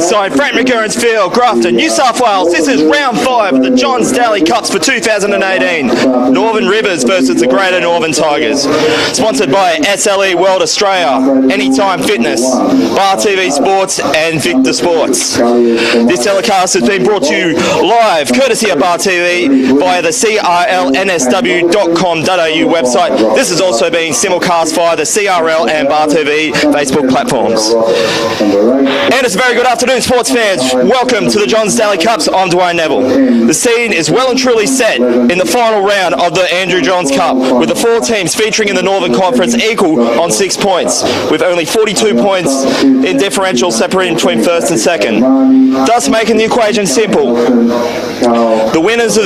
inside Frank McGurran's Field, Grafton, New South Wales. This is round 5 of the John Daley Cups for 2018. Northern Rivers versus the Greater Northern Tigers. Sponsored by SLE World Australia, Anytime Fitness, Bar TV Sports and Victor Sports. This telecast has been brought to you live, courtesy of Bar TV, via the CRLNSW.com.au website. This is also being simulcast via the CRL and Bar TV Facebook platforms. And it's a very good afternoon, sports fans. Welcome to the John Daley Cups. I'm Dwayne Neville. The scene is well and truly set in the final round of the Andrew Johns Cup, with the 4 teams featuring in the Northern Conference equal on 6 points, with only 42 points in differential separating between first and second, thus making the equation simple. The winners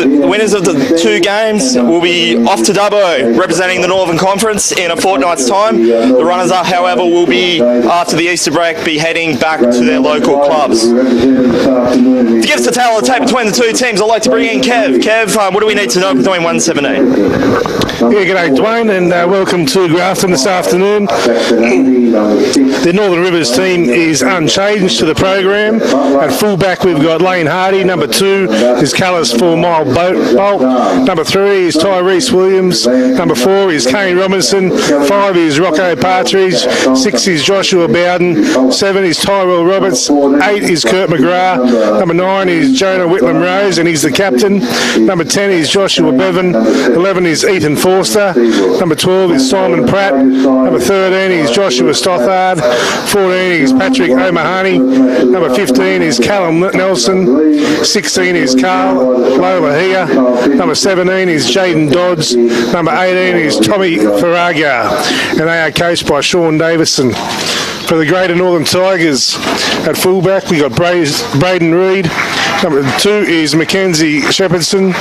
of the 2 games will be off to Dubbo, representing the Northern Conference in a fortnight's time. The runners-up, however, will be, after the Easter break, be heading back to their local clubs. To give us a tale of the tape between the 2 teams, I'd like to bring in Kev. Kev, what do we need to know between 117? Yeah, g'day Dwayne, and welcome to Grafton this afternoon. The Northern Rivers team is unchanged to the program. At fullback we've got Lane Hardy, number 2 is Callis 4 Mile Bolt, number 3 is Tyrese Williams, number 4 is Kane Robinson, 5 is Rocco Partridge, 6 is Joshua Bowden, 7 is Tyrell Roberts, 8 is Kurt McGrath, number 9 is Jonah Whitlam Rose and he's the captain, number 10 is Joshua Bevan, 11 is Ethan Forster, number 12 is Simon Pratt, number 13 is Joshua Stothard, 14 is Patrick O'Mahony, number 15 is Callum Nelson, 16 is Carl Lola, number 17 is Jaden Dodds, number 18 is Tommy Farraga, and they are coached by Sean Davison. For the Greater Northern Tigers, at fullback we got Braden Reid, number 2 is Mackenzie Shepherdson,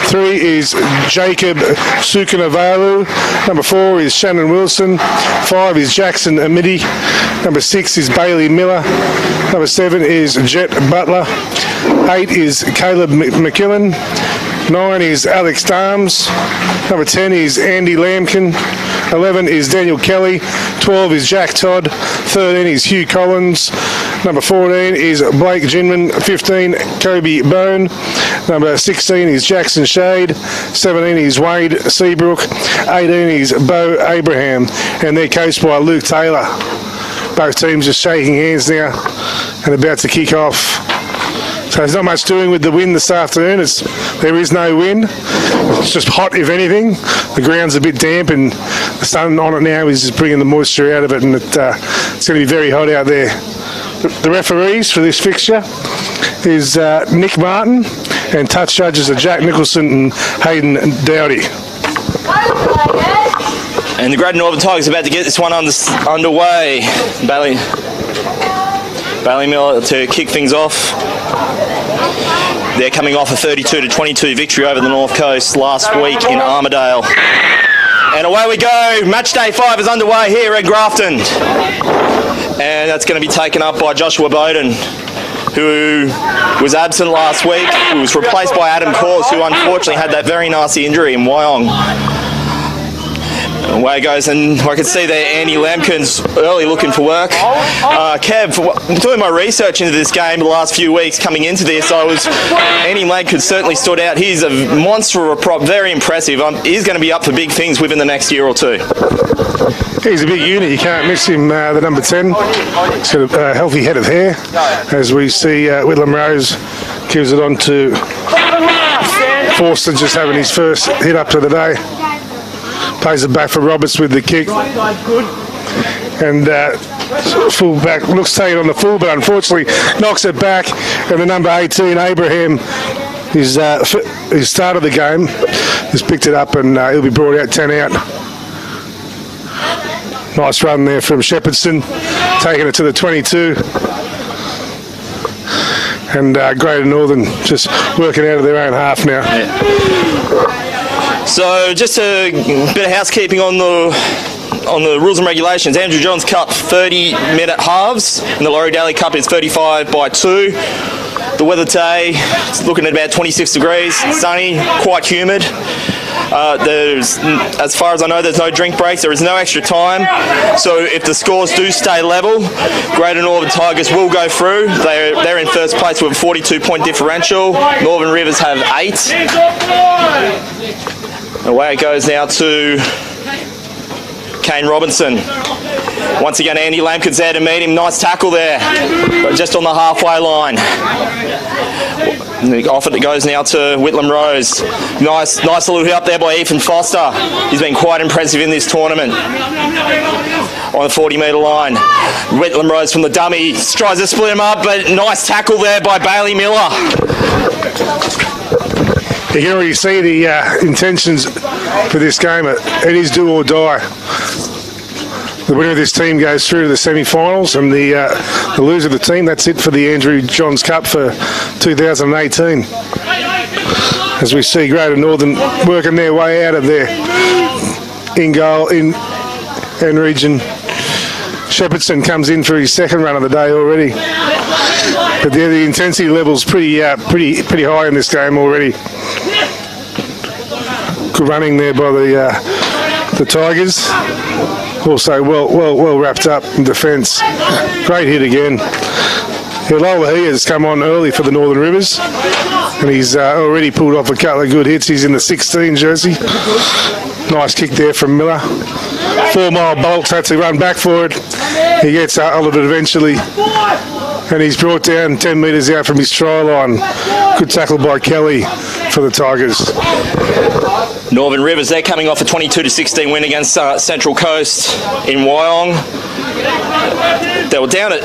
3 is Jacob Sukanavalu, number 4 is Shannon Wilson, 5 is Jackson Amidi, number 6 is Bailey Miller, number 7 is Jet Butler, 8 is Caleb McKillen, 9 is Alex Darms, number 10 is Andy Lambkin, 11 is Daniel Kelly, 12 is Jack Todd, 13 is Hugh Collins, number 14 is Blake Ginman, 15 Kobe Bone, number 16 is Jackson Shade, 17 is Wade Seabrook, 18 is Bo Abraham, and they're coached by Luke Taylor. Both teams just shaking hands now and about to kick off. So there's not much doing with the wind this afternoon. There is no wind. It's just hot, if anything. The ground's a bit damp and the sun on it now is just bringing the moisture out of it, and it's going to be very hot out there. The referees for this fixture is Nick Martin, and touch judges are Jack Nicholson and Hayden Dowdy. And the Greater Northern Tigers are about to get this one underway. Bailey Miller to kick things off. They're coming off a 32-22 victory over the North Coast last week in Armidale. And away we go. Match day 5 is underway here at Grafton. And that's going to be taken up by Joshua Bowden, who was absent last week, who was replaced by Adam Cause, who unfortunately had that very nasty injury in Wyong. Away it goes, and I can see there Andy Lambkin's early looking for work. Kev, doing my research into this game the last few weeks coming into this, Andy Lambkin certainly stood out. He's a monster of a prop, very impressive. He's going to be up for big things within the next year or 2. He's a big unit, you can't miss him, the number 10. He's got a healthy head of hair, as we see Whitlam Rose gives it on to Forster, just having his first hit up to the day. Plays it back for Roberts with the kick. And fullback looks taken on the full, but unfortunately knocks it back. And the number 18, Abraham, his start of the game, has picked it up and he'll be brought out 10 out. Nice run there from Shepherdson, taking it to the 22. And Greater Northern just working out of their own half now. Yeah. So just a bit of housekeeping on the rules and regulations. Andrew Johns Cup 30-minute halves, and the Laurie Daley Cup is 35/2. The weather today is looking at about 26 degrees, sunny, quite humid. There's, as far as I know, there's no drink breaks. There is no extra time. So if the scores do stay level, Greater Northern Tigers will go through. They're in first place with a 42-point differential. Northern Rivers have 8. Away it goes now to Kane Robinson. Once again, Andy Lampkin's there to meet him. Nice tackle there, but just on the halfway line. Off it goes now to Whitlam Rose. Nice little hit up there by Ethan Foster. He's been quite impressive in this tournament. On the 40-metre line, Whitlam Rose from the dummy tries to split him up, but nice tackle there by Bailey Miller. You can already see the intentions for this game. It is do or die. The winner of this team goes through to the semi-finals, and the loser of the team, that's it for the Andrew Johns Cup for 2018. As we see Greater Northern working their way out of their in-goal in region. Shepherdson comes in for his second run of the day already. But the intensity level's pretty high in this game already. Good running there by the Tigers. Also well wrapped up in defence. Great hit again. Lola has come on early for the Northern Rivers, and he's already pulled off a couple of good hits. He's in the 16 jersey. Nice kick there from Miller. 4 Mile Bolts had to run back for it. He gets out of it eventually, and he's brought down 10 metres out from his try line. Good tackle by Kelly for the Tigers. Northern Rivers, they're coming off a 22-16 win against Central Coast in Wyong. They were down at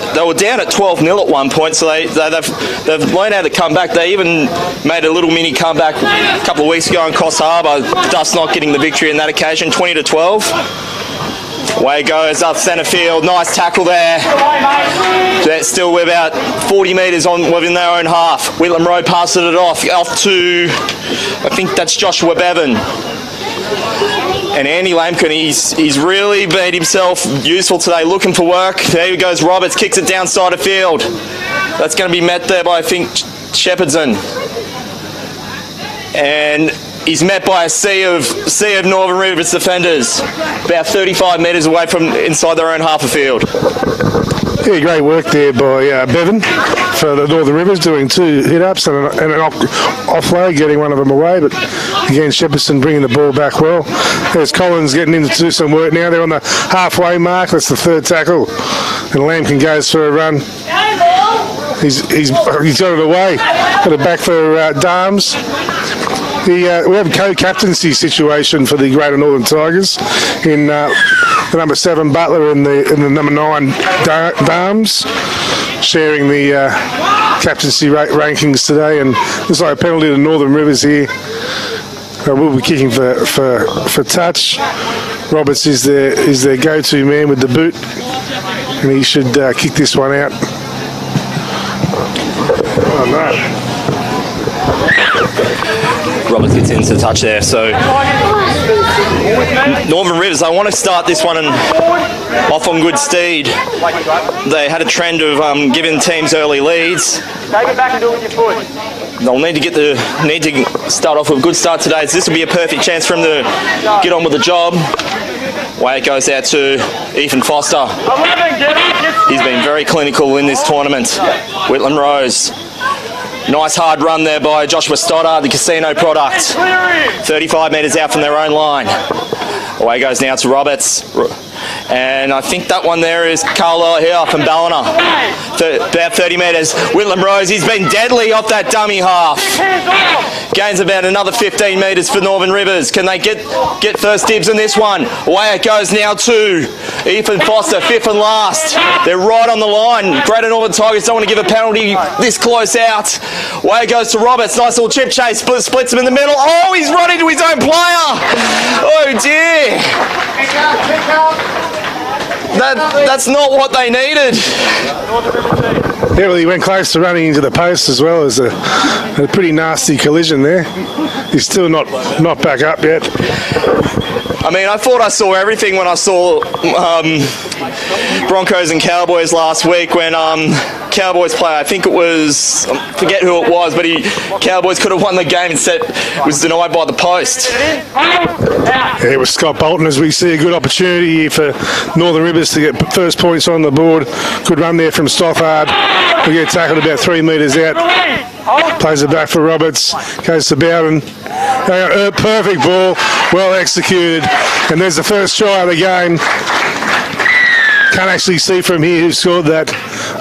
12-0 at one point, so they've learned how to come back. They even made a little mini comeback a couple of weeks ago in Coss Harbour, thus not getting the victory in that occasion, 20-12. Away it goes up centre field. Nice tackle there. That's still we're about 40 metres on within their own half. Whitlam Rowe passes it off to, I think that's Joshua Bevan. And Andy Lampkin, he's really made himself useful today, looking for work. There he goes, Roberts kicks it down side of field. That's going to be met there by, I think, Shepherdson. And he's met by a sea of Northern Rivers defenders, about 35 metres away from inside their own half of field. Yeah, great work there by Bevan for the Northern Rivers, doing 2 hit-ups and an offload, getting one of them away. But again, Shepherdson bringing the ball back well. There's Collins getting in to do some work now. They're on the halfway mark. That's the 3rd tackle. And Lampkin goes for a run. He's got it away. Got it back for Darms. We have a co-captaincy situation for the Greater Northern Tigers in the number 7 Butler and the number 9 Darms, sharing the captaincy rankings today. And looks like a penalty to Northern Rivers here. We'll be kicking for touch. Roberts is their go-to man with the boot, and he should kick this one out. Oh no. Roberts gets into touch there. So Northern Rivers, I want to start this one off on good steed. They had a trend of giving teams early leads. Take it back and do it with your foot. They'll need to start off with a good start today. So this will be a perfect chance for them to get on with the job. Way it goes out to Ethan Foster. He's been very clinical in this tournament. Whitlam Rose. Nice hard run there by Joshua Stoddard, the casino product. 35 metres out from their own line. Away goes now to Roberts. And I think that one there is Carlo here from Ballina. About 30 metres. Whitlam Rose, he's been deadly off that dummy half. Gains about another 15 metres for Northern Rivers. Can they get first dibs in this one? Away it goes now to Ethan Foster, 5th and last. They're right on the line. Greater Northern Tigers don't want to give a penalty this close out. Away it goes to Roberts. Nice little chip chase. Splits him in the middle. Oh, he's run into his own player. Oh, dear. That's not what they needed. Yeah, well, he went close to running into the post as well as a pretty nasty collision there. He's still not back up yet. I mean, I thought I saw everything when I saw Broncos and Cowboys last week when Cowboys player. I think it was, I forget who it was, but Cowboys could have won the game, instead was denied by the post. Yeah, it was Scott Bolton, as we see a good opportunity here for Northern Rivers to get first points on the board. Good run there from Stothard. We get tackled about 3 metres out. Plays it back for Roberts. Goes to Bowden. Perfect ball. Well executed. And there's the first try of the game. Can't actually see from here who scored that.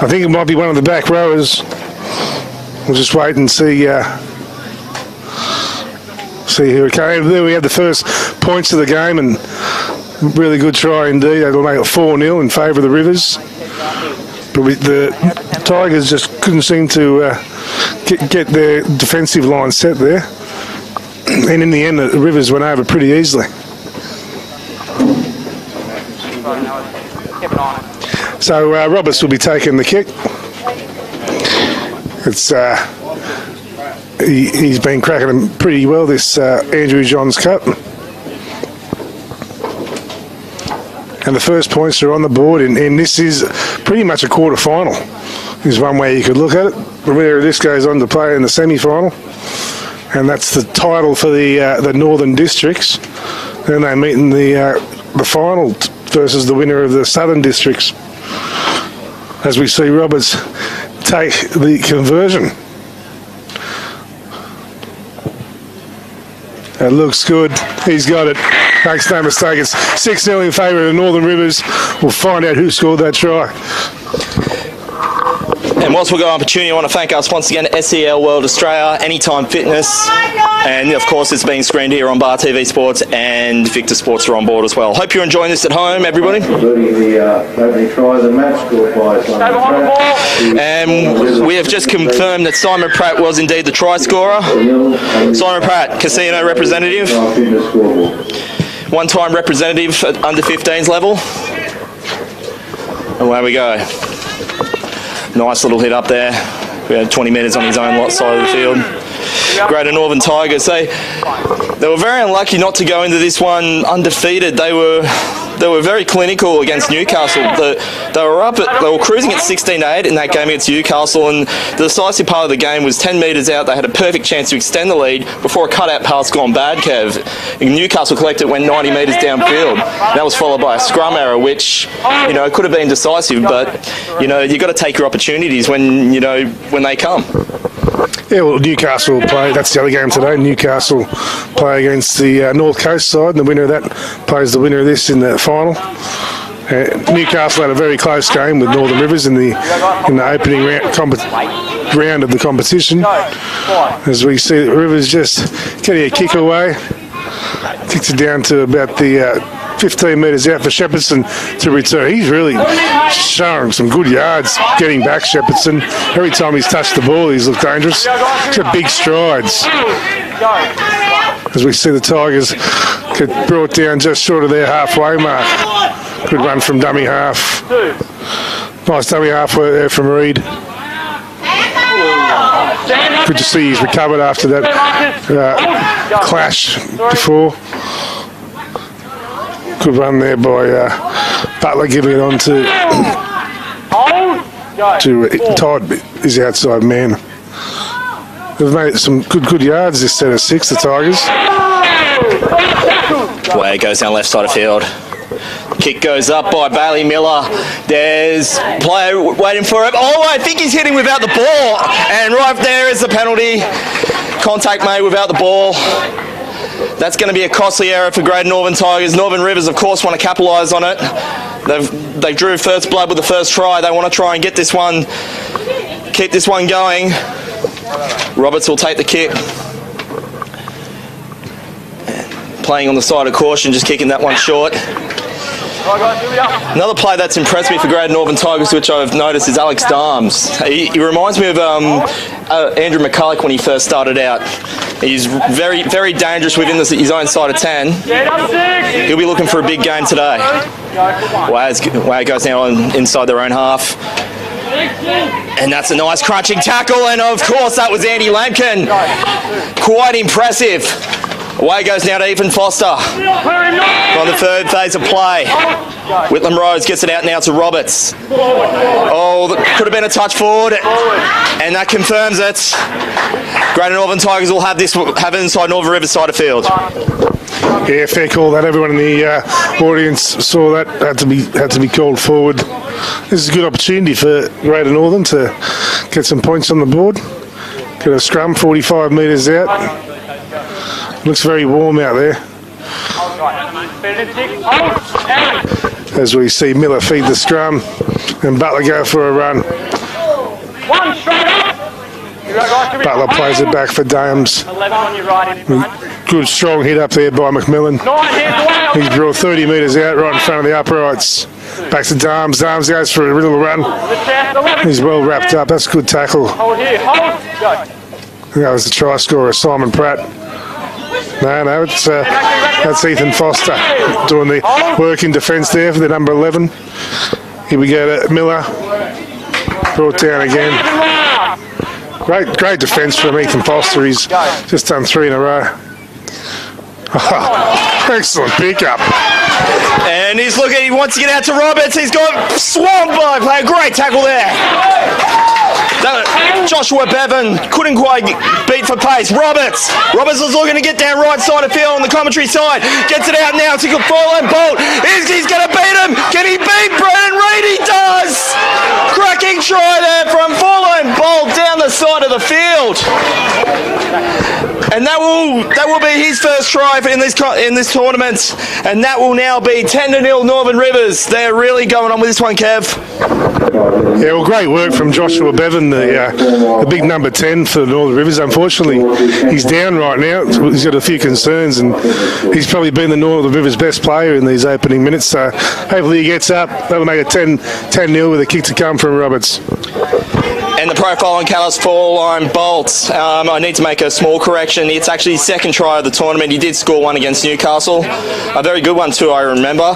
I think it might be one of the back rowers. We'll just wait and see. See who it came. There we had the first points of the game, and really good try indeed. They'll make it 4-0 in favour of the Rivers. But the Tigers just couldn't seem to get their defensive line set there. And in the end, the Rivers went over pretty easily. So Roberts will be taking the kick. It's he's been cracking them pretty well, this Andrew Johns Cup. And the first points are on the board, and this is pretty much a quarter final. Is one way you could look at it. Where this goes on to play in the semi-final, and that's the title for the Northern Districts. Then they meet in the final versus the winner of the Southern Districts. As we see Roberts take the conversion. It looks good. He's got it. Makes no mistake. It's 6-0 in favour of the Northern Rivers. We'll find out who scored that try. And whilst we've got an opportunity, I want to thank us once again, SEL World Australia, Anytime Fitness, and of course it's being screened here on Bar TV Sports, and Victor Sports are on board as well. Hope you're enjoying this at home, everybody. And we have just confirmed that Simon Pratt was indeed the try scorer. Simon Pratt, Casino representative, one-time representative at under 15s level. And away we go. Nice little hit up there. We had 20 metres on his own side of the field. Greater Northern Tigers. They were very unlucky not to go into this one undefeated. They were very clinical against Newcastle. They were cruising at 16-8 in that game against Newcastle, and the decisive part of the game was 10 metres out. They had a perfect chance to extend the lead before a cutout pass gone bad, Kev. Newcastle collected, went 90 metres downfield. That was followed by a scrum error, which could have been decisive, but you've got to take your opportunities when they come. Yeah, well, Newcastle play. That's the other game today. Newcastle play against the North Coast side, and the winner of that plays the winner of this in the final. Newcastle had a very close game with Northern Rivers in the opening round of the competition. As we see, Rivers just getting a kick away, kicks it down to about the 15 metres out for Shepherdson to return. He's really showing some good yards getting back, Shepherdson. Every time he's touched the ball, he's looked dangerous. He's got big strides. As we see the Tigers get brought down just short of their halfway mark. Good run from dummy half. Nice dummy half work there from Reed. Good to see he's recovered after that clash before. Good run there by Butler, giving it on to Todd, his outside man. They've made some good yards this set of 6, the Tigers. Way it goes down left side of field. Kick goes up by Bailey Miller. There's player waiting for it. Oh, I think he's hitting without the ball. And right there is the penalty. Contact made without the ball. That's going to be a costly error for Greater Northern Tigers. Northern Rivers, of course, want to capitalise on it. They drew first blood with the first try. They want to try and get this one, keep this one going. Roberts will take the kick. Playing on the side of caution, just kicking that one short. Another player that's impressed me for Greater Northern Tigers, which I've noticed, is Alex Darms. He reminds me of Andrew McCulloch when he first started out. He's very, very dangerous within his own side of 10. He'll be looking for a big game today. Way it goes now inside their own half. And that's a nice crunching tackle, and of course that was Andy Lampkin. Quite impressive. Away goes now to Ethan Foster on the third phase of play. Whitlam Rose gets it out now to Roberts. Oh, that could have been a touch forward, and that confirms it. Greater Northern Tigers will have it inside Northern Rivers side of field. Yeah, fair call that. Everyone in the audience saw that. Had to be called forward. This is a good opportunity for Greater Northern to get some points on the board. Get a scrum 45 metres out. Looks very warm out there. As we see Miller feed the scrum and Butler go for a run. Butler plays it back for Dames. Good strong hit up there by McMillan. He's brought 30 metres out right in front of the uprights. Back to Dames. Dames goes for a little run. He's well wrapped up. That's a good tackle. That was the try scorer, Simon Pratt. No, that's Ethan Foster doing the work in defence there for the number 11. Here we go to Miller. Brought down again. Great defence from Ethan Foster. He's just done 3 in a row. Excellent pickup. And he wants to get out to Roberts. He's got swamped by play. Great tackle there. Joshua Bevan couldn't quite beat for pace. Roberts was looking to get down right side of field on the commentary side. Gets it out now to Follow Bolt. He's going to beat him. Can he beat Brennan Reid? He does. Cracking try there from Follow Bolt down the side of the field. And that will be his first try in this tournament. And that will now be 10-0 Northern Rivers. They're really going on with this one, Kev. Yeah, well, great work from Joshua Bevan, the big number 10 for the Northern Rivers. Unfortunately, he's down right now. He's got a few concerns, and he's probably been the Northern Rivers' best player in these opening minutes. So hopefully he gets up. That'll make it 10-0 with a kick to come from Roberts. And the profile on Callis Four-Line Bolt. I need to make a small correction. It's actually his second try of the tournament. He did score one against Newcastle. A very good one too, I remember.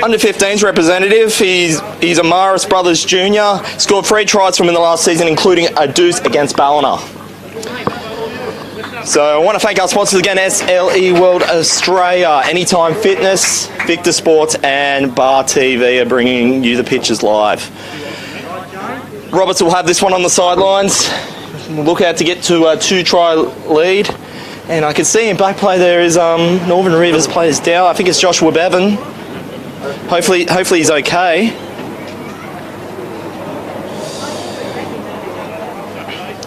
Under 15s representative. He's a Maris Brothers Junior. Scored 3 tries from in the last season, including a deuce against Ballina. So I want to thank our sponsors again, SLE World Australia, Anytime Fitness, Victor Sports and Bar TV are bringing you the pictures live. Roberts will have this one on the sidelines. Look out to get to a 2-try lead. And I can see in back play there is Northern Rivers players down. I think it's Joshua Bevan. Hopefully he's okay.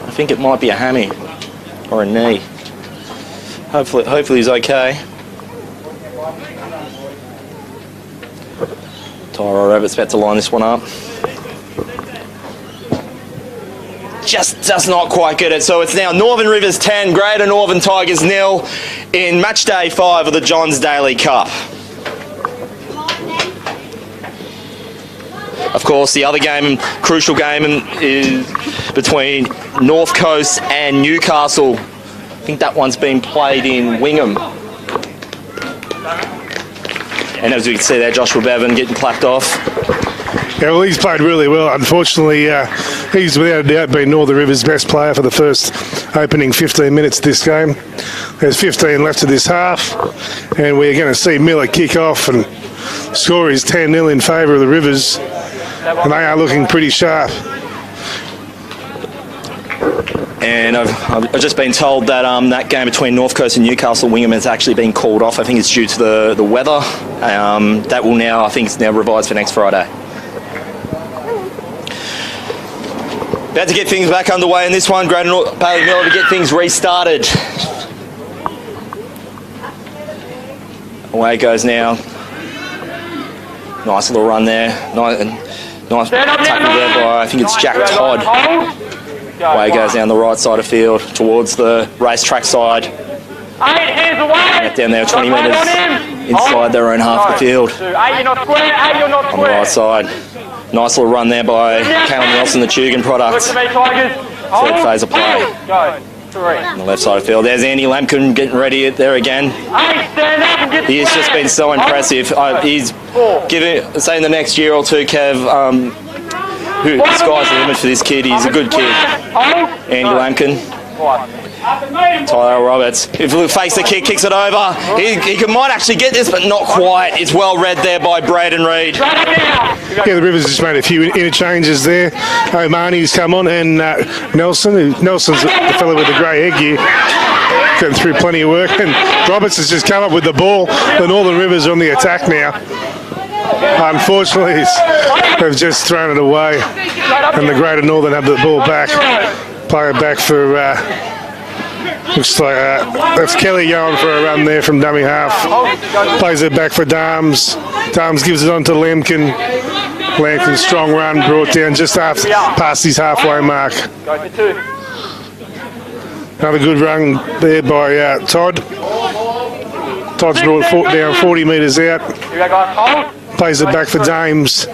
I think it might be a hammy or a knee. Hopefully he's okay. Tyro Roberts about to line this one up. Just does not quite get it. So it's now Northern Rivers 10, Greater Northern Tigers 0 in match day 5 of the Johns Daley Cup. Of course, the other game, crucial game, is between North Coast and Newcastle. I think that one's been played in Wingham. And as we can see there, Joshua Bevan getting clapped off. Yeah, well, he's played really well. Unfortunately, he's without a doubt been Northern Rivers' best player for the first opening 15 minutes of this game. There's 15 left of this half, and we're going to see Miller kick off and score is 10-0 in favour of the Rivers, and they are looking pretty sharp. And I've just been told that that game between North Coast and Newcastle Wingham has actually been called off. I think it's due to the weather. That will now, I think it's now revised for next Friday. About to get things back underway in this one. Greater Bailey Miller to get things restarted. Away it goes now. Nice little run there. Nice tackle there by, I think it's Jack Todd. Away it goes down the right side of field towards the racetrack side. And down there 20 metres inside their own half of the field. On the right side. Nice little run there by Callum Nelson, the Tugan product. Third phase of play. On the left side of the field. There's Andy Lampkin getting ready there again. He has just been so impressive. He's saying the next year or two, Kev, the sky's the limit for this kid. He's a good kid. Andy Lampkin. Tyler Roberts, if you face the kick, kicks it over. He might actually get this, but not quite. It's well read there by Braden Reid. Yeah, the Rivers just made a few interchanges there. O'Mahony's come on, and Nelson's the fellow with the grey headgear, getting through plenty of work. And Roberts has just come up with the ball. The Northern Rivers are on the attack now. Unfortunately, they've just thrown it away, and the Greater Northern have the ball back. Play it back for, looks like that's Kelly going for a run there from dummy half. Plays it back for Darms. Darms gives it on to Lemkin. Lemkin, strong run, brought down just past his halfway mark. Another good run there by Todd. Todd's brought down 40 metres out. Plays it back for Dames.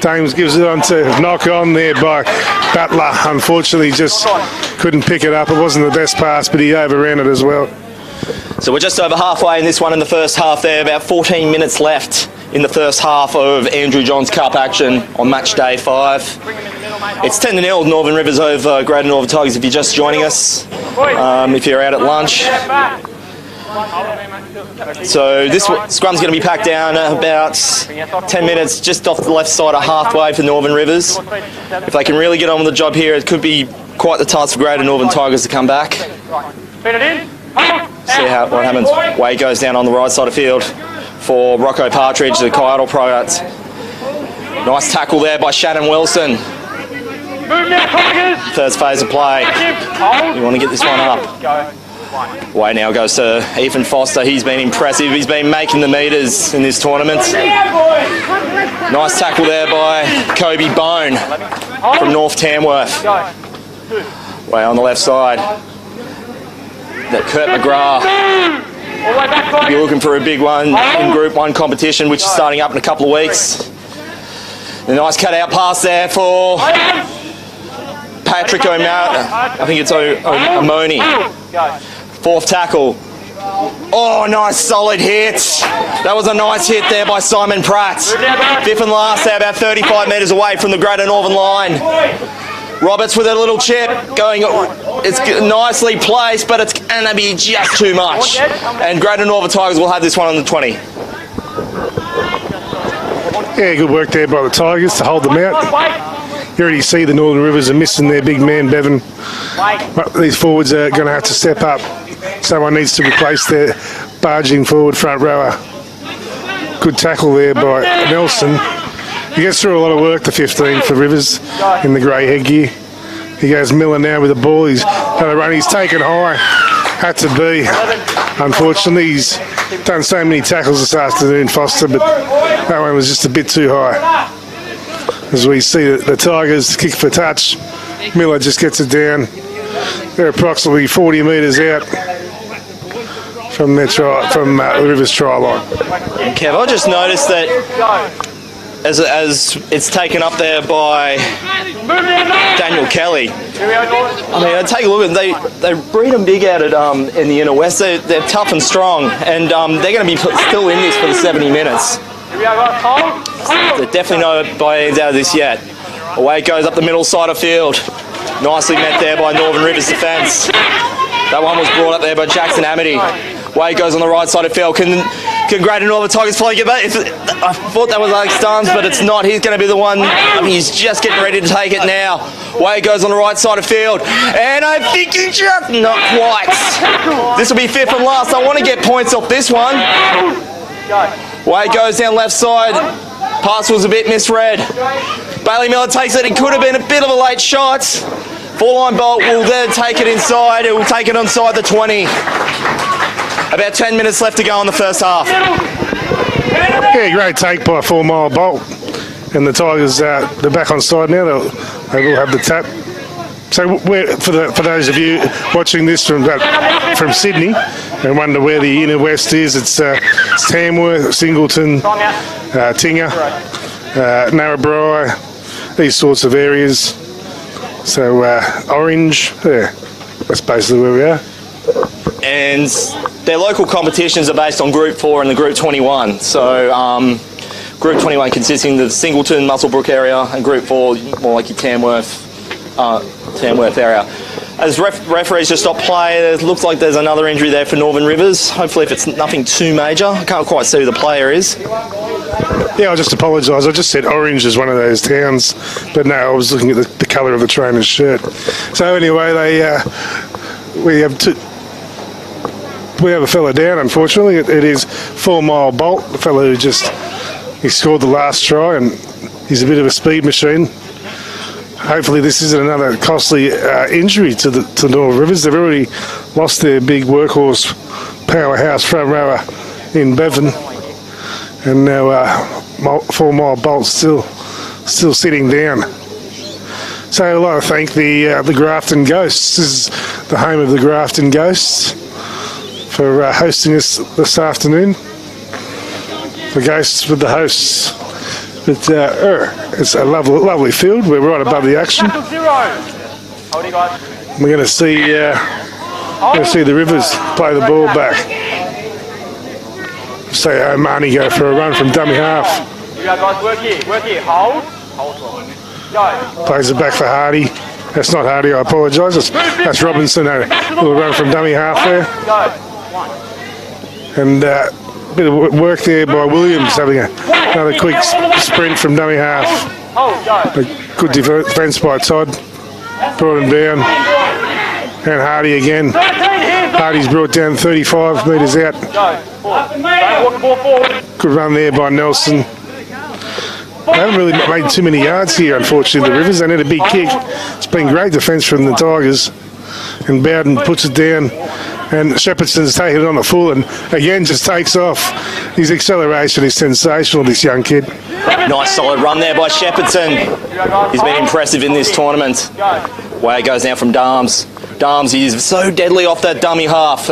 Dames gives it on to knock on there by Butler. Unfortunately, just couldn't pick it up. It wasn't the best pass, but he overran it as well. So we're just over halfway in this one in the first half there. About 14 minutes left in the first half of Andrew Johns Cup action on match day 5. It's 10-0 Northern Rivers over Greater Northern Tigers if you're just joining us. If you're out at lunch. So this scrum's going to be packed down about 10 minutes just off the left side of halfway for Northern Rivers. If they can really get on with the job here, it could be quite the task for Greater Northern Tigers to come back. See what happens. Way goes down on the right side of field for Rocco Partridge, the Kyoto product. Nice tackle there by Shannon Wilson. First phase of play. You want to get this one up. Way now goes to Ethan Foster. He's been impressive. He's been making the metres in this tournament. Nice tackle there by Kobe Bone from North Tamworth. Way on the left side. That Kurt McGrath. You're looking for a big one in Group 1 competition, which is starting up in a couple of weeks. A nice cut-out pass there for Patrick O'Malley. I think it's Amoni. Fourth tackle. Oh, nice solid hit. That was a nice hit there by Simon Pratt. Fifth and last there, about 35 metres away from the Greater Northern line. Roberts with a little chip going. It's nicely placed, but it's going to be just too much. And Greater Northern Tigers will have this one on the 20. Yeah, good work there by the Tigers to hold them out. You already see the Northern Rivers are missing their big man, Bevan. These forwards are going to have to step up. Someone needs to replace their barging forward front rower. Good tackle there by Nelson. He gets through a lot of work, the 15 for Rivers in the grey headgear. He goes Miller now with the ball. He's had a run. He's taken high. Had to be. Unfortunately, he's done so many tackles this afternoon, Foster, but that one was just a bit too high. As we see the Tigers kick for touch, Miller just gets it down. They're approximately 40 metres out from the Rivers try line. Kev, I just noticed that as it's taken up there by Daniel Kelly. I mean, take a look at they breed them big out at in the inner west. They're tough and strong, and they're going to be still in this for the 70 minutes. They're definitely no buy-ins out of this yet. Away it goes up the middle side of field. Nicely met there by Northern Rivers defence. That one was brought up there by Jackson Amity. Way goes on the right side of field. Can Greater Northern Tigers play get back? I thought that was Alex Starnes, but it's not. He's going to be the one. He's just getting ready to take it now. Way goes on the right side of field. And I think he just... Not quite. This will be fifth and last. I want to get points off this one. Way goes down left side. Pass was a bit misread. Bailey Miller takes it. It could have been a bit of a late shot. Four-line bolt will then take it inside. It will take it inside the 20. About 10 minutes left to go in the first half. Yeah, great take by 4 Mile Bolt. And the Tigers, they're back on side now. They will have the tap. So for those of you watching this from Sydney and wonder where the inner west is, it's Tamworth, Singleton, Tinger, Narrabri, these sorts of areas. So Orange, yeah, that's basically where we are. And their local competitions are based on Group 4 and the Group 21. So Group 21 consisting of the Singleton, Muswellbrook area, and Group 4 more like your Tamworth area. As referees just stop play, it looks like there's another injury there for Northern Rivers. Hopefully if it's nothing too major. I can't quite see who the player is. Yeah, I just apologise. I just said Orange is one of those towns, but no, I was looking at the colour of the trainer's shirt. So anyway, we have a fella down, unfortunately. It is 4 Mile Bolt, the fella who he scored the last try, and he's a bit of a speed machine. Hopefully this isn't another costly injury to Northern Rivers. They've already lost their big workhorse powerhouse front rower in Bevan, and now 4 Mile Bolt still sitting down. So I'd like to thank the Grafton Ghosts. This is the home of the Grafton Ghosts, for hosting us this afternoon. The Ghosts with the hosts. But it's a lovely field. We're right above the action. We're going to see the Rivers play the ball back. Say Marnie go for a run from dummy half. Plays it back for Hardy. That's not Hardy, I apologise. That's Robinson. A little run from dummy half there. And a bit of work there by Williams, having another quick sprint from dummy half. A good defence by Todd. Brought him down. And Hardy again. Hardy's brought down 35 metres out. Good run there by Nelson. They haven't really made too many yards here, unfortunately, the Rivers. They need a big kick. It's been great defence from the Tigers. And Bowden puts it down. And Shepherdson's taken it on the full and again just takes off. His acceleration is sensational, this young kid. Nice solid run there by Shepardson. He's been impressive in this tournament. Way it goes now from Darms. Darms, he is so deadly off that dummy half.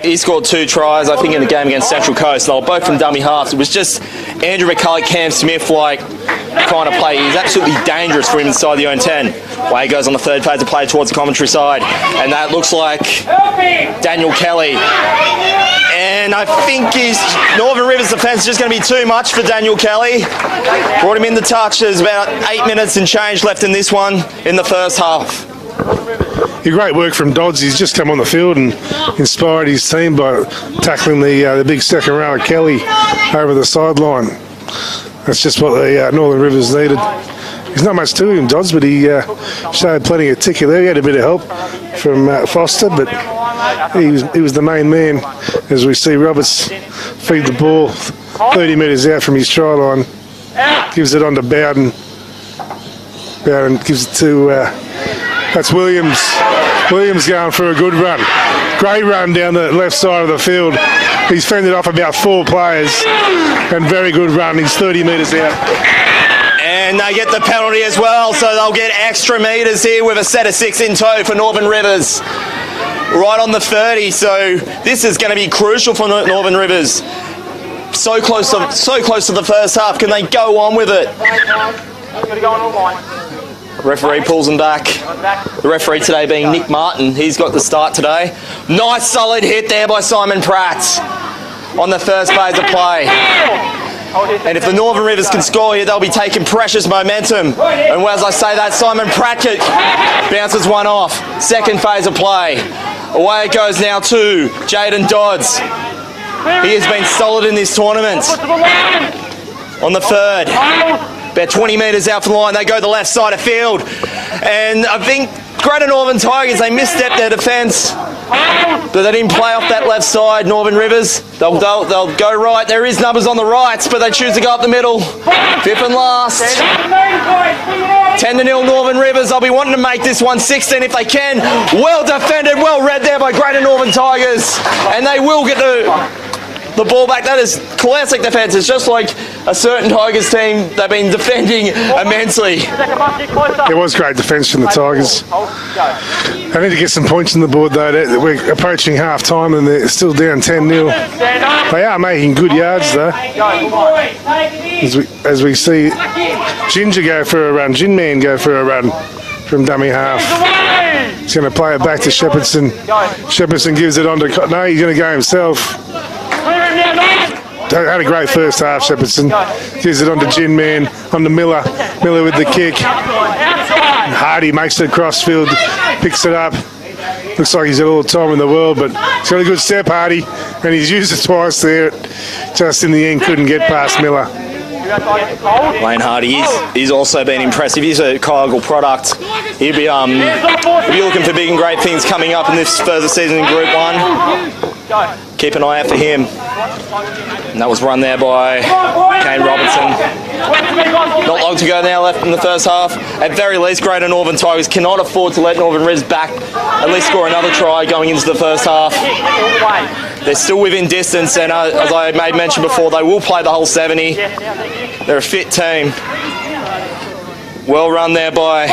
He scored 2 tries, I think, in the game against Central Coast. They were both from dummy halves. It was just Andrew McCulloch, Cam Smith-like kind of play. He's absolutely dangerous for him inside the own 10. Way he goes on the third phase of play towards the commentary side. And that looks like Daniel Kelly. And I think Northern Rivers defence is just going to be too much for Daniel Kelly. Brought him in the touch. There's about 8 minutes and change left in this one in the first half. Great work from Dodds. He's just come on the field and inspired his team by tackling the big second rower Kelly over the sideline. That's just what the Northern Rivers needed. There's not much to him, Dodds, but he showed plenty of ticker there. He had a bit of help from Foster, but he was the main man as we see Roberts feed the ball 30 metres out from his try line. Gives it on to Bowden. Bowden gives it to... that's Williams. Williams going for a good run. Great run down the left side of the field. He's fended off about 4 players. And very good run. He's 30 metres out. And they get the penalty as well, so they'll get extra metres here with a set of 6 in tow for Northern Rivers. Right on the 30, so this is going to be crucial for Northern Rivers. So close to the first half. Can they go on with it? Referee pulls them back. The referee today being Nick Martin. He's got the start today. Nice solid hit there by Simon Pratt on the first phase of play. And if the Northern Rivers can score here, they'll be taking precious momentum. And as I say that, Simon Pratt bounces one off. Second phase of play. Away it goes now to Jaden Dodds. He has been solid in this tournament. On the third. About 20 metres out from the line, they go the left side of field. And I think Greater Northern Tigers, they misstepped their defence. But they didn't play off that left side, Northern Rivers. They'll go right. There is numbers on the right, but they choose to go up the middle. Fifth and last. 10-0 Northern Rivers. They'll be wanting to make this one 16 if they can. Well defended, well read there by Greater Northern Tigers. And they will get the ball back. That is classic defence. It's just like a certain Tigers team. They've been defending immensely. It was great defence from the Tigers. They need to get some points on the board though. We're approaching half time and they're still down 10-0. They are making good yards though. As we see Ginger go for a run, Ginman go for a run from dummy half. He's going to play it back to Shepardson. Shepardson gives it on to... No, he's going to go himself. Had a great first half, Shepardson. Gives it on to Ginman, on to Miller. Miller with the kick. Hardy makes it across field, picks it up. Looks like he's got all the time in the world, but he's got a good step, Hardy, and he's used it twice there. Just in the end, couldn't get past Miller. Lane Hardy, he's also been impressive. He's a Kyle product. He'll be looking for big and great things coming up in this further season in Group 1. Keep an eye out for him. And that was run there by Kane Robertson. Not long to go now left in the first half. At very least, Greater Northern Tigers cannot afford to let Northern Rivers back, at least score another try going into the first half. They're still within distance, and as I made mention before, they will play the whole 70. They're a fit team. Well run there by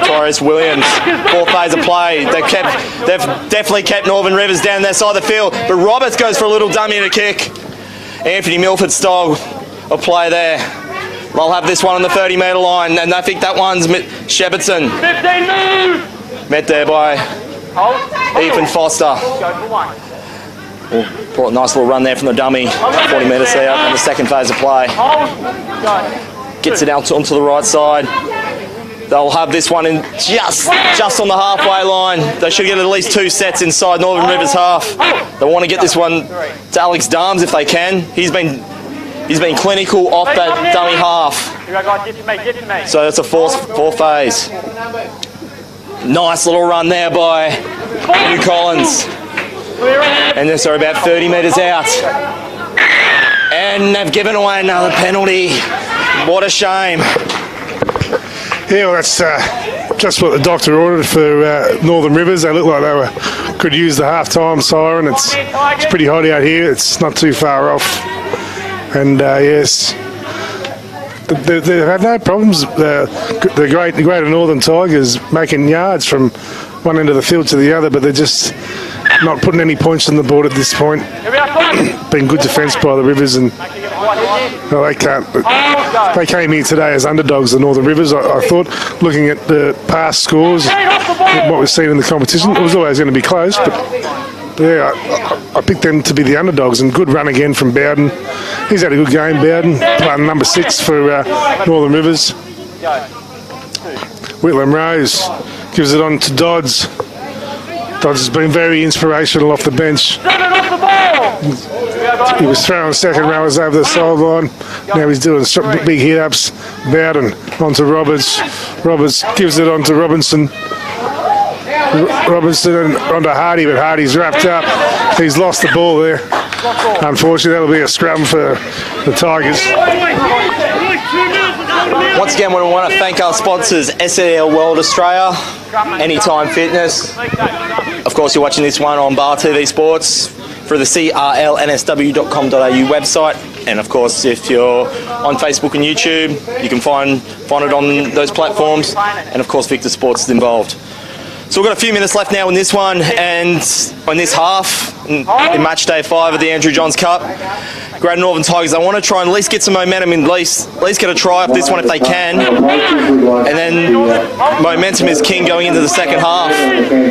Torres Williams. Fourth phase of play. They've definitely kept Northern Rivers down their side of the field, but Roberts goes for a little dummy to kick. Anthony Milford style of play there. They'll have this one on the 30-metre line, and I think that one's Shepardson. Met there by Ethan Foster. Brought a nice little run there from the dummy. 40 metres there on the second phase of play. Gets it out onto the right side. They'll have this one in just on the halfway line. They should get at least 2 sets inside Northern Rivers half. They want to get this one to Alex Darms if they can. He's been clinical off that dummy half. So it's a fourth phase. Nice little run there by Hugh Collins. And they're about 30 metres out. And they've given away another penalty. What a shame. Yeah, well, that's just what the doctor ordered for Northern Rivers. They look like they could use the half-time siren. It's pretty hot out here. It's not too far off. And yes, they've had no problems. The Greater Northern Tigers making yards from one end of the field to the other, but they're just not putting any points on the board at this point. Been good defence by the Rivers, and well, they can't. They came here today as underdogs, the Northern Rivers. I thought, looking at the past scores, what we've seen in the competition, it was always going to be close, but yeah, I picked them to be the underdogs. And good run again from Bowden. He's had a good game, Bowden, playing number 6 for Northern Rivers. Whitlam Rose gives it on to Dodds. Dodds has been very inspirational off the bench. He was throwing second rowers over the sideline. Now he's doing big hit-ups. Bowden onto Roberts. Roberts gives it on to Robinson. Robinson and onto Hardy, but Hardy's wrapped up. He's lost the ball there. Unfortunately, that'll be a scrum for the Tigers. Once again, we want to thank our sponsors, SEL World Australia, Anytime Fitness. Of course, you're watching this one on Bar TV Sports through the CRLNSW.com.au website. And of course, if you're on Facebook and YouTube, you can find it on those platforms. And of course, Victor Sports is involved. So we've got a few minutes left now in this one, and on this half, in match day 5 of the Andrew Johns Cup. Greater Northern Tigers, they want to try and at least get some momentum in, at least get a try off this one if they can. And then momentum is king going into the second half.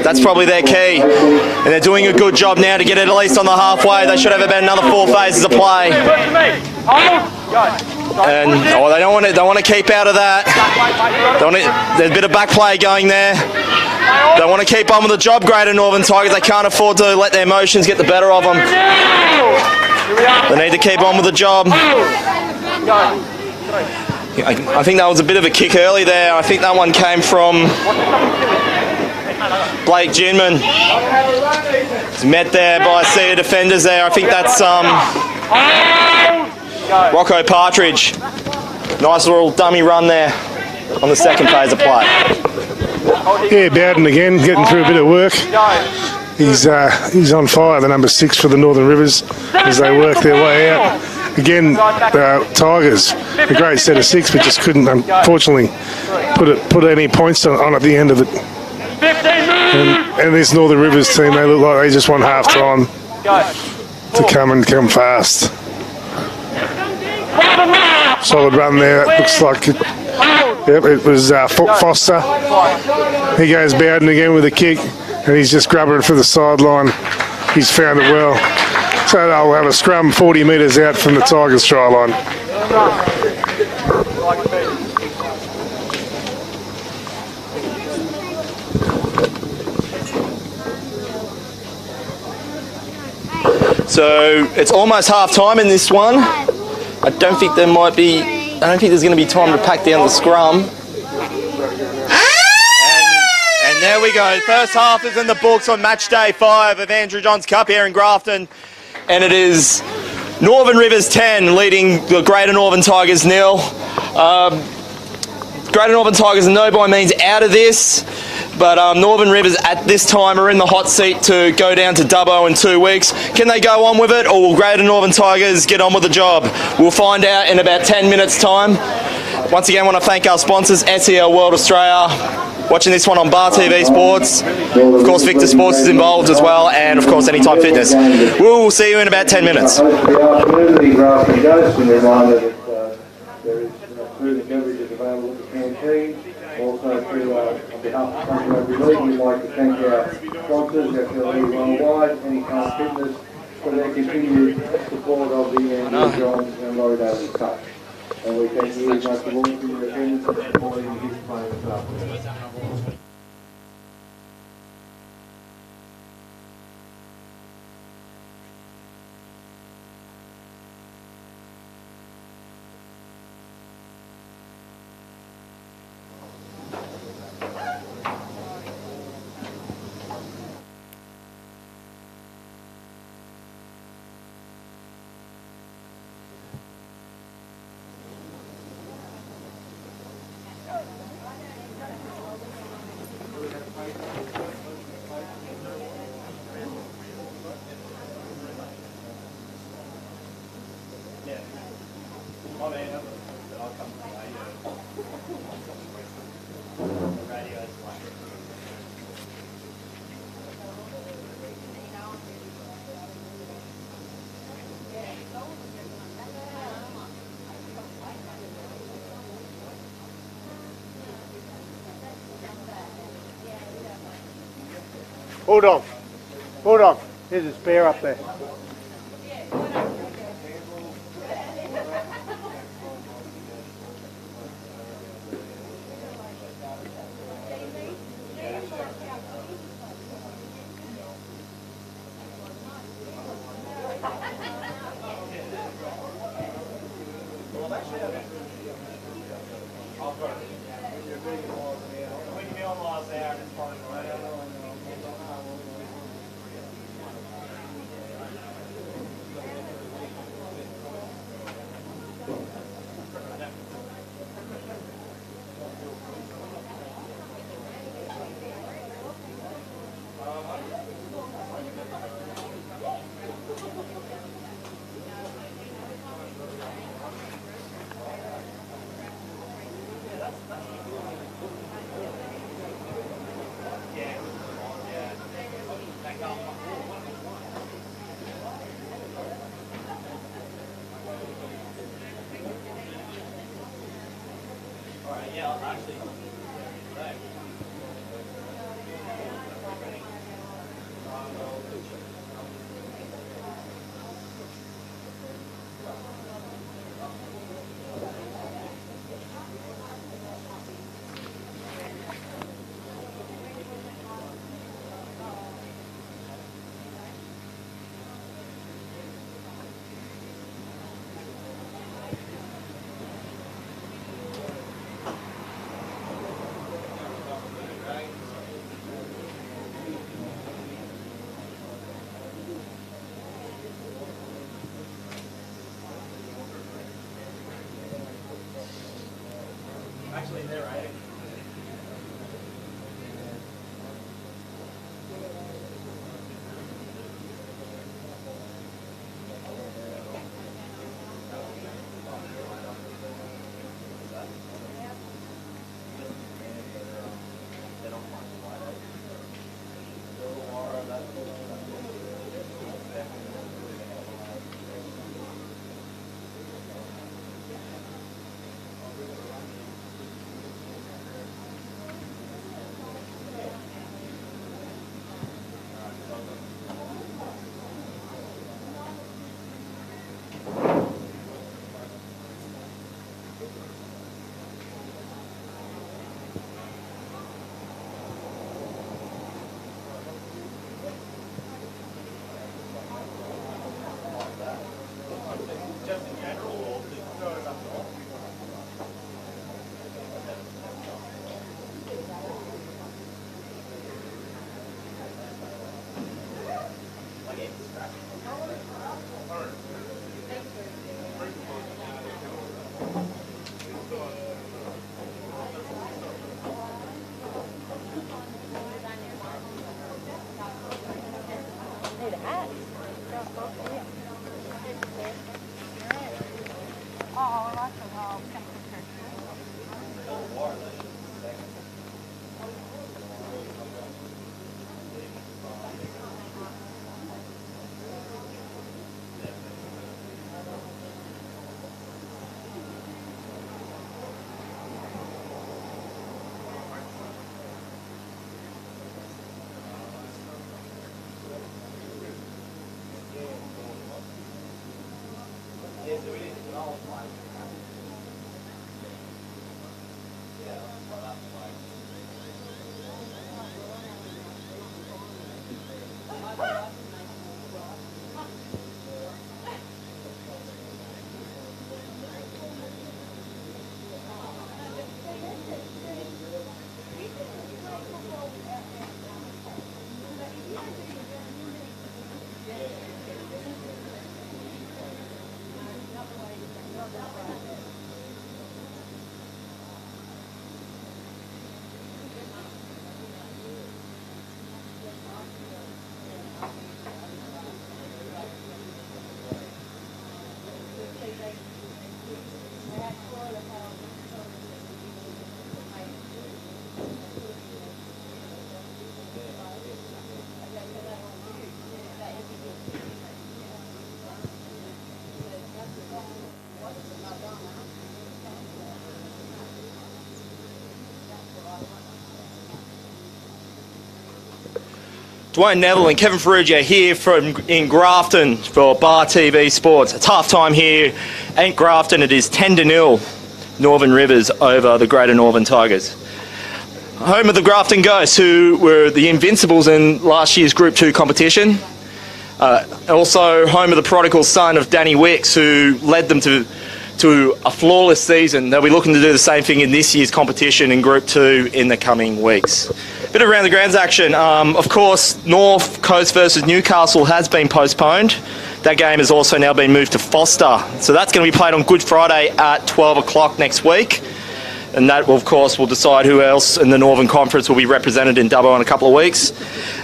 That's probably their key. And they're doing a good job now to get it at least on the halfway. They should have about another 4 phases of play. And they don't want to keep out of that. There's a bit of back play going there. They want to keep on with the job, Greater Northern Tigers. They can't afford to let their emotions get the better of them. They need to keep on with the job. I think that was a bit of a kick early there. I think that one came from Blake Ginman. He's met there by a sea of defenders there. I think that's Rocco Partridge. Nice little dummy run there on the second phase of play. Yeah, Bowden again, getting through a bit of work. He's on fire, the number 6 for the Northern Rivers, as they work their way out. Again, Tigers, a great set of 6, but just couldn't, unfortunately, put any points on at the end of it. And this Northern Rivers team, they look like they just want half time to come fast. Solid run there. It looks like it was Foster. He goes Bowden again with a kick, and he's just grabbing it for the sideline. He's found it well. So they'll have a scrum 40 metres out from the Tigers try line. So it's almost half time in this one. I don't think there's going to be time to pack down the scrum. And there we go. First half is in the books on match day 5 of Andrew Johns Cup here in Grafton. And it is Northern Rivers 10 leading the Greater Northern Tigers 0. Greater Northern Tigers are no by means out of this, but Northern Rivers at this time are in the hot seat to go down to Dubbo in 2 weeks. Can they go on with it, or will Greater Northern Tigers get on with the job? We'll find out in about 10 minutes' time. Once again, I want to thank our sponsors, SEL World Australia. Watching this one on Bar TV Sports. Of course, Victor Sports is involved as well, and of course, Anytime Fitness. We'll see you in about 10 minutes. There is food and beverages available at the canteen. Also, on behalf of Country Rugby League, we'd like to thank our sponsors, FLE Worldwide, Anytime Fitness, for their continued support of the Andrew Johns and Laurie Daley Cup. And we thank you very much for your attendance and supporting this play this afternoon. Bulldog, there's a spare up there. Dwayne Neville and Kevin Ferrugia here in Grafton for Bar TV Sports. A tough time here at Grafton. It is 10-0 Northern Rivers over the Greater Northern Tigers. Home of the Grafton Ghosts, who were the Invincibles in last year's Group 2 competition. Also home of the prodigal son of Danny Wicks, who led them to a flawless season. They'll be looking to do the same thing in this year's competition in Group 2 in the coming weeks. Bit of around the grounds action. Of course, North Coast versus Newcastle has been postponed. That game has also now been moved to Foster. So that's going to be played on Good Friday at 12 o'clock next week. And that, will, of course, will decide who else in the Northern Conference will be represented in Dubbo in a couple of weeks.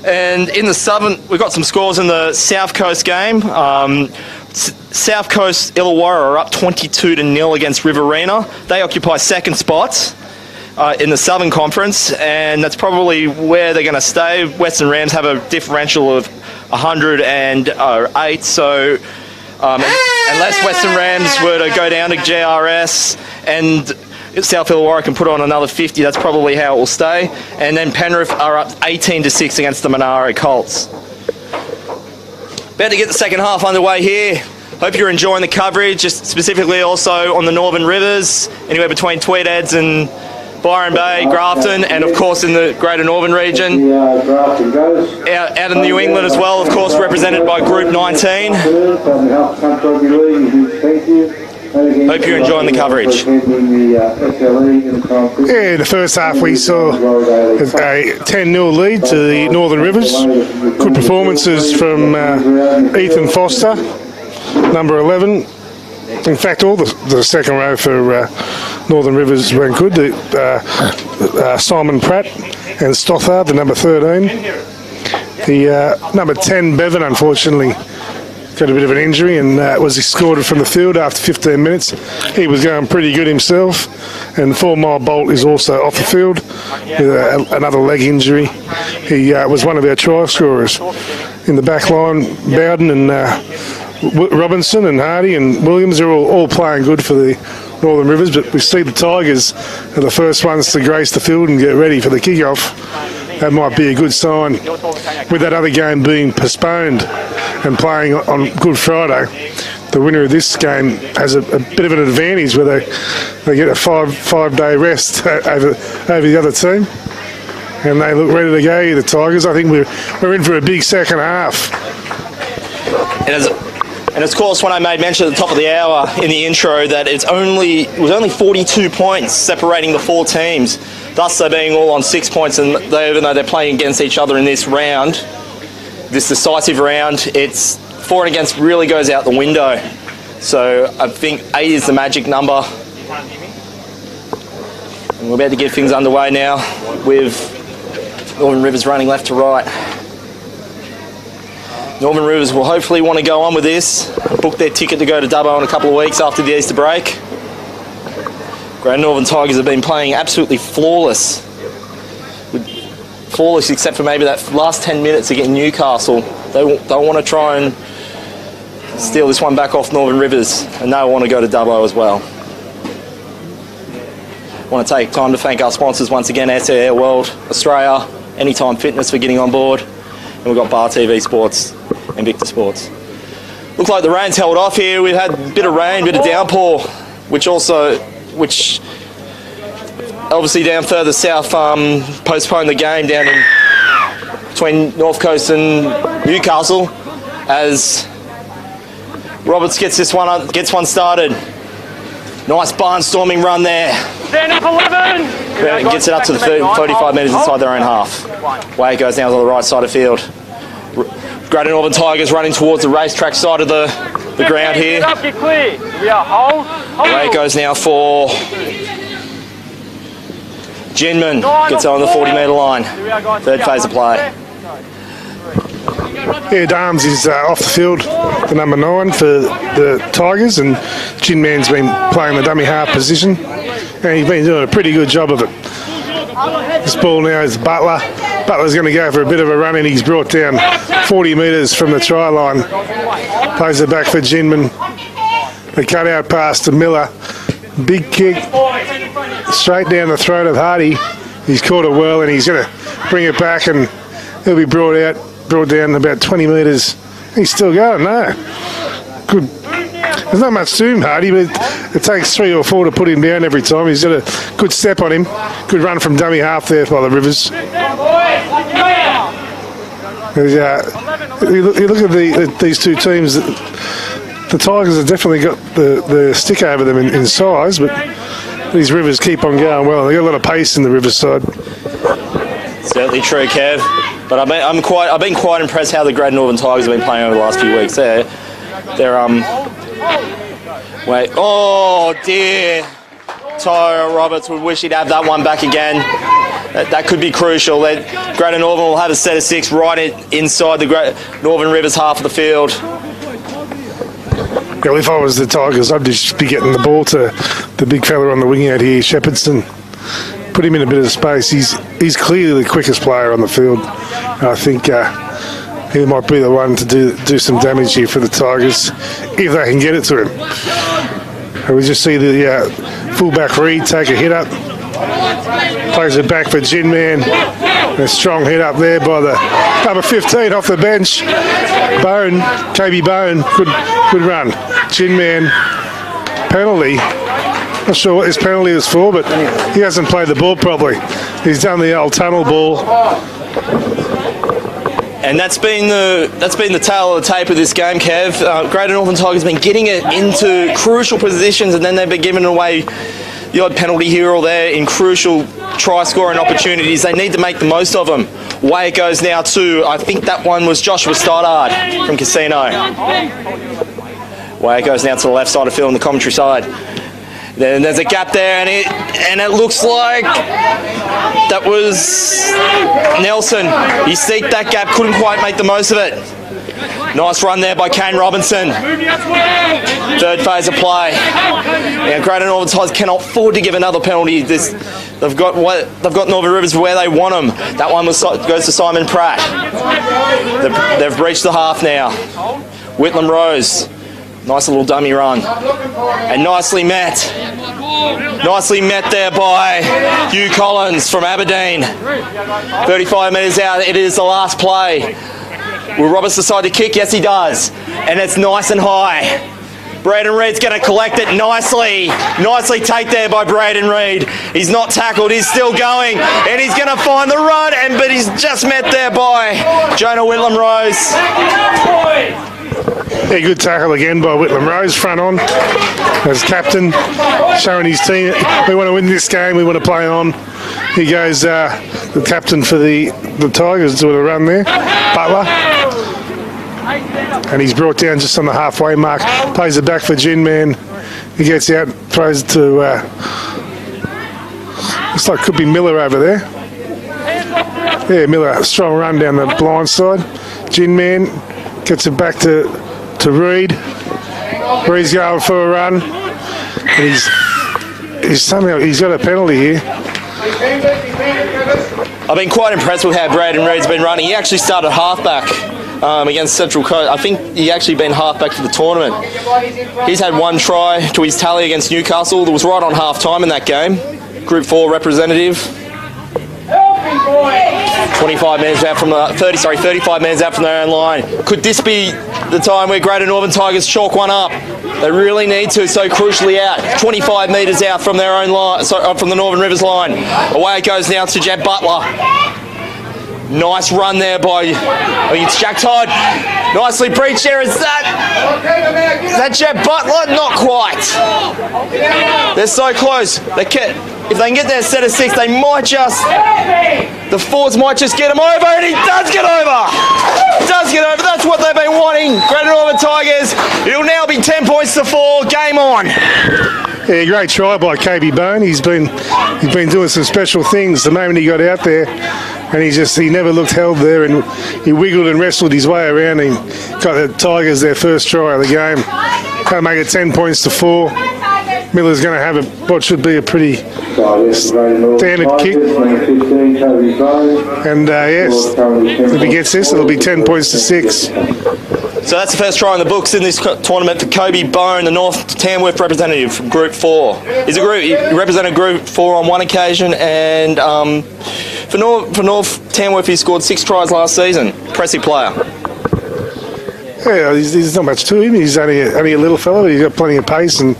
And in the Southern, we've got some scores in the South Coast game. South Coast Illawarra are up 22-0 against Riverina. They occupy second spot in the Southern Conference, and that's probably where they're going to stay. Western Rams have a differential of 108, so unless Western Rams were to go down to GRS and South Illawarra can put on another 50, that's probably how it will stay. And then Penrith are up 18-6 against the Monaro Colts. About to get the second half underway here. Hope you're enjoying the coverage, just specifically also on the Northern Rivers, anywhere between Tweedheads and Byron Bay, Grafton, and of course in the Greater Northern region. Out in New England as well, of course, represented by Group 19. Hope you're enjoying the coverage. Yeah, in the first half we saw a 10-0 lead to the Northern Rivers. Good performances from Ethan Foster, number 11. In fact, all the second row for Northern Rivers went good. Simon Pratt and Stothard, the number 13. The number 10, Bevan, unfortunately, got a bit of an injury and was escorted from the field after 15 minutes. He was going pretty good himself. And 4 Mile Bolt is also off the field with another leg injury. He was one of our try scorers. In the back line, Bowden and Robinson and Hardy and Williams are all playing good for the Northern Rivers, but we see the Tigers are the first ones to grace the field and get ready for the kickoff. That might be a good sign. With that other game being postponed and playing on Good Friday, the winner of this game has a bit of an advantage where they get a five-day rest over the other team. And they look ready to go, the Tigers. I think we're in for a big second half. And of course, when I made mention at the top of the hour in the intro that it was only 42 points separating the 4 teams, thus they're being all on 6 points, and even though they're playing against each other in this round, this decisive round, it's for and against really goes out the window. So I think 8 is the magic number. And we're about to get things underway now with Northern Rivers running left to right. Northern Rivers will hopefully want to go on with this, book their ticket to go to Dubbo in a couple of weeks after the Easter break. Great Northern Tigers have been playing absolutely flawless. Flawless except for maybe that last 10 minutes against Newcastle. They'll want to try and steal this one back off Northern Rivers, and they'll want to go to Dubbo as well. I want to take time to thank our sponsors once again, SAR World, Australia, Anytime Fitness for getting on board, and we've got Bar TV Sports and Victor Sports. Looks like the rain's held off here. We've had a bit of rain, a bit of downpour, which obviously down further south postponed the game down in between North Coast and Newcastle as Roberts gets one started. Nice barnstorming run there. Stand up 11. Gets it up to the 35 metres inside their own half. Way it goes now to the right side of field. Greater Northern Tigers running towards the racetrack side of the ground here. Get up, get clear. We are hold. Way it goes now for Ginman. Gets on the 40-metre line. Third phase of play. Ed Arms is off the field, the number 9 for the Tigers, and Gin Man's been playing the dummy half position, and he's been doing a pretty good job of it. This ball now is Butler. Butler's going to go for a bit of a run, and he's brought down 40 metres from the try line. Plays it back for Ginman. The cut out pass to Miller. Big kick straight down the throat of Hardy. He's caught it well, and he's going to bring it back, and he'll be brought down about 20 metres. He's still going, no. Good. There's not much to him, Hardy, but it takes 3 or 4 to put him down every time. He's got a good step on him. Good run from dummy half there by the Rivers. You look at these two teams, the Tigers have definitely got the stick over them in size, but these Rivers keep on going well. They've got a lot of pace in the Rivers side. Certainly true, Kev. But I've been quite impressed how the Greater Northern Tigers have been playing over the last few weeks. Wait. Oh dear. Tyra Roberts would wish he'd have that one back again. That could be crucial. Greater Northern will have a set of 6 right inside the Great Northern Rivers half of the field. Well, if I was the Tigers, I'd just be getting the ball to the big fella on the wing out here, Shepherdston. Put him in a bit of space. He's clearly the quickest player on the field. I think he might be the one to do some damage here for the Tigers if they can get it to him. And we just see the fullback Reed take a hit up. Plays it back for Gin Man. A strong hit up there by the number 15 off the bench. Bone, KB Bone, good run. Gin Man, penalty. Not sure what this penalty is for, but he hasn't played the ball properly. He's done the old tunnel ball. And that's been the tail of the tape of this game, Kev. Greater Northern Tigers have been getting it into crucial positions, and then they've been giving away the odd penalty here or there in crucial try-scoring opportunities. They need to make the most of them. Way it goes now to, I think that one was Joshua Stoddard from Casino. Way it goes now to the left side of field on the commentary side. Then there's a gap there, and it looks like that was Nelson. He seeked that gap, couldn't quite make the most of it. Nice run there by Kane Robinson. Third phase of play. Now, Greater Northern Tigers cannot afford to give another penalty. They've got Northern Rivers where they want them. That one goes to Simon Pratt. They've breached the half now. Whitlam Rose. Nice little dummy run. And nicely met. Nicely met there by Hugh Collins from Aberdeen. 35 metres out. It is the last play. Will Roberts decide to kick? Yes, he does. And it's nice and high. Braden Reed's going to collect it nicely. Nicely take there by Braden Reed. He's not tackled. He's still going. And he's going to find the run. But he's just met there by Jonah Whitlam Rose. Yeah, good tackle again by Whitlam Rose, front on as captain, showing his team, we want to win this game, we want to play on. He goes, the captain for the Tigers doing a run there, Butler. And he's brought down just on the halfway mark, plays it back for Gin Man. He gets out, throws it to, looks like could be Miller over there. Yeah, Miller, strong run down the blind side. Gin Man Gets it back to Reed. Reed's going for a run. And he's got a penalty here. I've been quite impressed with how Braden Reed's been running. He actually started halfback against Central Coast. I think he actually been halfback for the tournament. He's had one try to his tally against Newcastle. That was right on half time in that game. Group 4 representative. 35 metres out from the 35 metres out from their own line. Could this be the time where Greater Northern Tigers chalk one up? They really need to, so crucially out. 25 metres out from their own line, from the Northern Rivers line. Away it goes now to Jeb Butler. Nice run there by, I think it's Jack Todd. Nicely breached there. Is that Jeb Butler? Not quite. They're so close. If they can get their set of 6, they might just, the forwards might just get him over, and he does get over. Does get over. That's what they've been wanting. Greater Northern Tigers. It'll now be 10 points to 4. Game on. Yeah, great try by KB Bone. He's been doing some special things the moment he got out there, and he never looked held there, and he wiggled and wrestled his way around and got the Tigers their first try of the game. Going to make it 10 points to 4. Miller's going to have what should be a pretty standard kick. And yes, if he gets this, it'll be 10 points to 6. So that's the first try in the books in this tournament for Kobe Bone, the North Tamworth representative from Group 4. He represented Group 4 on one occasion, and for North Tamworth he scored 6 tries last season. Impressive player. Yeah, there's not much to him. He's only a little fella, but he's got plenty of pace and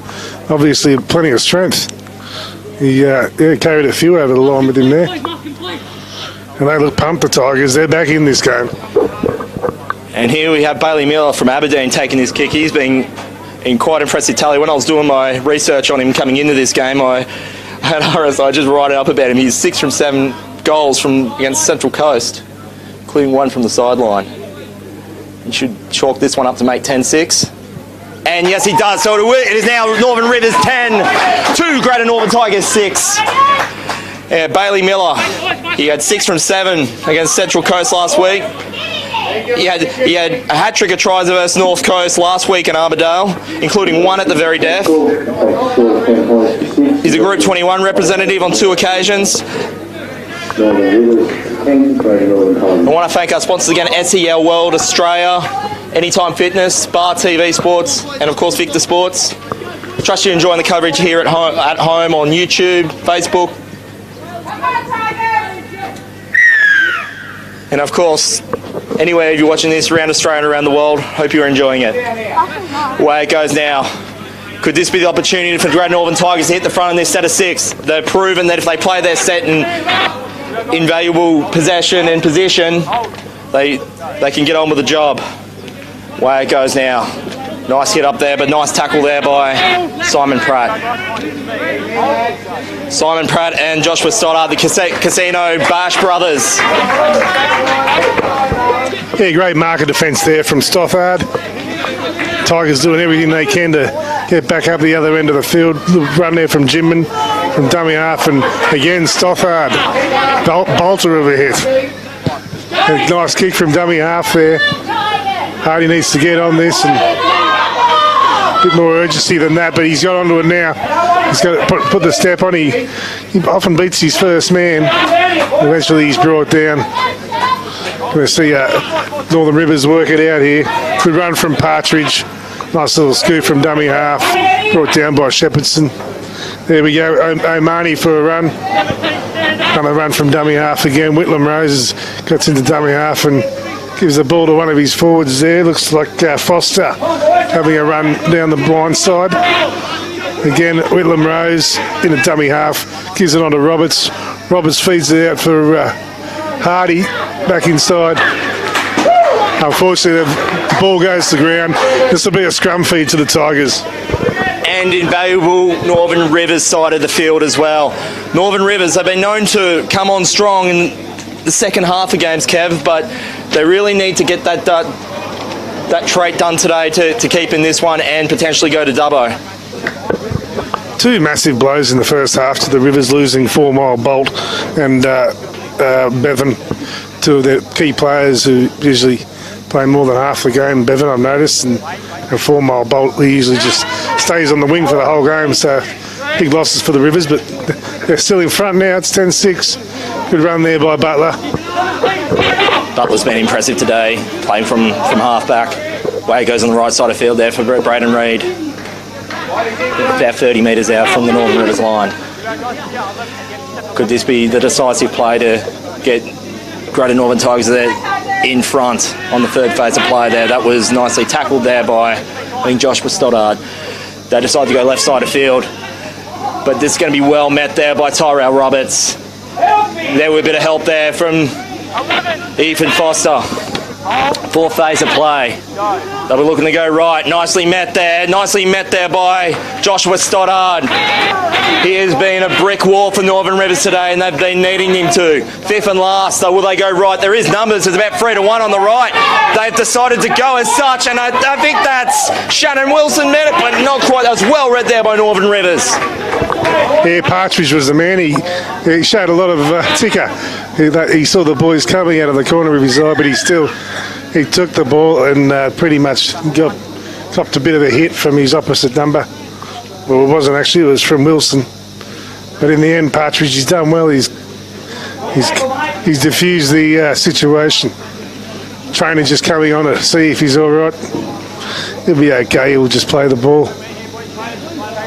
obviously plenty of strength. He carried a few over the line with him there. And they look pumped, the Tigers. They're back in this game. And here we have Bailey Miller from Aberdeen taking this kick. He's been in quite impressive tally. When I was doing my research on him coming into this game, I just write it up about him. He's 6 from 7 goals against Central Coast, including 1 from the sideline. He should chalk this one up to make 10-6. And yes, he does. So it is now Northern Rivers 10 to Greater Northern Tigers 6. Yeah, Bailey Miller, he had 6 from 7 against Central Coast last week. He had a hat-trick of tries versus North Coast last week in Armidale, including 1 at the very death. He's a Group 21 representative on 2 occasions. I want to thank our sponsors again, SEL World Australia, Anytime Fitness, Bar TV Sports, and of course Victor Sports. Trust you're enjoying the coverage here at home on YouTube, Facebook, and of course anywhere you're watching this around Australia and around the world. Hope you're enjoying it. Away it goes now. Could this be the opportunity for the Greater Northern Tigers to hit the front in this set of 6? They've proven that if they play their set in invaluable possession and position, they can get on with the job. Away it goes now. Nice hit up there, but nice tackle there by Simon Pratt. Simon Pratt and Joshua Stoddard, the Casino Bash brothers. Yeah, great marker defence there from Stothard. Tigers doing everything they can to get back up the other end of the field. Run there from Jimman, from dummy half, and again Stothard. Bolter of a hit. A nice kick from dummy half there. Hardy needs to get on this, and a bit more urgency than that, but he's got onto it now. He's got to put the step on. He often beats his first man. Eventually he's brought down. We're going to see Northern Rivers work it out here. Good run from Partridge. Nice little scoop from dummy half. Brought down by Shepherdson. There we go. Omani for a run. Another run from dummy half again. Whitlam Rose gets into dummy half and gives the ball to one of his forwards there. Looks like Foster having a run down the blind side. Again, Whitlam Rose in a dummy half. Gives it on to Roberts. Roberts feeds it out for Hardy back inside. Unfortunately, the ball goes to the ground. This will be a scrum feed to the Tigers. And invaluable Northern Rivers side of the field as well. Northern Rivers have been known to come on strong in the second half of games, Kev, but they really need to get that trait done today to keep in this one and potentially go to Dubbo. 2 massive blows in the first half to the Rivers, losing 4 Mile Bolt and Bevan, 2 of their key players who usually playing more than half the game, Bevan, I've noticed, and 4 Mile Bolt, he usually just stays on the wing for the whole game, so big losses for the Rivers, but they're still in front now. It's 10-6. Good run there by Butler. Butler's been impressive today, playing from half-back. Way it goes on the right side of field there for Braden Reid. About 30 metres out from the Northern Rivers line. Could this be the decisive play to get Greater Northern Tigers there in front on the third phase of play there? That was nicely tackled there by, I think, Joshua Stoddard. They decide to go left side of field, but this is going to be well met there by Tyrell Roberts. There was a bit of help there from Ethan Foster. Fourth phase of play. They'll be looking to go right. Nicely met there by Joshua Stoddard. He has been a brick wall for Northern Rivers today, and they've been needing him to. Fifth and last, so will they go right? There is numbers. There's about 3-1 on the right. They've decided to go as such, and I think that's Shannon Wilson met it, but not quite. That was well read there by Northern Rivers. Yeah, Partridge was the man. He showed a lot of ticker. He saw the boys coming out of the corner of his eye, but he took the ball and pretty much copped a bit of a hit from his opposite number. Well, it wasn't actually, it was from Wilson. But in the end, Partridge, he's done well. He's diffused the situation. Trainer just coming on to see if he's all right. He'll be okay. He'll just play the ball.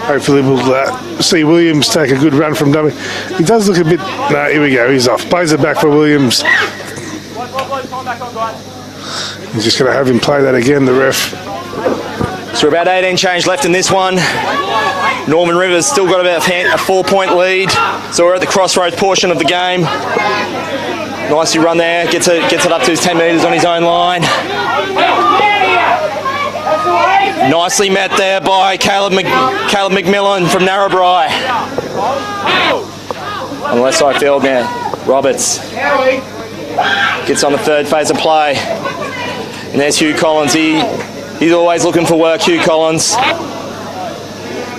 Hopefully we'll see Williams take a good run from dummy. He does look a bit... No, here we go. He's off. Plays it back for Williams. He's just going to have him play that again, the ref. So about 18 change left in this one. Northern Rivers still got about a 4-point lead. So we're at the crossroads portion of the game. Nicely run there. Gets it up to his 10 metres on his own line. Nicely met there by Caleb McMillan from Narrabri. On the left side field now, Roberts gets on the third phase of play. And there's Hugh Collins. He's always looking for work, Hugh Collins.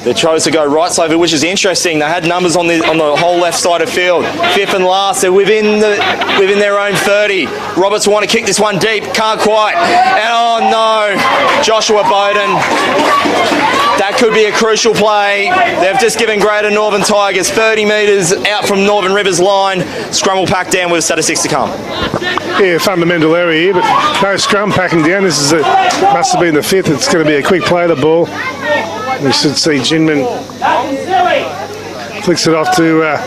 They chose to go right side, which is interesting. They had numbers on the whole left side of field. Fifth and last, they're within their own 30. Roberts want to kick this one deep, can't quite. And oh no, Joshua Bowden. That could be a crucial play. They've just given Greater Northern Tigers 30 metres out from Northern Rivers line. Scrum will pack down with statistics to come. Yeah, fundamental area here, but no scrum packing down. This is must have been the fifth. It's going to be a quick play of the ball. We should see Ginman flicks it off to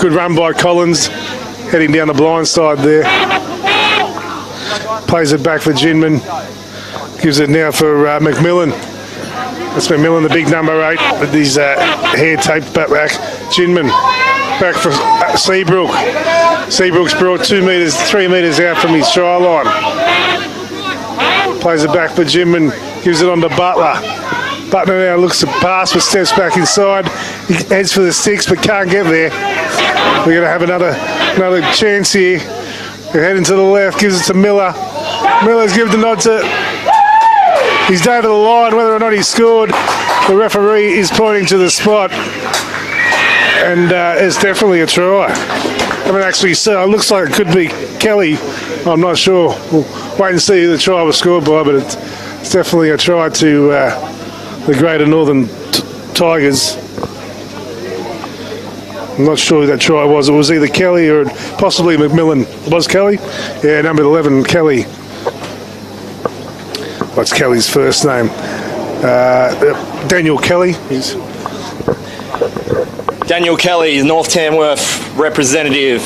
good run by Collins, heading down the blind side there. Plays it back for Ginman. Gives it now for McMillan. That's McMillan, the big number 8, with his hair taped back. Ginman back for Seabrook. Seabrook's brought 3 metres out from his try line. Plays it back for Ginman. Gives it on to Butler. Butler now looks to pass, but steps back inside. He heads for the sticks, but can't get there. We're going to have another chance here. We're heading to the left, gives it to Miller. Miller's given the nod to... He's down to the line, whether or not he scored. The referee is pointing to the spot. And it's definitely a try. I haven't actually seen, it looks like it could be Kelly. I'm not sure. We'll wait and see who the try was scored by, but it's definitely a try to... the Greater Northern Tigers. I'm not sure who that try was. It was either Kelly or possibly McMillan. Was Kelly? Yeah, number 11, Kelly. What's Kelly's first name? Daniel Kelly. Daniel Kelly, North Tamworth representative.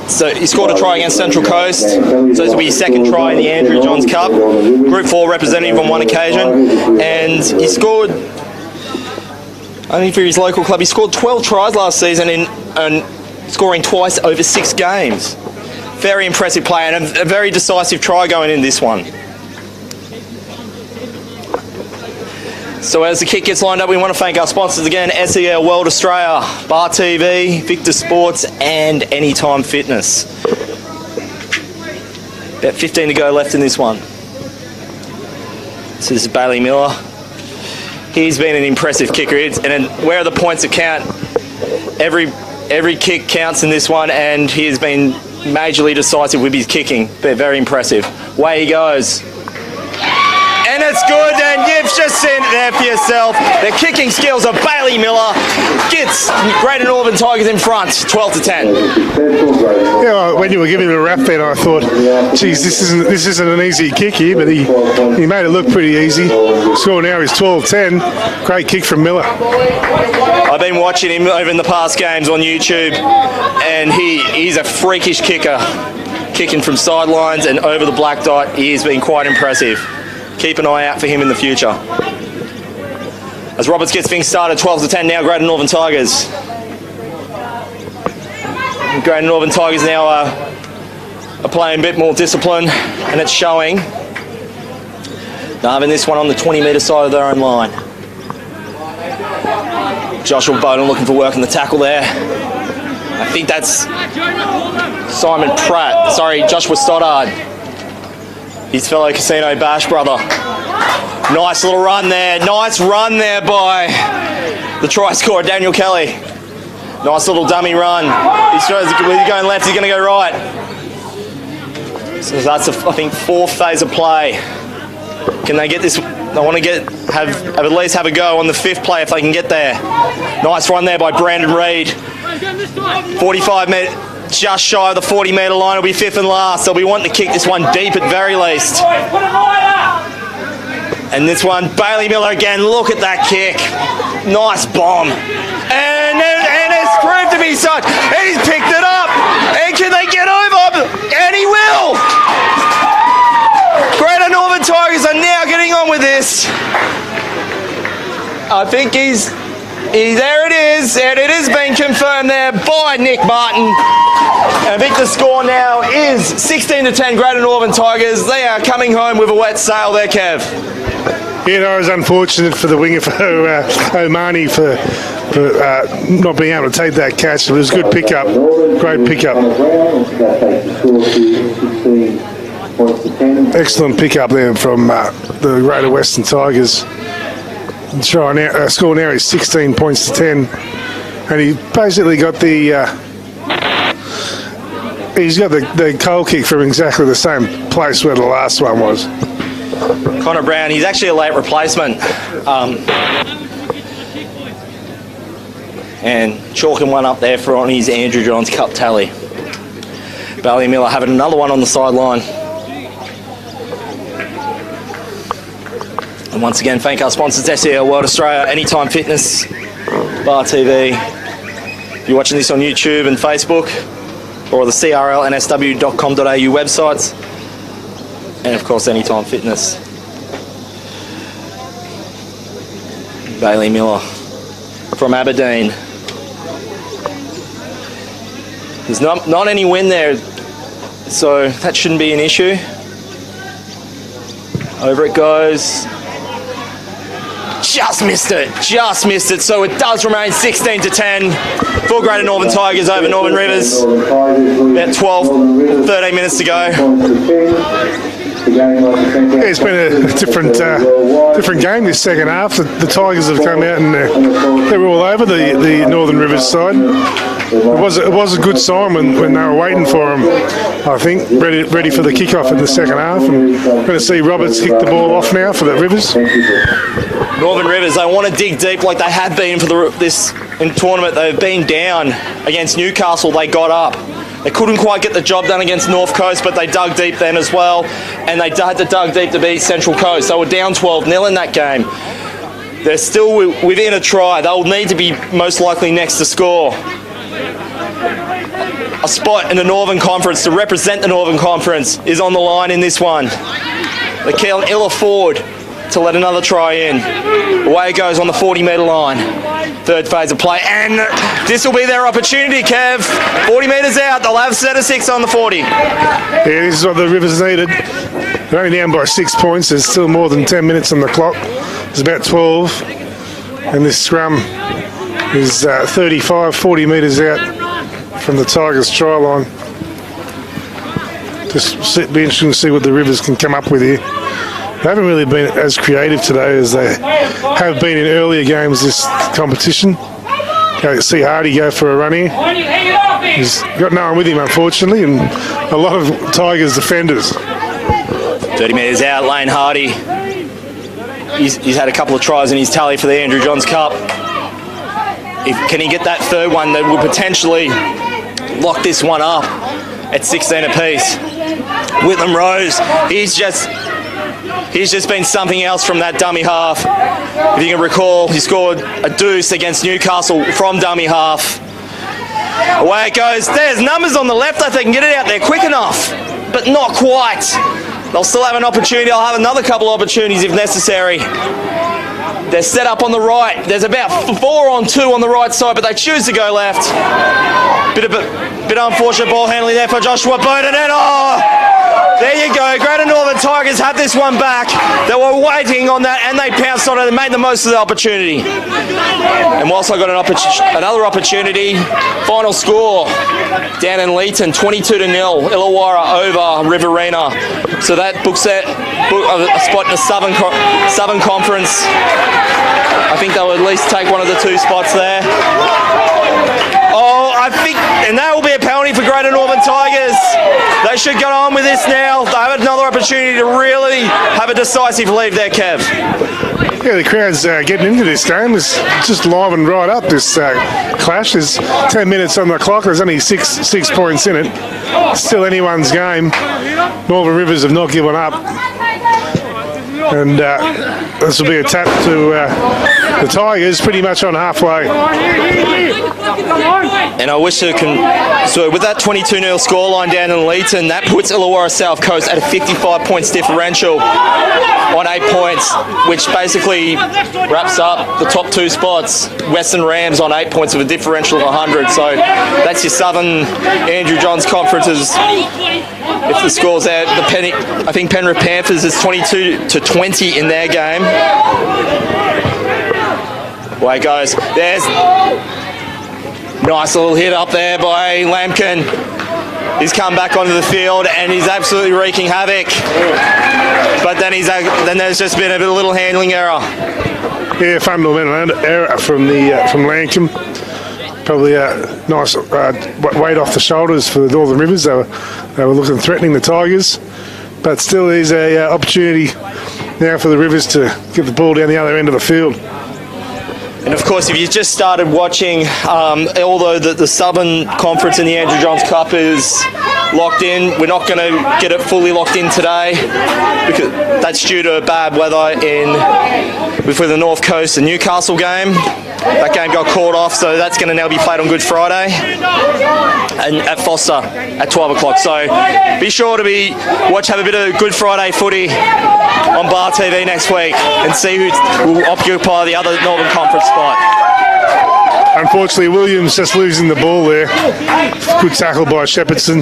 So he scored a try against Central Coast. So this will be his second try in the Andrew Johns Cup. Group 4 representative on one occasion. And he scored, I think for his local club, he scored 12 tries last season and scoring twice over 6 games. Very impressive play and a very decisive try going in this one. So as the kick gets lined up, we want to thank our sponsors again, SEL World Australia, Bar TV, Victor Sports and Anytime Fitness. About 15 to go left in this one. So this is Bailey Miller. He's been an impressive kicker. And where are the points that count? Every kick counts in this one, and he has been majorly decisive with his kicking. They're very impressive. Away he goes. And it's good, and you've just seen it there for yourself. The kicking skills of Bailey Miller gets Greater Northern Tigers in front, 12-10. Yeah, well, when you were giving him a rap then, I thought, geez, this isn't an easy kick here, but he made it look pretty easy. Score now is 12-10. Great kick from Miller. I've been watching him over in the past games on YouTube, and he's a freakish kicker. Kicking from sidelines and over the black dot, he has been quite impressive. Keep an eye out for him in the future. As Roberts gets things started, 12-10 now, Greater Northern Tigers. Greater Northern Tigers now are playing a bit more discipline, and it's showing. They're having this one on the 20-metre side of their own line. Joshua Bowden looking for work on the tackle there. I think that's Simon Pratt. Sorry, Joshua Stoddard. His fellow Casino Bash brother. Nice little run there. Nice run there by the try scorer, Daniel Kelly. Nice little dummy run. He's going left, he's going to go right. So that's, I think, fourth phase of play. Can they get this? They want to at least have a go on the fifth play if they can get there. Nice run there by Brandon Reid. 45 metre, just shy of the 40-metre line. Will be fifth and last. They'll be wanting to kick this one deep at very least. And this one, Bailey Miller again. Look at that kick. Nice bomb. And it's proved to be such. He's picked it up. And can they get over? And he will. Greater Northern Tigers are now getting on with this. I think there it is, and it has been confirmed there by Nick Martin. And I think the score now is 16-10 Greater Northern Tigers. They are coming home with a wet sail there, Kev. Yeah, no, it was unfortunate for the winger for Omani for not being able to take that catch. It was a good pickup, great pickup. Excellent pickup there from the Greater Western Tigers. Score now is 16 points to 10, and he basically got he's got the goal kick from exactly the same place where the last one was. Connor Brown, he's actually a late replacement, and chalking one up there on his Andrew Johns Cup tally. Bailey Miller having another one on the sideline. And once again, thank our sponsors, SEL World Australia, Anytime Fitness, Bar TV. If you're watching this on YouTube and Facebook, or the CRL and nsw.com.au websites, and of course, Anytime Fitness. Bailey Miller from Aberdeen. There's not any wind there, so that shouldn't be an issue. Over it goes. Just missed it. So it does remain 16-10 for Greater Northern Tigers over Northern Rivers. About 13 minutes to go. Yeah, it's been a different game this second half. The Tigers have come out and they were all over the Northern Rivers side. It was a good sign when they were waiting for him, I think, ready for the kickoff in the second half. And we're going to see Roberts kick the ball off now for the Rivers. Northern Rivers, they want to dig deep like they have been for this tournament. They've been down against Newcastle. They got up. They couldn't quite get the job done against North Coast, but they dug deep then as well. And they had to dug deep to beat Central Coast. They were down 12-0 in that game. They're still within a try. They'll need to be most likely next to score. A spot in the Northern Conference to represent the Northern Conference is on the line in this one. They can't ill afford to let another try in. Away it goes on the 40-metre line. Third phase of play, and this will be their opportunity, Kev. 40 metres out, they'll have a set of 6 on the 40. Yeah, this is what the Rivers needed. They're only down by 6 points. There's still more than 10 minutes on the clock. It's about 12, and this scrum is 40 metres out from the Tigers' try line. Just be interesting to see what the Rivers can come up with here. They haven't really been as creative today as they have been in earlier games this competition. See Hardy go for a run here. He's got no one with him, unfortunately, and a lot of Tigers defenders. 30 metres out, Lane Hardy he's had a couple of tries in his tally for the Andrew Johns Cup. Can he get that third one that would potentially lock this one up at 16 apiece? Whitlam Rose, he's just been something else from that dummy half. If you can recall, he scored a deuce against Newcastle from dummy half. Away it goes. There's numbers on the left. I think can get it out there quick enough, but not quite. They'll still have an opportunity. I'll have another couple of opportunities if necessary. They're set up on the right. There's about 4 on 2 on the right side, but they choose to go left. Bit unfortunate ball handling there for Joshua Bowden, and there you go. Greater Northern Tigers have this one back. They were waiting on that, and they pounced on it and made the most of the opportunity. And whilst I got another opportunity, final score down in Leeton, 22-0, Illawarra over Riverina. So that books a spot in the Southern Conference. I think they'll at least take one of the 2 spots there. Oh, I think, and that will be a penalty for Greater Northern Tigers. They should get on with this now. They have another opportunity to really have a decisive lead there, Kev. Yeah, the crowd's getting into this game. It's just livened right up, this clash. There's 10 minutes on the clock. There's only six points in it. Still anyone's game. Northern Rivers have not given up. And this will be a tap to the Tigers, pretty much on halfway. And I wish I can. So with that 22-0 scoreline down in Leeton, that puts Illawarra South Coast at a 55 points differential on 8 points, which basically wraps up the top 2 spots. Western Rams on 8 points with a differential of 100. So that's your Southern Andrew Johns Conferences. If the score's out, I think Penrith Panthers is 22-20 in their game. Away it goes. There's nice little hit up there by Lampkin. He's come back onto the field and he's absolutely wreaking havoc. But then there's just been a little handling error. Yeah, fundamental error from Lampkin. Probably a nice weight off the shoulders for the Northern Rivers. They were looking threatening the Tigers, but still there's a opportunity now for the Rivers to get the ball down the other end of the field. And of course, if you just started watching, although the Southern Conference in the Andrew Johns Cup is locked in, we're not going to get it fully locked in today because that's due to bad weather for the North Coast and Newcastle game. That game got called off, so that's going to now be played on Good Friday and at Foster at 12 o'clock. So be sure to have a bit of Good Friday footy on Bar TV next week and see who will occupy the other Northern Conference spot. Unfortunately, Williams just losing the ball there. Good tackle by Shepherdson.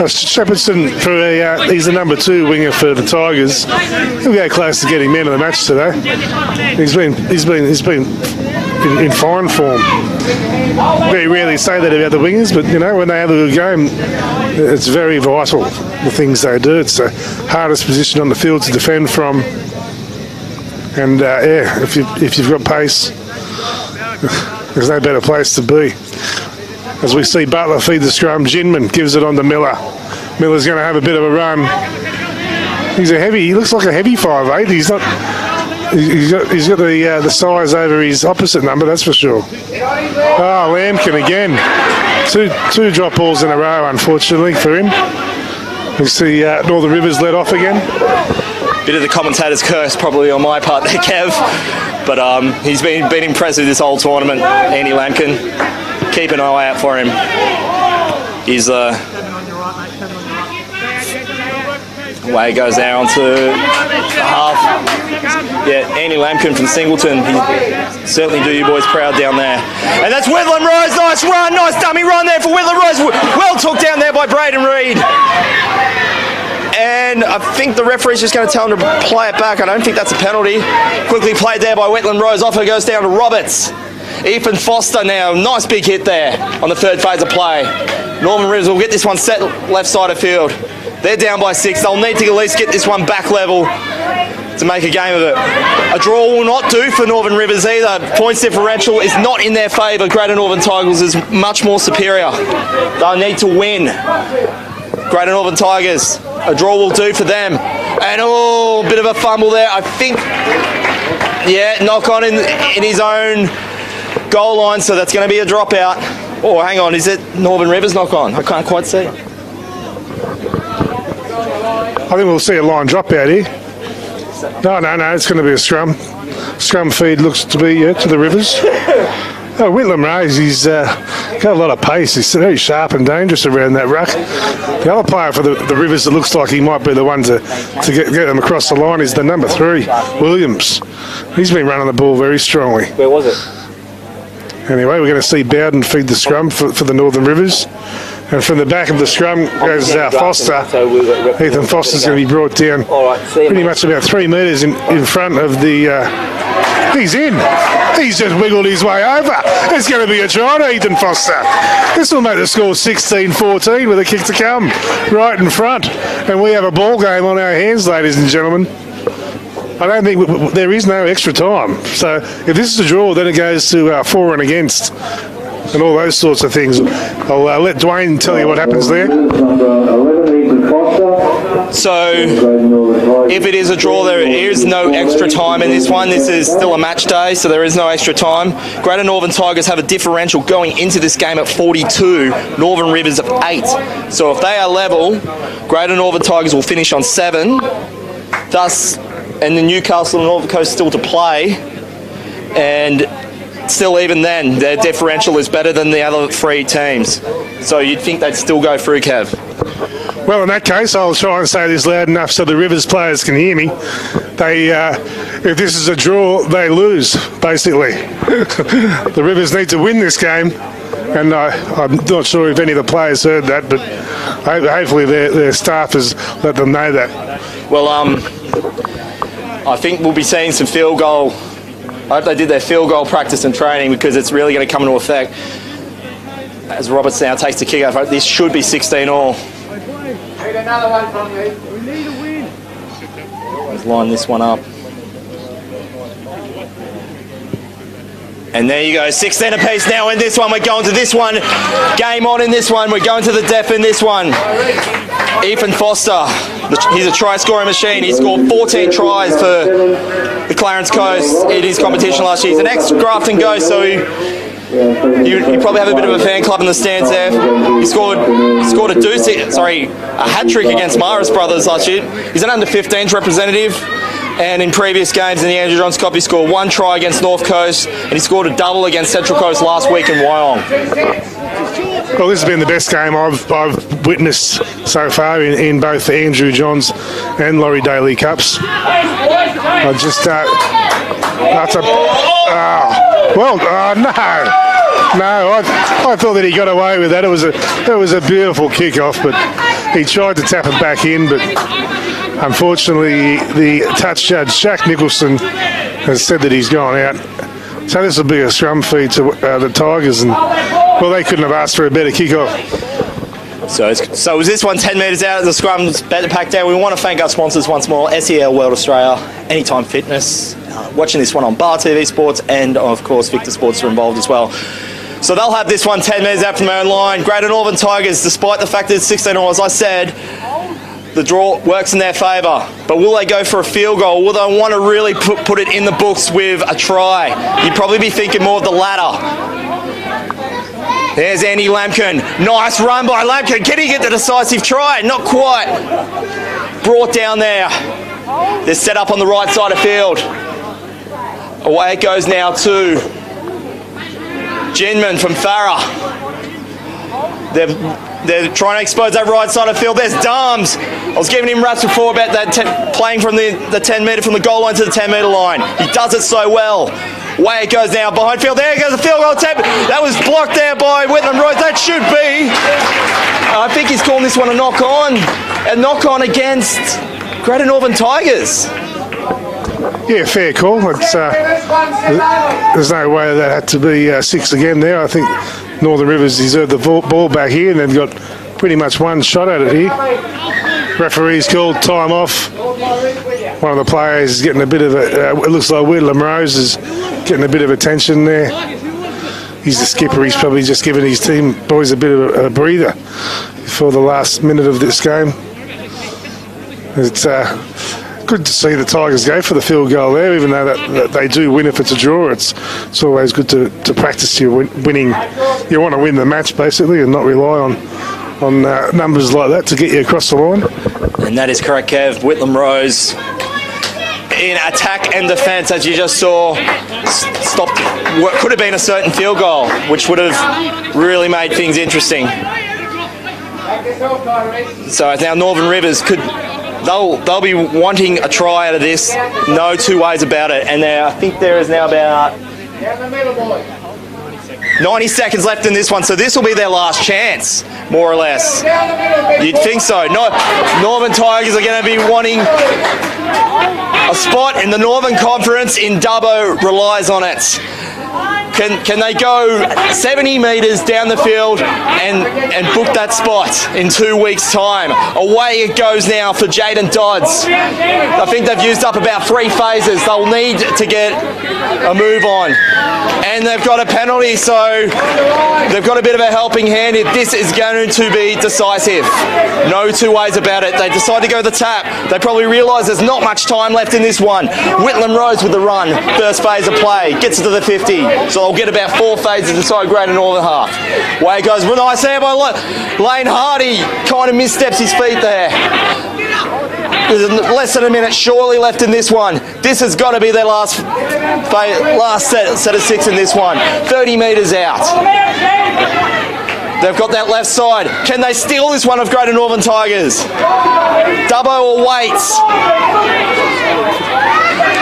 Shepherdson, he's the number 2 winger for the Tigers. He'll go close to getting man of the match today. He's been in fine form. Very rarely say that about the wingers, but you know when they have a good game, it's very vital the things they do. It's the hardest position on the field to defend from, and if you've got pace, there's no better place to be. As we see Butler feed the scrum, Ginman gives it on to Miller. Miller's going to have a bit of a run. He looks like a heavy 5'8". He's not. He's got the size over his opposite number, that's for sure. Oh, Lampkin again. Two drop balls in a row, unfortunately, for him. You see Northern Rivers let off again. Bit of the commentator's curse probably on my part there, Kev. But he's been impressive this whole tournament, Andy Lampkin. Keep an eye out for him. He's way it goes down to half. Yeah, Andy Lampkin from Singleton. He certainly do you boys proud down there. And that's Whitlam Rose. Nice run. Nice dummy run there for Whitlam Rose. Well took down there by Braden Reid. And I think the referee's just going to tell him to play it back. I don't think that's a penalty. Quickly played there by Whitlam Rose. Off it goes down to Roberts. Ethan Foster now. Nice big hit there on the third phase of play. Northern Rivers will get this one set left side of field. They're down by 6. They'll need to at least get this one back level to make a game of it. A draw will not do for Northern Rivers either. Points differential is not in their favour. Greater Northern Tigers is much more superior. They'll need to win. Greater Northern Tigers, a draw will do for them. And oh, bit of a fumble there. I think, yeah, knock on in his own goal line, so that's going to be a dropout. Oh, hang on, is it Northern Rivers knock on? I can't quite see. I think we'll see a line dropout here. No, it's going to be a scrum. Scrum feed looks to be to the Rivers. Oh, Whitlam Rose, he's got a lot of pace. He's very sharp and dangerous around that ruck. The other player for the Rivers that looks like he might be the one to get them across the line is the number 3, Williams. He's been running the ball very strongly. Where was it? Anyway, we're going to see Bowden feed the scrum for the Northern Rivers. And from the back of the scrum goes Foster. Ethan Foster's going to be brought down pretty much about 3 metres in front of the... he's in. He's just wiggled his way over. It's going to be a try to Ethan Foster. This will make the score 16-14 with a kick to come right in front. And we have a ball game on our hands, ladies and gentlemen. I don't think there is no extra time. So if this is a draw, then it goes to for and against and all those sorts of things. I'll let Dwayne tell you what happens there. So if it is a draw, there is no extra time in this one. This is still a match day, so there is no extra time. Greater Northern Tigers have a differential going into this game at 42, Northern Rivers of 8. So if they are level, Greater Northern Tigers will finish on 7. Thus, and the Newcastle and North Coast still to play, and still even then, their differential is better than the other 3 teams. So you'd think they'd still go through, Kev. Well, in that case, I'll try and say this loud enough so the Rivers players can hear me. They, if this is a draw, they lose, basically. The Rivers need to win this game, and I'm not sure if any of the players heard that, but hopefully their staff has let them know that. Well, I think we'll be seeing some field goal. I hope they did their field goal practice and training, because it's really going to come into effect. As Roberts now takes the kick out, this should be 16-all. Need another one from me. We need a win. Let's line this one up. And there you go, 16 apiece now in this one. We're going to this one. Game on in this one. We're going to the death in this one. Ethan Foster, he's a try-scoring machine. He scored 14 tries for the Clarence Coast in his competition last year. He's an ex-Grafton Ghost, so he probably have a bit of a fan club in the stands there. He scored a hat-trick against Maris Brothers last year. He's an under-15s representative. And in previous games in the Andrew Johns Cup, he scored 1 try against North Coast, and he scored a double against Central Coast last week in Wyong. Well, this has been the best game I've witnessed so far in both the Andrew Johns and Laurie Daley Cups. I just no. I thought that he got away with that. It was a beautiful kickoff, but he tried to tap it back in, but unfortunately the touch judge Shaq Nicholson has said that he's gone out. So this will be a scrum feed to the Tigers, and well, they couldn't have asked for a better kickoff. So was this one 10 metres out? The scrum's better packed down. We want to thank our sponsors once more: SEL World Australia, Anytime Fitness. Watching this one on Bar TV Sports, and of course Victor Sports are involved as well. So they'll have this one 10 metres out from their own line. Greater Northern Tigers, despite the fact that it's 16-all, as I said, the draw works in their favour. But will they go for a field goal? Will they want to really put it in the books with a try? You'd probably be thinking more of the latter. There's Andy Lampkin. Nice run by Lampkin. Can he get the decisive try? Not quite. Brought down there. They're set up on the right side of field. Away it goes now to Ginman from Farah. They're trying to expose that right side of field. There's Darms. I was giving him raps before about that playing from the 10 metre, from the goal line to the 10 metre line. He does it so well. Away it goes now behind field. There goes the field goal attempt. That was blocked there by Whitlam Rose. That should be. I think he's calling this one a knock-on. A knock-on against Greater Northern Tigers. Yeah, fair call. There's no way that had to be 6 again there. I think Northern Rivers deserved the ball back here, and they've got pretty much one shot at it here. Referee's called time off. One of the players is getting a bit of a... it looks like Whitlam Rose is getting a bit of attention there. He's the skipper. He's probably just giving his team boys a bit of a breather for the last minute of this game. It's... good to see the Tigers go for the field goal there, even though that they do win if it's a draw. It's always good to practice your winning. You want to win the match, basically, and not rely on numbers like that to get you across the line. And that is correct, Kev. Whitlam Rose in attack and defence, as you just saw, stopped what could have been a certain field goal, which would have really made things interesting. So now Northern Rivers they'll be wanting a try out of this, no two ways about it. And I think there is now about 90 seconds left in this one, so this will be their last chance, more or less. You'd think so. No, Northern Tigers are going to be wanting a spot in the Northern Conference. In Dubbo relies on it. Can they go 70 metres down the field and book that spot in 2 weeks' time? Away it goes now for Jaden Dodds. I think they've used up about 3 phases. They'll need to get a move on. And they've got a penalty, so they've got a bit of a helping hand here. This is going to be decisive. No two ways about it. They decide to go the tap. They probably realise there's not much time left in this one. Whitlam Rose with the run. First phase of play. Gets it to the 50. So they'll get about 4 phases inside Greater Northern half. Way it goes. Nice there by Lane Hardy. Kind of missteps his feet there. There's less than a minute surely left in this one. This has got to be their last set of 6 in this one. 30 metres out. They've got that left side. Can they steal this one of Greater Northern Tigers? Dubbo or waits?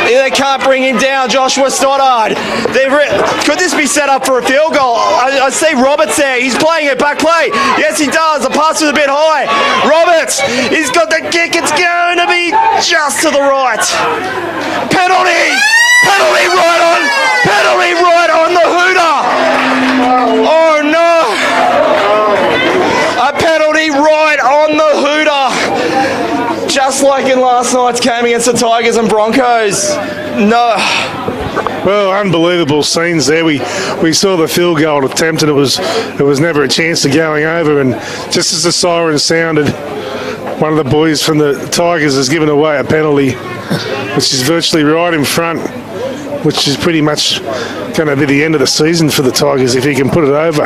They can't bring him down, Joshua Stoddard. Could this be set up for a field goal? I see Roberts there. He's playing it back play. Yes, he does. The pass was a bit high. Roberts, he's got the kick. It's going to be just to the right. Penalty! Penalty right on the hooter. Oh no! A penalty right on the hooter. Just like in last night's game against the Tigers and Broncos. No. Well, unbelievable scenes there. We saw the field goal attempt, and it was never a chance of going over. And just as the siren sounded, one of the boys from the Tigers has given away a penalty, which is virtually right in front, which is pretty much going to be the end of the season for the Tigers if he can put it over.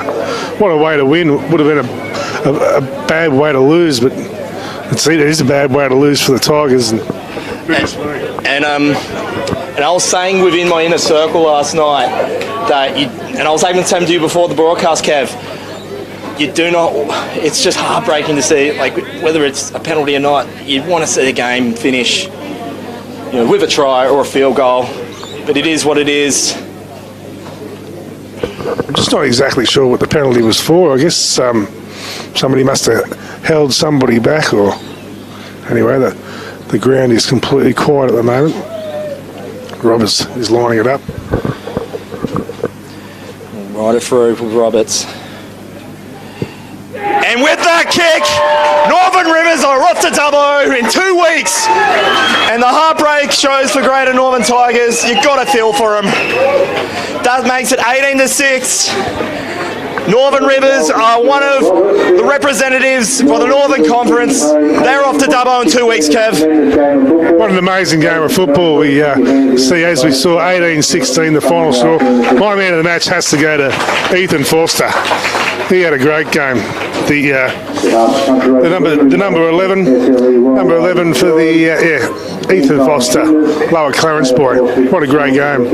What a way to win. Would have been a bad way to lose, but it is a bad way to lose for the Tigers. And I was saying within my inner circle last night that and I was even saying to you before the broadcast, Kev, you do not. It's just heartbreaking to see, like, whether it's a penalty or not. You want to see the game finish, with a try or a field goal. But it is what it is. I'm just not exactly sure what the penalty was for. I guess somebody must have held somebody back, or anyway, the ground is completely quiet at the moment. Roberts is lining it up. Right it through with Roberts. And with that kick, Northern Rivers are off to Dubbo in 2 weeks. And the heartbreak shows for Greater Northern Tigers. You've got to feel for them. That makes it 18-6. Northern Rivers are one of the representatives for the Northern Conference. They're off to Dubbo in 2 weeks, Kev. What an amazing game of football we see, as we saw, 18-16, the final score. My man of the match has to go to Ethan Forster. He had a great game. The number 11 for the Ethan Foster, Lower Clarence boy. What a great game.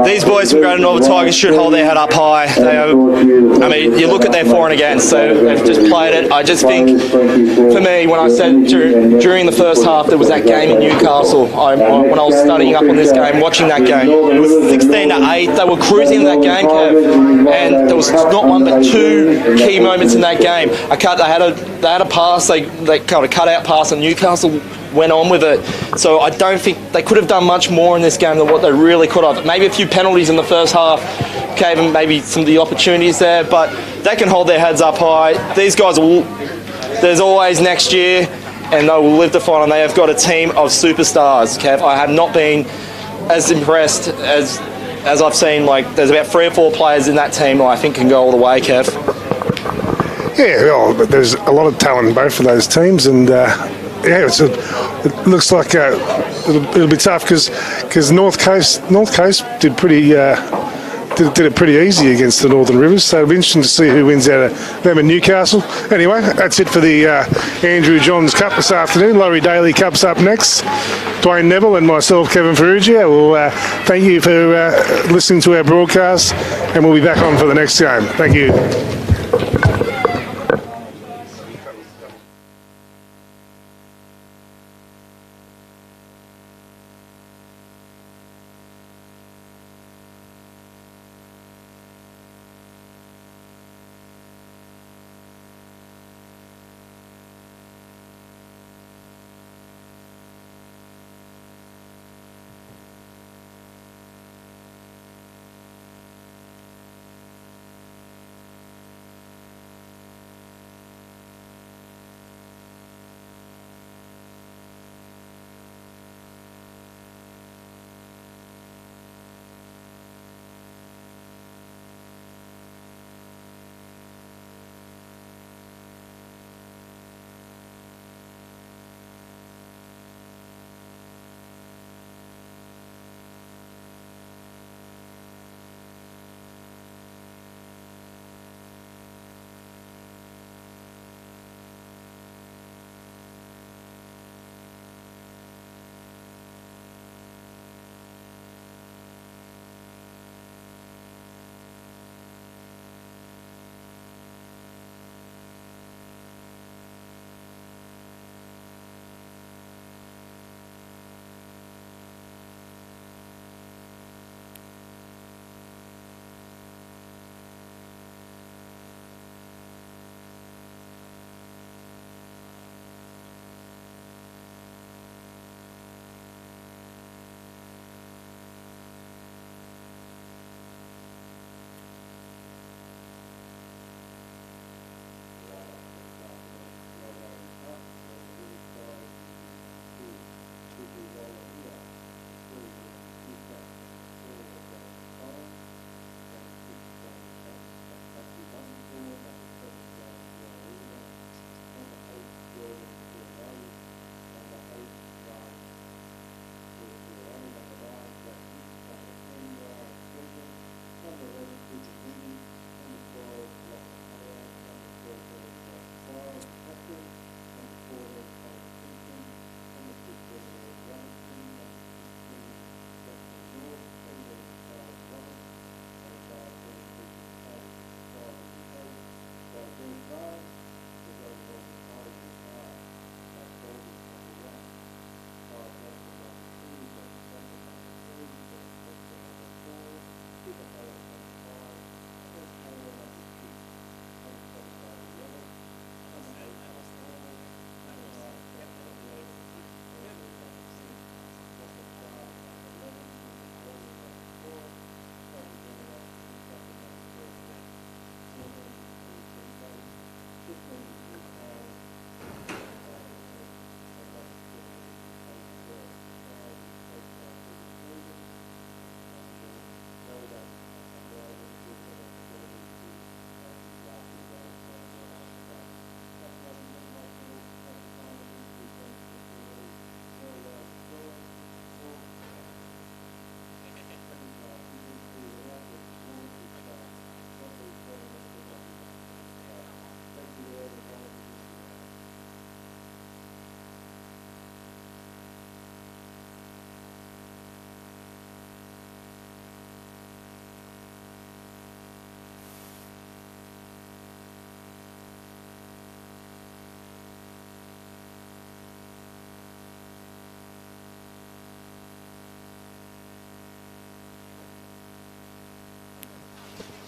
These boys from Greater Northern Tigers should hold their head up high. You look at their for and against, so they've just played it. I just think, for me, when I said during the first half there was that game in Newcastle, when I was studying up on this game, watching that game, it was 16-8. They were cruising that game, Kev, and there was not one but 2 key moments in that game. They had a pass, they kind of cut out pass, and Newcastle went on with it. So I don't think they could have done much more in this game than what they really could have. Maybe a few penalties in the first half gave them maybe some of the opportunities there, but they can hold their heads up high. These guys there's always next year, and they will live to fight, and they have got a team of superstars, Kev. I have not been as impressed as I've seen. Like, there's about 3 or 4 players in that team who I think can go all the way, Kev. Yeah, well, but there's a lot of talent in both of those teams, and yeah, it looks like it'll be tough because North Coast did pretty did it pretty easy against the Northern Rivers. So it'll be interesting to see who wins out of them in Newcastle. Anyway, that's it for the Andrew Johns Cup this afternoon. Laurie Daley Cup's up next. Dwayne Neville and myself, Kevin Ferrugia, will thank you for listening to our broadcast, and we'll be back on for the next game. Thank you.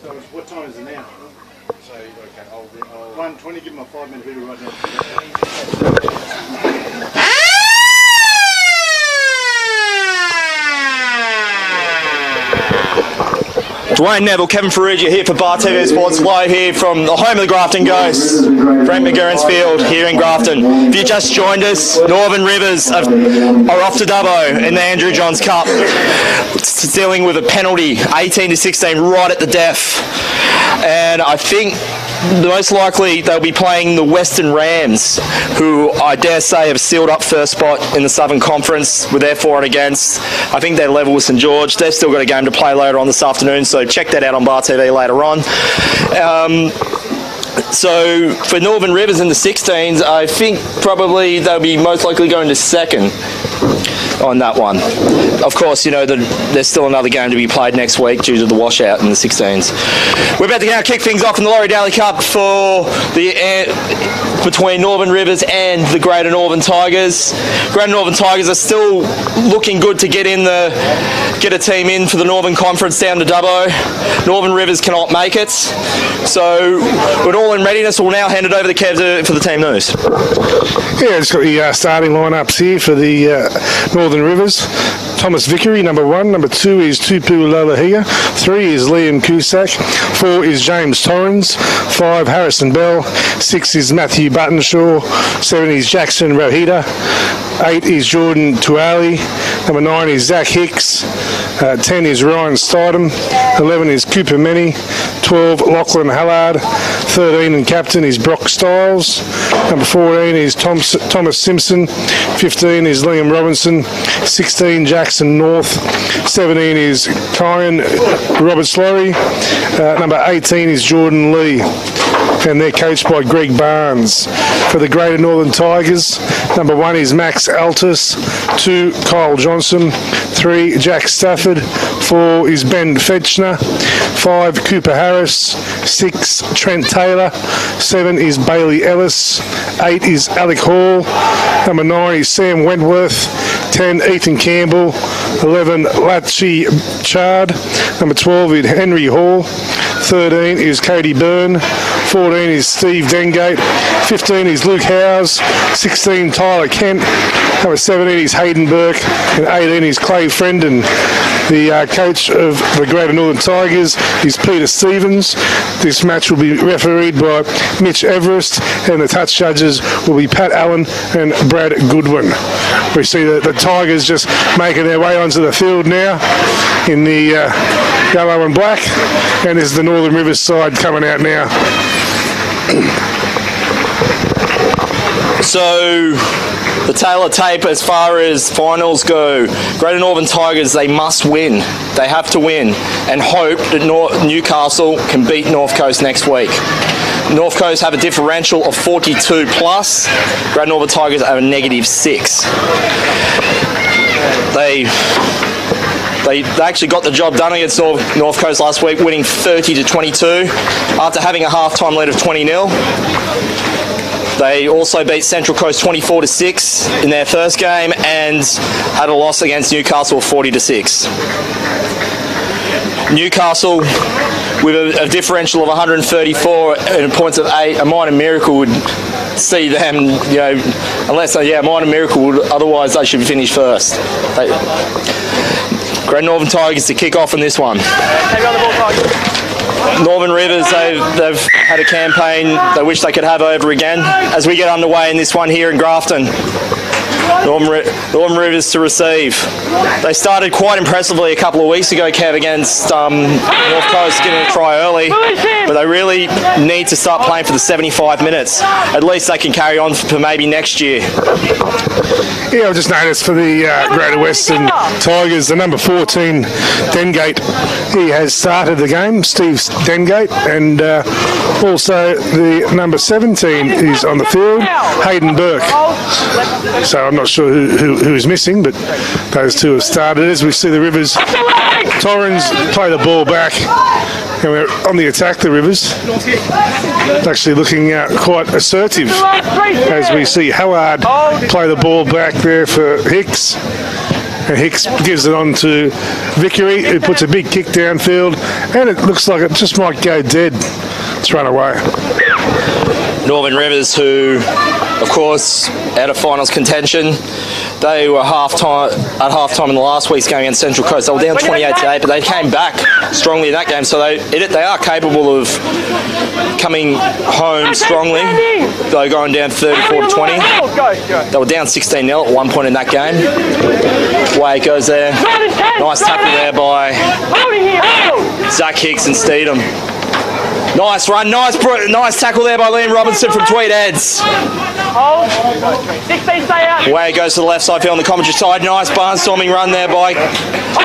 So what time is it now? So, okay, I'll 1:20, give him a 5-minute video right now. Dwayne Neville, Kevin Ferrugia here for Bar TV Sports, live here from the home of the Grafton Ghosts, Frank McGurran's Field here in Grafton. If you just joined us, Northern Rivers are off to Dubbo in the Andrew Johns Cup, dealing with a penalty, 18-16, right at the death. And I think most likely they'll be playing the Western Rams, who I dare say have sealed up first spot in the Southern Conference with their for and against. I think they're level with St George. They've still got a game to play later on this afternoon, so check that out on Bar TV later on. So for Northern Rivers in the 16s, I think probably they'll be most likely going to second on that one. Of course, you know, there's still another game to be played next week due to the washout in the 16s. We're about to now kick things off in the Laurie Daley Cup for the between Northern Rivers and the Greater Northern Tigers. Greater Northern Tigers are still looking good to get a team in for the Northern Conference down to Dubbo. Northern Rivers cannot make it. So we're all in readiness. We'll now hand it over to Kev for the team news. Yeah, just got the starting lineups here for the Northern Rivers. Thomas Vickery, number 1. Number 2 is Tupu Lolahia. 3 is Liam Cusack. 4 is James Torrens. 5, Harrison Bell. 6 is Matthew Buttonshaw. 7 is Jackson Rohita. 8 is Jordan Tuali. Number 9 is Zach Hicks. 10 is Ryan Stidham. 11 is Cooper Meny. 12, Lachlan Hallard. 13 and captain is Brock Stiles. Number 14 is Thomas Simpson. 15 is Liam Robinson. 16, Jackson North. 17 is Kyan Roberts Laurie. Number 18 is Jordan Lee. And they're coached by Greg Barnes. For the Greater Northern Tigers, number 1 is Max Altus. 2, Kyle Johnson. 3, Jack Stafford. 4 is Ben Fetchner. 5, Cooper Harris. 6, Trent Taylor. 7 is Bailey Ellis. 8 is Alec Hall. Number 9 is Sam Wentworth. 10, Ethan Campbell. 11, Lachi Chard. Number 12 is Henry Hall. 13 is Cody Byrne. 14 is Steve Dengate. 15 is Luke Howes. 16, Tyler Kent. Number 17 is Hayden Burke. And 18 is Clay Friendon. The coach of the Greater Northern Tigers is Peter Stevens. This match will be refereed by Mitch Everest, and the touch judges will be Pat Allen and Brad Goodwin. We see the Tigers just making their way onto the field now in the yellow and black, and there's the Northern Rivers side coming out now. So the Taylor tape as far as finals go. Greater Northern Tigers, they must win. They have to win and hope that Newcastle can beat North Coast next week. North Coast have a differential of 42 plus. Greater Northern Tigers have a -6. They actually got the job done against North Coast last week, winning 30-22 after having a half-time lead of 20-0. They also beat Central Coast 24-6 in their first game and had a loss against Newcastle of 40-6. Newcastle, with a differential of 134 and points of 8, a minor miracle would see them, you know, unless a minor miracle would, otherwise they should finish first. Great Northern Tigers to kick off in this one. Northern Rivers, they've had a campaign they wish they could have over again as we get underway in this one here in Grafton. Northern Rivers to receive. They started quite impressively a couple of weeks ago, Kev, against North Coast, getting a try early, but they really need to start playing for the 75 minutes. At least they can carry on for maybe next year. Yeah, I've just noticed for the Greater Western Tigers, the number 14, Dengate, he has started the game, Steve Dengate, and also the number 17 is on the field, Hayden Burke. So I'm not sure who's missing, but those two have started. As we see the Rivers, Torrens play the ball back, and we're on the attack, the Rivers. Actually looking quite assertive as we see Howard play the ball back there for Hicks. And Hicks gives it on to Vickery, who puts a big kick downfield, and it looks like it just might go dead. It's run away. Northern Rivers, who, of course, out of finals contention, they were at half-time in the last week's game against Central Coast. They were down 28-8, but they came back strongly in that game, so they are capable of coming home strongly, though going down 34-20. They were down 16-0 at one point in that game. Away it goes there. Nice tackle there by Zach Hicks and Steedham. Nice run, nice tackle there by Liam Robinson from Tweed Heads. Hold. 16, stay out. Away it goes to the left side field on the commentary side. Nice barnstorming run there by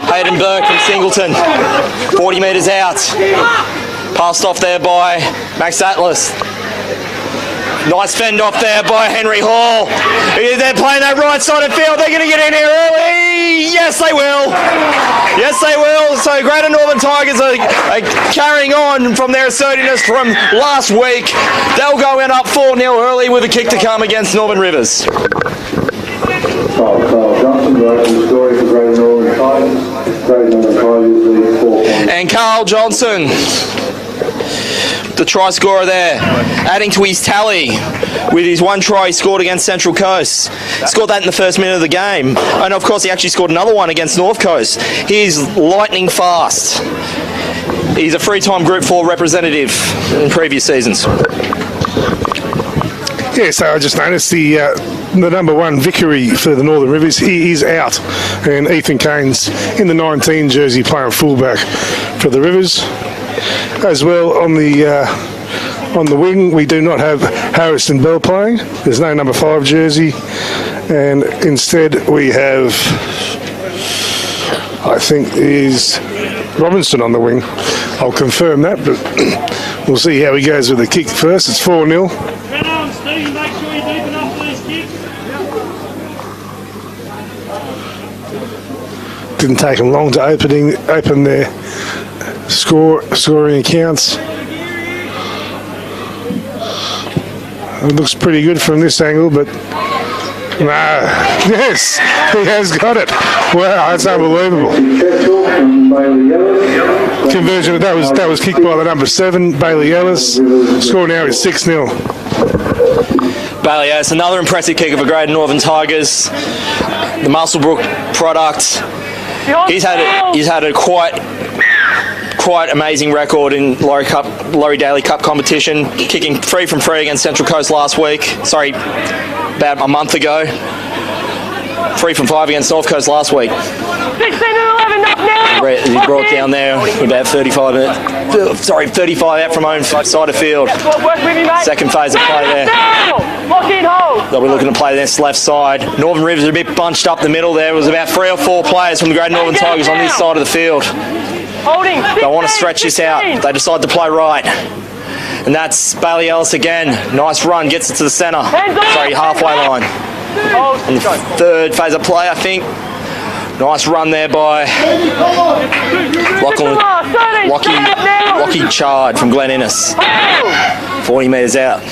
Hayden Burke from Singleton. 40 metres out. Passed off there by Max Atlas. Nice fend off there by Henry Hall. They're playing that right side of field. They're going to get in here early. Yes, they will. Yes, they will. So Greater Northern Tigers are carrying on from their assertiveness from last week. They'll go in up 4-0 early with a kick to come against Northern Rivers. Kyle Johnson writes the story for Greater Northern Tigers. Greater Northern Tigers lead 4 points. And Carl Johnson, the try scorer there, adding to his tally with his one try he scored against Central Coast. Scored that in the first minute of the game. And of course he actually scored another one against North Coast. He's lightning fast. He's a three-time Group 4 representative in previous seasons. Yeah, so I just noticed the number 1 Vickery for the Northern Rivers, he is out. And Ethan Kane's in the 19 jersey playing fullback for the Rivers. As well on the wing, we do not have Harrison Bell playing. There's no number 5 jersey, and instead we have, I think, is Robinson on the wing. I'll confirm that, but we'll see how he goes with the kick first. It's 4-0. Didn't take them long to open their scoring accounts. It looks pretty good from this angle, but yes, he has got it. Wow, that's unbelievable. Conversion, that was kicked by the number 7, Bailey Ellis. Score now is 6-0. Bailey Ellis, another impressive kicker for Greater Northern Tigers. The Muswellbrook product. He's had a quite amazing record in Laurie Daley Cup competition, kicking 3 from 3 against Central Coast last week. Sorry, about a month ago. 3 from 5 against North Coast last week. 16 and 11 up now. He brought down there about 35 out from home side of field. Second phase of play there. Lock in, hold. They'll be looking to play this left side. Northern Rivers are a bit bunched up the middle there. It was about 3 or 4 players from the Greater Northern Tigers on this side of the field. Holding. They want to stretch this out. They decide to play right. And that's Bailey Ellis again. Nice run, gets it to the centre. Sorry, halfway line. On the third phase of play, I think. Nice run there by Lockie Chard from Glen Innes. 40 metres out.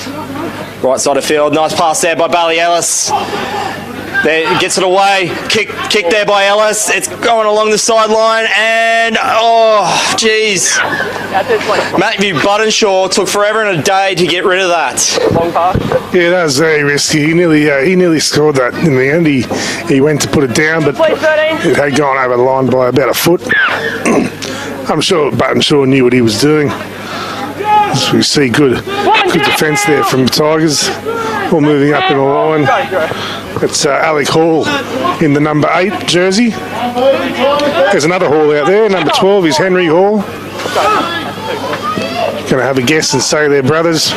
Right side of field. Nice pass there by Bailey Ellis. There, gets it away. Kick there by Ellis. It's going along the sideline, and oh, geez. Matthew Buttonshaw took forever and a day to get rid of that. Long pass. Yeah, that was very risky. He nearly scored that in the end. He went to put it down, but it had gone over the line by about a foot. I'm sure Buttonshaw knew what he was doing. As we see good defence there from the Tigers. All moving up in the line. It's Alec Hall in the number 8 jersey. There's another Hall out there. Number 12 is Henry Hall. Going to have a guess and say they're brothers.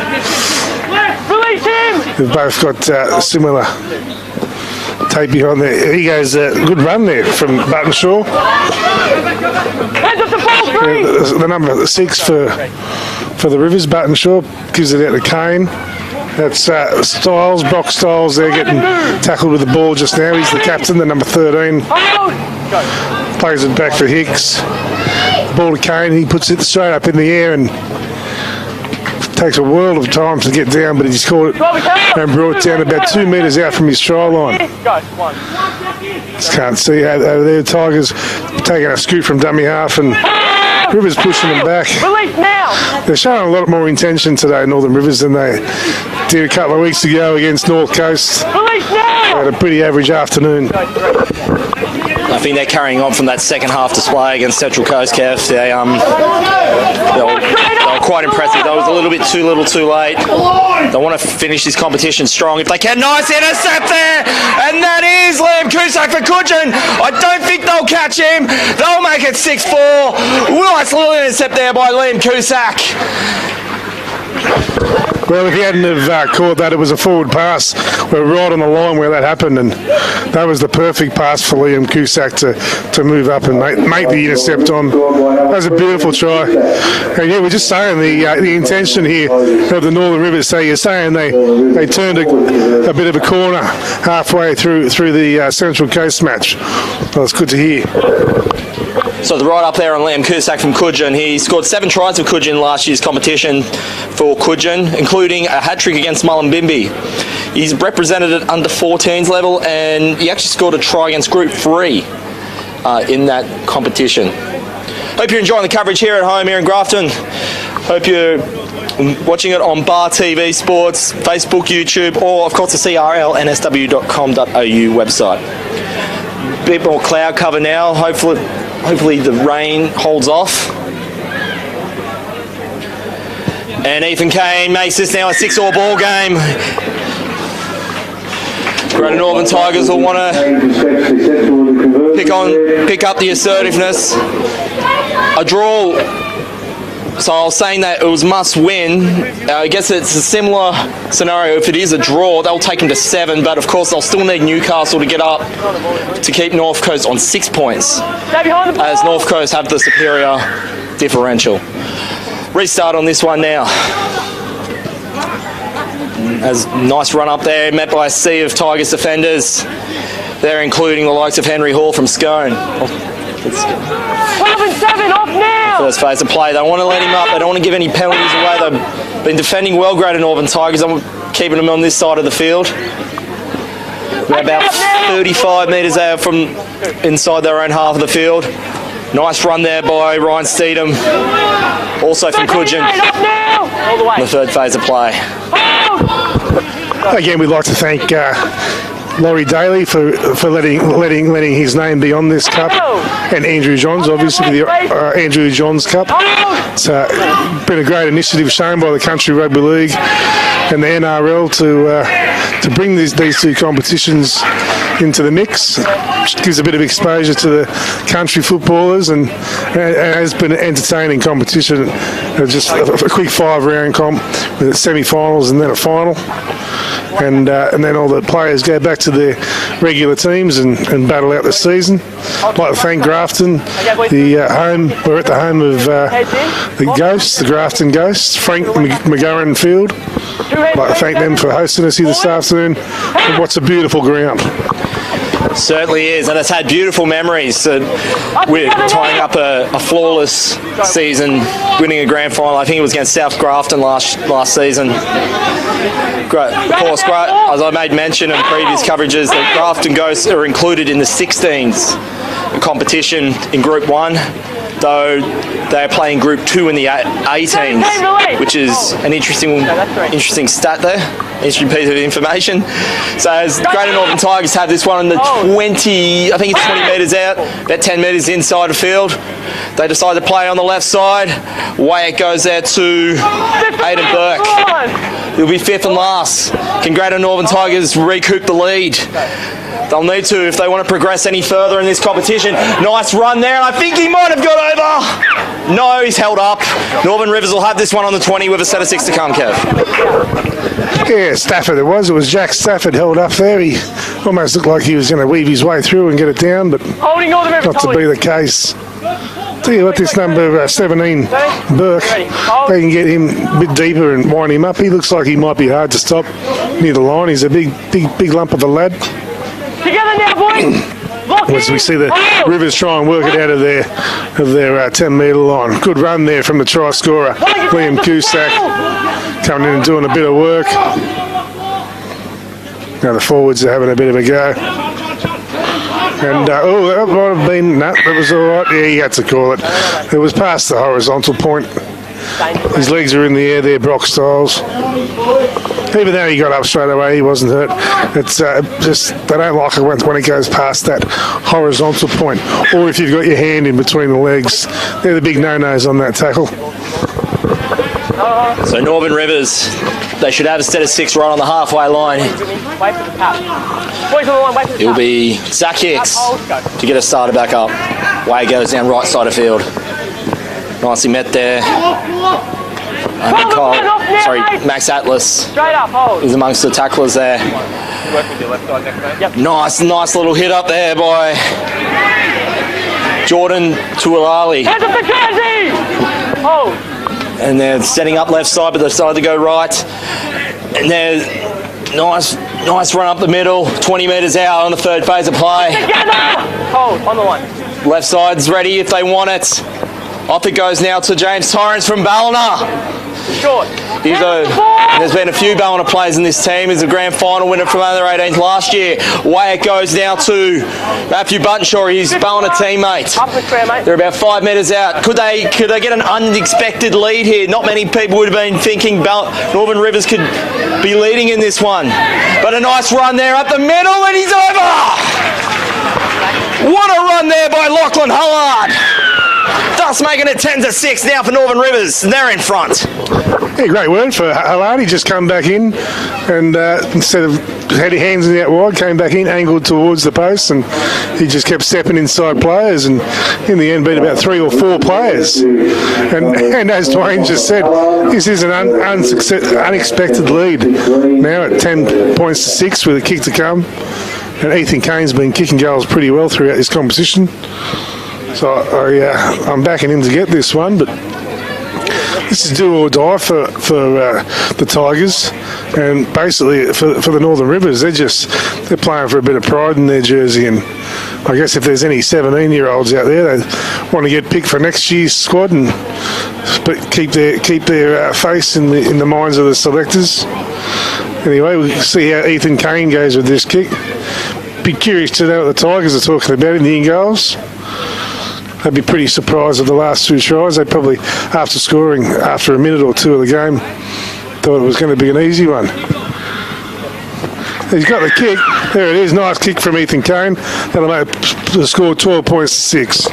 They've both got similar tape behind there. He goes a good run there from Buttonshaw. The number 6 for the Rivers, Buttonshaw, gives it out to Kane. That's Styles, Brock Styles there getting tackled with the ball just now. He's the captain, the number 13. Plays it back for Hicks. Ball to Kane, he puts it straight up in the air and takes a world of time to get down, but he's caught it and brought it down about 2 metres out from his try line. Just can't see over there. Tigers taking a scoot from dummy half and Rivers pushing them back. They're showing a lot more intention today, Northern Rivers, than they did a couple of weeks ago against North Coast. They had a pretty average afternoon. I think they're carrying on from that second half display against Central Coast, Kev. They were quite impressive. That was a little bit too little too late. They want to finish this competition strong if they can. Nice intercept there! And that is Liam Cusack for Coogin. I don't think they'll catch him. They'll make it 6-4. Nice little intercept there by Liam Cusack. Well, if he hadn't have caught that, it was a forward pass. We're right on the line where that happened, and that was the perfect pass for Liam Cusack to move up and make the intercept on. That was a beautiful try. And yeah, we're just saying the intention here of the Northern Rivers. So you're saying they turned a bit of a corner halfway through the Central Coast match. Well, it's good to hear. So the right up there on Liam Cusack from Coogin. He scored 7 tries for Coogin last year's competition for Coogin, including a hat-trick against Mullumbimby. He's represented at under 14s level, and he actually scored a try against Group 3 in that competition. Hope you're enjoying the coverage here at home here in Grafton. Hope you're watching it on Bar TV Sports, Facebook, YouTube, or of course the CRL nsw.com.au website. A bit more cloud cover now. Hopefully the rain holds off. And Ethan Kane makes this now a 6-all ball game. Greater Northern Tigers will want to pick up the assertiveness. A draw. So I was saying that it was must win. I guess it's a similar scenario. If it is a draw, they'll take them to 7, but of course they'll still need Newcastle to get up to keep North Coast on 6 points, as North Coast have the superior differential. Restart on this one now. As nice run up there, met by a sea of Tigers defenders. They're including the likes of Henry Hall from Scone. 7 off now! First phase of play. They don't want to let him up. They don't want to give any penalties away. They've been defending well, Greater Northern Tigers. I'm keeping them on this side of the field. They're about 35 metres out from inside their own half of the field. Nice run there by Ryan Steedham. Also from Coogin. The third phase of play. Again, we'd like to thank Laurie Daley for letting his name be on this cup, and Andrew Johns, obviously, the Andrew Johns Cup. It's been a great initiative shown by the Country Rugby League and the NRL to bring these two competitions into the mix. It gives a bit of exposure to the country footballers, and it has been an entertaining competition. Just a quick 5-round comp with semi-finals and then a final. And then all the players go back to their regular teams and battle out the season. I'd like to thank Grafton, the home. We're at the home of the Ghosts, the Grafton Ghosts, Frank McGurran Field. I'd like to thank them for hosting us here this afternoon. And what's a beautiful ground. Certainly is, and it's had beautiful memories. We're tying up a flawless season, winning a grand final. I think it was against South Grafton last season. Great. Of course, as I made mention in previous coverages, the Grafton Ghosts are included in the 16s competition in Group 1, though they're playing Group 2 in the 18s, which is an interesting stat there, interesting piece of information. So as Greater Northern Tigers have this one on the 20, I think it's 20 metres out, about 10 metres inside the field. They decide to play on the left side. Away it goes there to Aidan Burke. He'll be 5th and last. Can Greater Northern Tigers recoup the lead? They'll need to if they want to progress any further in this competition. Nice run there, and I think he might have got over. No, he's held up. Northern Rivers will have this one on the 20 with a set of 6 to come, Kev. Yeah, Stafford it was. It was Jack Stafford held up there. He almost looked like he was going to weave his way through and get it down, but not to be the case. Tell you what, this number 17, Burke, they can get him a bit deeper and wind him up. He looks like he might be hard to stop near the line. He's a big lump of a lad. Together now, boys! As we see the Rivers try and work it out of their 10-metre line. Good run there from the try scorer, Liam Cusack, coming in and doing a bit of work. Now the forwards are having a bit of a go. And, that might have been, that was all right. Yeah, he had to call it. It was past the horizontal point. His legs are in the air there, Brock Stiles. Even though he got up straight away, he wasn't hurt. It's just, they don't like it when it goes past that horizontal point. Or if you've got your hand in between the legs. They're the big no-nos on that tackle. So Northern Rivers, they should have a set of 6 right on the halfway line. It'll be Zach Hicks to get us started back up. Way goes down right side of field. Nicely met there. Max Atlas Straight up, hold. is amongst the tacklers there. Work with your left side next, mate. Yep. Nice little hit up there by Jordan Tuilali. Hands up the jersey! Hold. And they're setting up left side, but they decided to go right. And there's nice run up the middle, 20 metres out on the third phase of play. Together! Hold, on the one. Left side's ready if they want it. Off it goes now to James Torrance from Ballina. Short. There's been a few Ballina players in this team. He's a grand final winner from under 18s last year. Away it goes now to Matthew Buttonshaw, his Ballina teammate. Up the square, mate. They're about 5 metres out. Could they get an unexpected lead here? Not many people would have been thinking Northern Rivers could be leading in this one. But a nice run there up the middle, and he's over! What a run there by Lachlan Hullard! Thus making it 10-6 now for Northern Rivers. They're in front. Yeah, great word for Hullard. He just come back in and instead of had his hands out wide, came back in, angled towards the post, and he just kept stepping inside players, and in the end beat about 3 or 4 players. And as Dwayne just said, this is an unexpected lead. Now at 10 points to 6 with a kick to come. And Ethan Kane's been kicking goals pretty well throughout this competition. So I'm backing him to get this one, but this is do or die for the Tigers, and basically for the Northern Rivers. They're playing for a bit of pride in their jersey, and I guess if there's any 17-year-olds out there that want to get picked for next year's squad, but keep their face in the minds of the selectors. Anyway, we'll see how Ethan Kane goes with this kick. Be curious to know what the Tigers are talking about in the in-goals. They'd be pretty surprised at the last 2 tries. They probably, after scoring after a minute or 2 of the game, thought it was going to be an easy one. He's got the kick. There it is. Nice kick from Ethan Kane. That'll make the score 12 points to 6.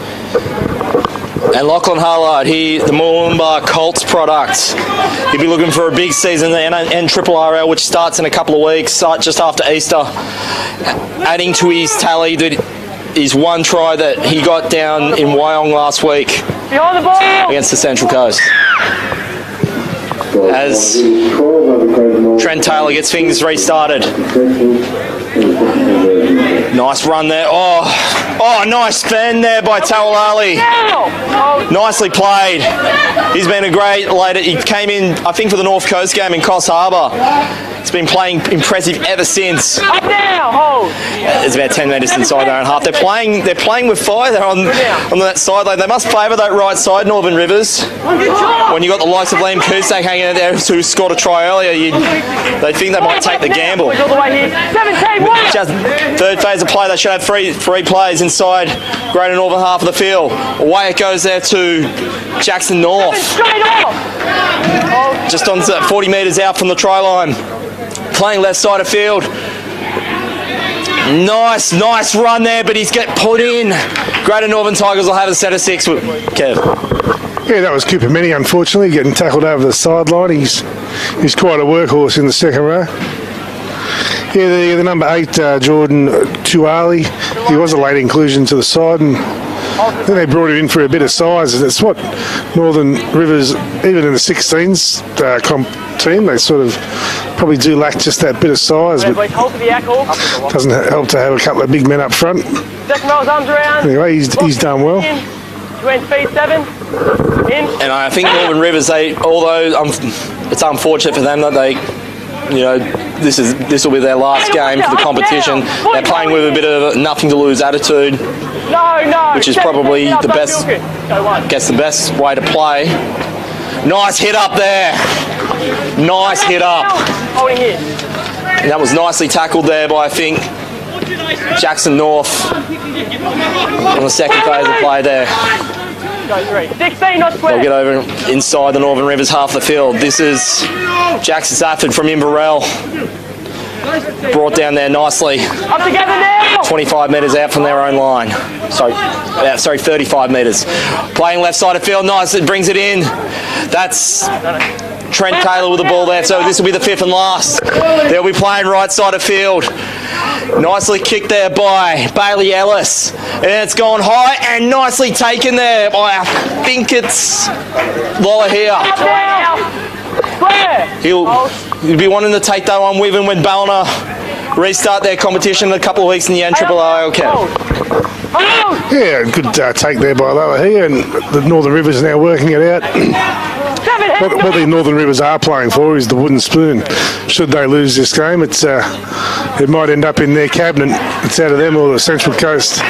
And Lachlan Hullard, the Moolumba Colts product. He'll be looking for a big season in NRRL, which starts in a couple of weeks, just after Easter. Adding to his tally that is 1 try that he got down in Wyong last week against the Central Coast. As Trent Taylor gets things restarted. Nice run there. Oh, nice bend there by Tawalali. Nicely played. He's been a great later. He came in, I think, for the North Coast game in Coffs Harbour. He's been playing impressive ever since. Up now, hold. It's about 10 metres inside their own half. They're playing with fire there on that sideline. They must favour that right side, Northern Rivers. When you got the likes of Liam Cusack hanging out there who scored a try earlier, they think they might take the gamble. Just third phase of play, they should have three plays inside Greater Northern half of the field. Away it goes there to Jackson North. Just on 40 metres out from the try line. Playing left side of field. Nice run there, but he's get put in. Greater Northern Tigers will have a set of 6 with Kev. Yeah, that was Cooper Minnie, unfortunately, getting tackled over the sideline. He's quite a workhorse in the second row. Yeah, the number 8, Jordan Tuali, he was a late inclusion to the side, and then they brought him in for a bit of size, and it's what Northern Rivers, even in the 16s comp team, they sort of probably do lack just that bit of size, but doesn't help to have a couple of big men up front. Anyway, he's done well. And I think Northern Rivers, although it's unfortunate for them that they, this will be their last game for the competition. They're playing with a bit of a nothing to lose attitude, which is probably the best way to play. Nice hit up there. Nice hit up. And that was nicely tackled there by, I think, Jackson North on the second phase of play there. They'll get over inside the Northern Rivers half the field. This is Jackson Safford from Inverell. Brought down there nicely. 25 metres out from their own line. Sorry, 35 metres. Playing left side of field, nice, it brings it in. That's Trent Taylor with the ball there, so this will be the 5th and last. They'll be playing right side of field. Nicely kicked there by Bailey Ellis. And it's gone high and nicely taken there by, I think it's Lola here. He'll be wanting to take that one with him when Ballina restart their competition in a couple of weeks in the NRLL Cup. Yeah, good take there by Lower here, and the Northern Rivers now working it out. What the Northern Rivers are playing for is the wooden spoon. Should they lose this game, it might end up in their cabinet. It's out of them or the Central Coast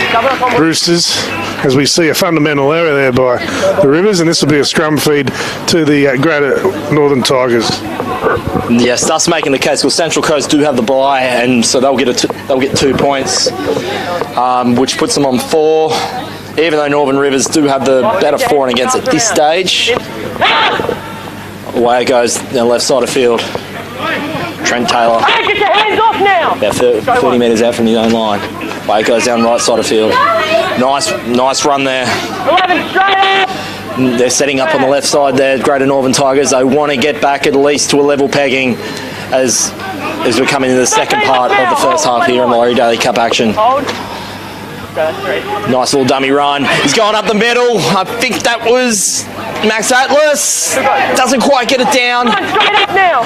Roosters, as we see a fundamental error there by the Rivers, and this will be a scrum feed to the Greater Northern Tigers. Yes, thus making the case. Well, Central Coast do have the bye, and so they'll get 2 points, which puts them on 4. Even though Northern Rivers do have the better for and against at this stage. Away it goes down the left side of field. Trent Taylor. Hey, get your hands off now! About 30 metres out from his own line. Away it goes down right side of field. Nice run there. 11 straight up! They're setting up on the left side there, Greater Northern Tigers. They want to get back at least to a level pegging as we're coming into the second part of the first half here in Laurie Daley Cup action. Nice little dummy run. He's going up the middle. I think that was Max Atlas. Doesn't quite get it down.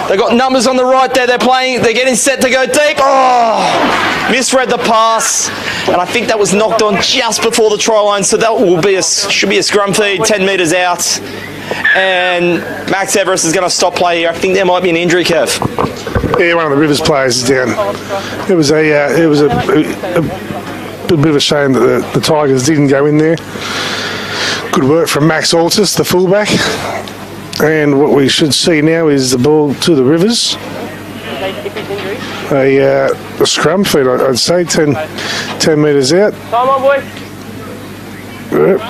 They've got numbers on the right there. They're getting set to go deep. Oh, misread the pass. And I think that was knocked on just before the try line. So that should be a scrum feed 10 metres out. And Max Everest is going to stop play here. I think there might be an injury, Kev. Yeah, one of the Rivers players is down. It was a bit of a shame that the Tigers didn't go in there. Good work from Max Altus, the fullback. And what we should see now is the ball to the Rivers. A scrum feed, I'd say, 10 metres out. Come on, boys. Yep.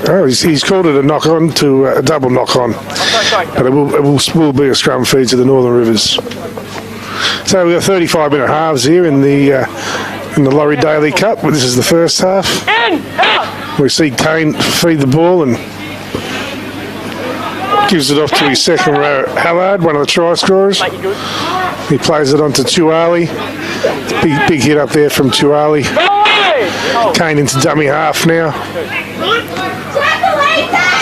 Oh, he's called it a knock-on to a double knock-on. But it will be a scrum feed to the Northern Rivers. So we've got 35-minute halves here in the Laurie Daley Cup. This is the first half. We see Kane feed the ball and gives it off to his second row, Hallard, one of the try scorers. He plays it on to Tuali. Big hit up there from Tuali. Kane into dummy half now.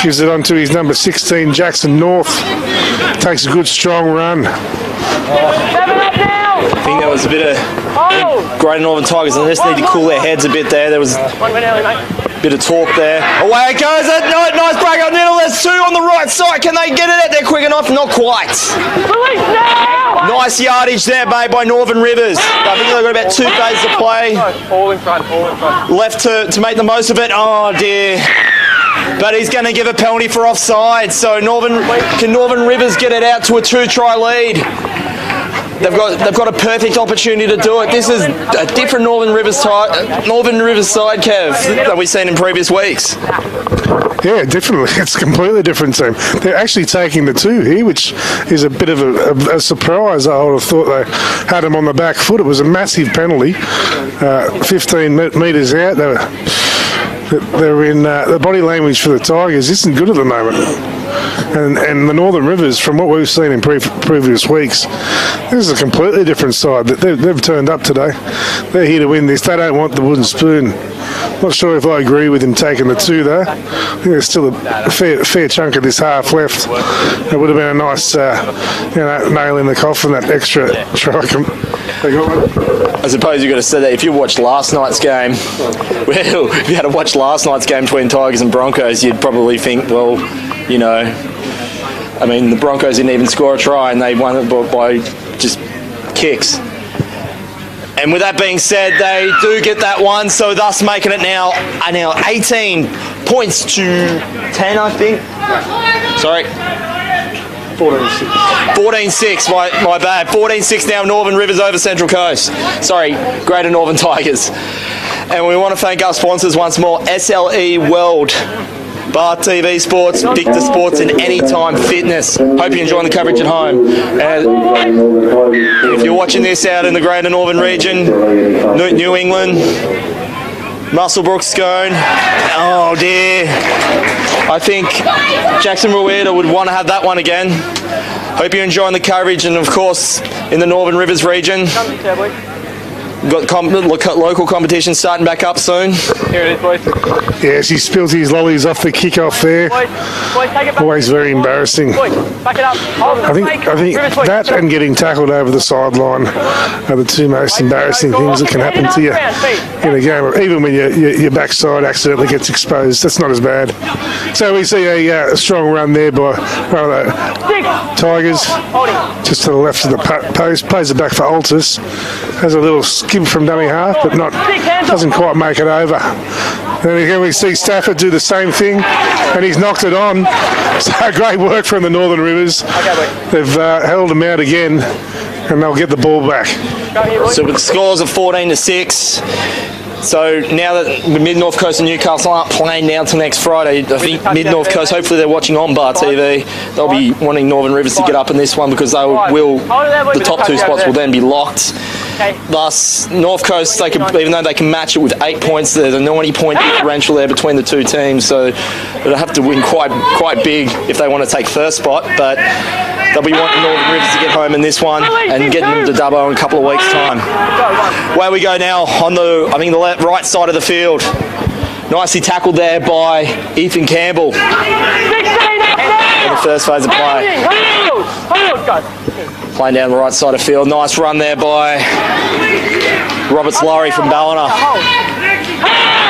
Gives it on to his number 16, Jackson North. Takes a good strong run. I think that was a bit of Greater Northern Tigers. They just need to cool their heads a bit there. There was a bit of talk there. Away it goes. Nice break up middle. There's 2 on the right side. Can they get it out there quick enough? Not quite. Nice yardage there made by Northern Rivers. I think they've got about 2 phases of play. All in front. Left to make the most of it. Oh dear. But he's going to give a penalty for offside. So can Northern Rivers get it out to a 2-try lead? They've got a perfect opportunity to do it. This is a different Northern Rivers side, Kev, that we've seen in previous weeks. Yeah, definitely. It's a completely different team. They're actually taking the 2 here, which is a bit of a surprise. I would have thought they had him on the back foot. It was a massive penalty. 15 metres out. They're in the body language for the Tigers isn't good at the moment. And the Northern Rivers, from what we've seen in previous weeks, this is a completely different side. They've turned up today. They're here to win this. They don't want the wooden spoon. Not sure if I agree with him taking the 2 though. I think there's still a fair chunk of this half left. It would have been a nice nail in the coffin, that extra try. I suppose you've got to say that if you watched last night's game, well, if you had to watch last night's game between Tigers and Broncos, you'd probably think, well, you know, I mean, the Broncos didn't even score a try and they won it by just kicks. And with that being said, they do get that one, so thus making it now 18 points to 10, I think. Sorry. 14-6, my bad. 14-6 now, Northern Rivers over Central Coast. Sorry, Greater Northern Tigers. And we want to thank our sponsors once more, SLE World, Bar TV Sports, Victor Sports and Anytime Fitness. Hope you're enjoying the coverage at home. If you're watching this out in the Greater Northern region, New England, Musselbrook Scone, oh dear. I think Jackson Rueda would want to have that one again. Hope you're enjoying the coverage and of course in the Northern Rivers region. Got local competition starting back up soon. Here it is, boys. Yes, he spills his lollies off the kickoff there. Boys, take it back. Always very embarrassing. Boys, back it up. Hold it. I think that and getting tackled over the sideline are the two most embarrassing things that can happen to you in a game. Even when your backside accidentally gets exposed, that's not as bad. So we see a strong run there by one of the Tigers, just to the left of the post. Plays it back for Altus. Has a little skip from dummy half, but doesn't quite make it over. Then again we see Stafford do the same thing, and he's knocked it on. So great work from the Northern Rivers. They've held them out again, and they'll get the ball back. So with the scores of 14-6. So now that Mid-North Coast and Newcastle aren't playing now till next Friday, I think Mid-North Coast, hopefully they're watching on Bar TV, they'll be wanting Northern Rivers to get up in this one because the top two spots will then be locked. Thus, North Coast, even though they can match it with 8 points, there's a 90-point differential there between the two teams, so they'll have to win quite big if they want to take first spot, but they'll be wanting Northern Rivers to get home in this one and getting them to Dubbo in a couple of weeks' time. Away we go now on the right side of the field. Nicely tackled there by Ethan Campbell in the first phase of play. Playing down the right side of the field. Nice run there by Roberts Laurie from Ballina.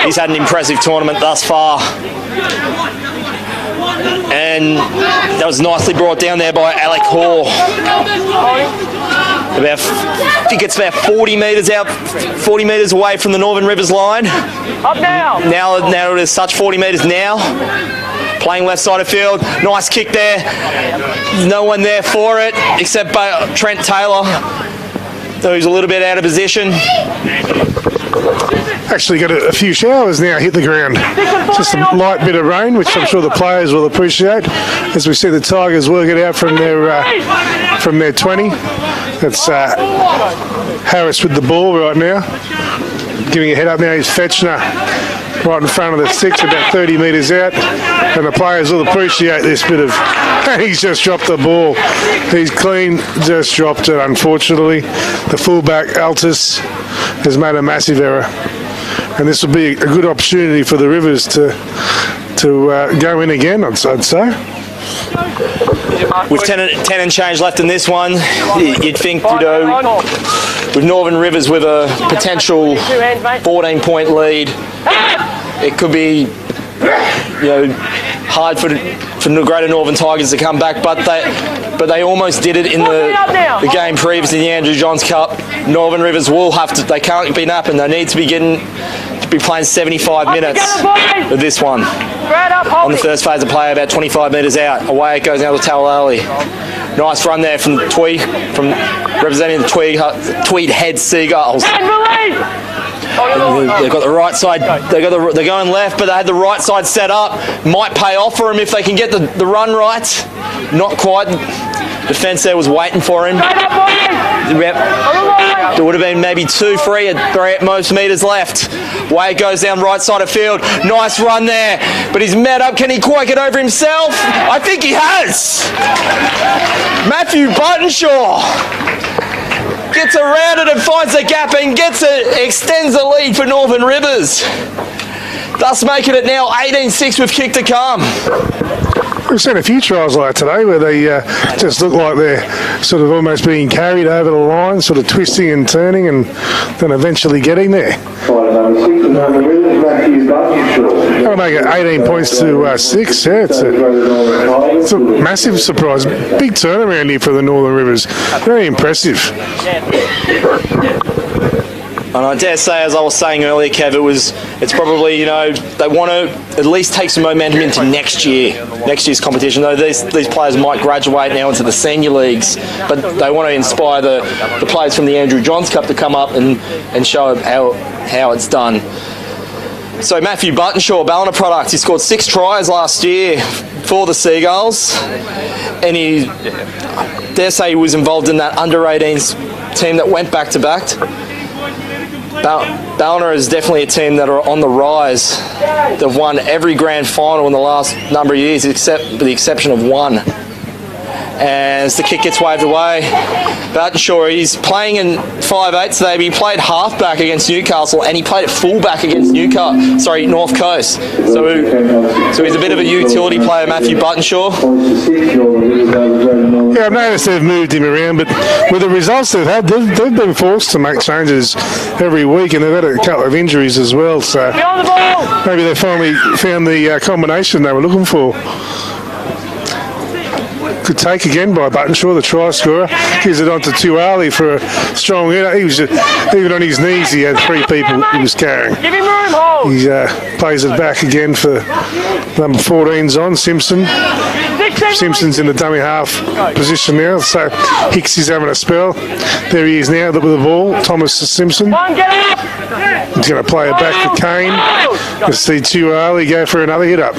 He's had an impressive tournament thus far. And that was nicely brought down there by Alec Hoare. I think it's about 40 metres away from the Northern Rivers line. Up now. Now it is such 40 metres now. Playing left side of field. Nice kick there. No one there for it except Trent Taylor, who's a little bit out of position. Actually got a few showers now hit the ground. Just a light bit of rain, which I'm sure the players will appreciate. As we see the Tigers work it out from their 20. That's Harris with the ball right now. Giving a head up now is Fetchner right in front of the six, about 30 metres out. And the players will appreciate this bit of... He's just dropped the ball. He's clean, just dropped it, unfortunately. The fullback, Altus, has made a massive error. And this will be a good opportunity for the Rivers to go in again, I'd say. With 10 and change left in this one, you'd think, with Northern Rivers with a potential 14-point lead, it could be, hard for the Greater Northern Tigers to come back, but they almost did it in the game previous in the Andrew Johns Cup. Northern Rivers will have to. They can't be napping. They need to be playing 75 minutes of this one. On the first phase of play, about 25 metres out. Away it goes now to Talalali. Nice run there from Tweed, from representing the Tweed Head Seagulls. They've got the right side. They're going left, but they had the right side set up. Might pay off for them if they can get the run right. Not quite. Defence there was waiting for him. There would have been maybe 2-3 at most metres left. Way it goes down right side of field. Nice run there, but he's met up. Can he quite get over himself? I think he has. Matthew Buttonshaw gets around it and finds the gap and extends the lead for Northern Rivers. Thus making it now 18-6 with kick to come. We've seen a few trials like today where they just look like they're sort of almost being carried over the line, sort of twisting and turning and then eventually getting there. That'll make it 18 points to 6. Yeah, it's a massive surprise. Big turnaround here for the Northern Rivers. Very impressive. And I dare say, as I was saying earlier, Kev, it's probably, they want to at least take some momentum into next year's competition. Though these players might graduate now into the senior leagues, but they want to inspire the players from the Andrew Johns Cup to come up and show how it's done. So Matthew Buttonshaw, Ballina product, he scored 6 tries last year for the Seagulls, and I dare say he was involved in that under-18s team that went back-to-back. Ballina is definitely a team that are on the rise. They've won every grand final in the last number of years, with the exception of one. And as the kick gets waved away, Bartenshaw, he's playing in 5'8" today, but he played half-back against Newcastle and he played at full-back against North Coast. So he's a bit of a utility player, Matthew Bartenshaw. Yeah, I've noticed they've moved him around, but with the results they've had, they've been forced to make changes every week, and they've had a couple of injuries as well, so maybe they finally found the combination they were looking for. Good take again by Bartenshaw, the try scorer. Gives it on to Tuali for a strong header. He was even on his knees, he had 3 people he was carrying. Give him room, hold. He plays it back again for number 14's on, Simpson. Simpson's in the dummy half position now, so Hicks is having a spell. There he is now with the ball, Thomas Simpson. He's going to play it back to Kane. You see Tuali go for another hit up.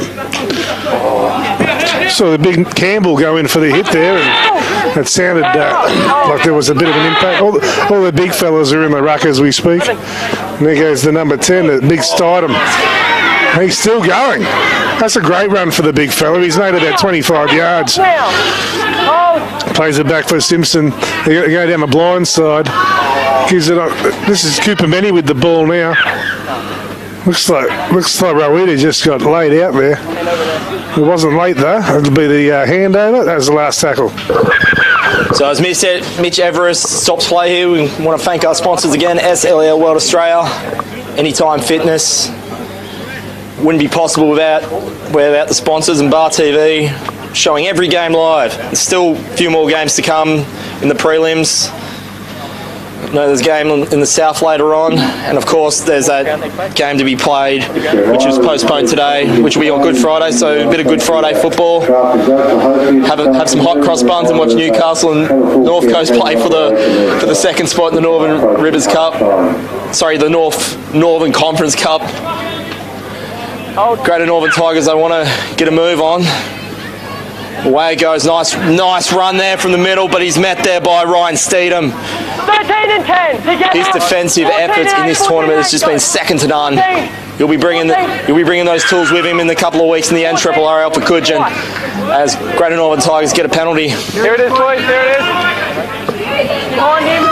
Saw the big Campbell go in for the hit there, and it sounded like there was a bit of an impact. All the big fellas are in the ruck as we speak. And there goes the number 10, the big Stidham. He's still going. That's a great run for the big fella. He's made about 25 yards. Plays it back for Simpson. They go down the blind side. Gives it up. This is Cooper Menny with the ball now. Looks like Rowita just got laid out there. It wasn't late though. It'll be the handover. That was the last tackle. So as Mitch Everest stops play here, we want to thank our sponsors again, SLL World Australia, Anytime Fitness. Wouldn't be possible without the sponsors, and Bar TV showing every game live. There's still a few more games to come in the prelims. No, there's a game in the South later on, and of course there's that game to be played, which was postponed today, which will be on Good Friday. So a bit of Good Friday football. Have some hot cross buns and watch Newcastle and North Coast play for the second spot in the Northern Rivers Cup. Sorry, the Northern Conference Cup. Greater Northern Tigers, they want to get a move on. Away it goes. Nice run there from the middle, but he's met there by Ryan Steedham. 13 and 10 together. His defensive efforts in this tournament has just been second to none. He'll be bringing those tools with him in a couple of weeks in the NRRL for Coogin, as Greater Northern Tigers get a penalty. There it is, boys. There it is. Behind him.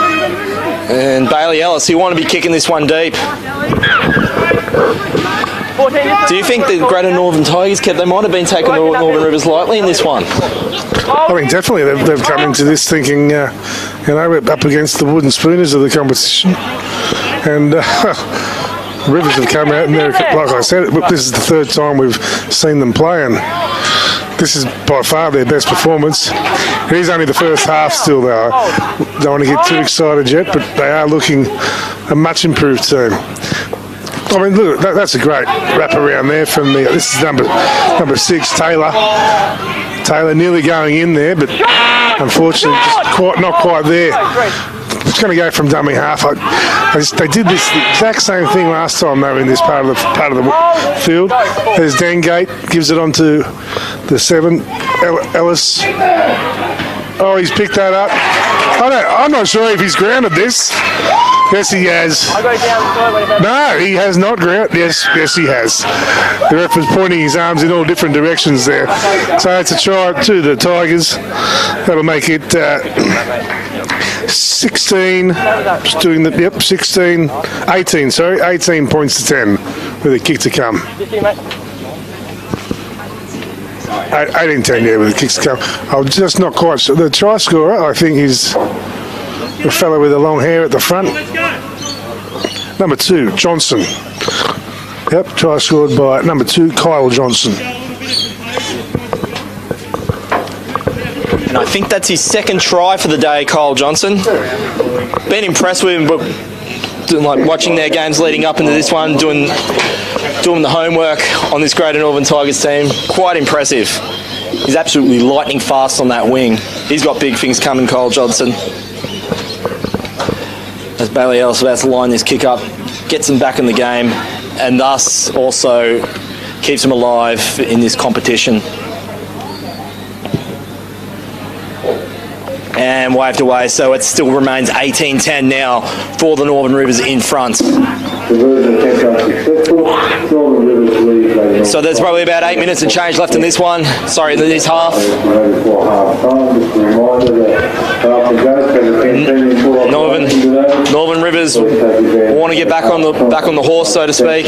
And Bailey Ellis, he want to be kicking this one deep. Do you think the Greater Northern Tigers they might have been taking the Northern Rivers lightly in this one? I think definitely they've come into this thinking, we're up against the wooden spooners of the competition, and Rivers have come out and they're, like I said, this is the third time we've seen them play, and this is by far their best performance. It is only the first half still, though. Don't want to get too excited yet, but they are looking a much improved team. I mean, look, that's a great wrap around there from the. This is number 6, Taylor. Taylor nearly going in there, but unfortunately, just not quite there. It's going to go from dummy half. They did the exact same thing last time they were in this part of the field. There's Dangate, gives it on to the 7, Ellis. Oh, he's picked that up. I'm not sure if he's grounded this. Yes, he has. No, he has not grounded. Yes, he has. The ref was pointing his arms in all different directions there. So it's a try to the Tigers. That'll make it 16. Just doing the 18 points to 10 with a kick to come. 18-10, yeah, with the kicks to come. I'm just not quite sure. The try scorer, I think, is the fellow with the long hair at the front. Number 2, Johnson. Yep, try scored by number 2, Kyle Johnson. And I think that's his second try for the day, Kyle Johnson. Been impressed with him, but watching their games leading up into this one, doing the homework on this Greater Northern Tigers team, quite impressive. He's absolutely lightning fast on that wing. He's got big things coming, Kyle Johnson. As Bailey Ellis about to line this kick up, gets him back in the game, and thus also keeps him alive in this competition. and waved away. So it still remains 18-10 now for the Northern Rivers in front. So there's probably about 8 minutes of change left in this one. Sorry, this half. Northern Rivers want to get back on the horse, so to speak.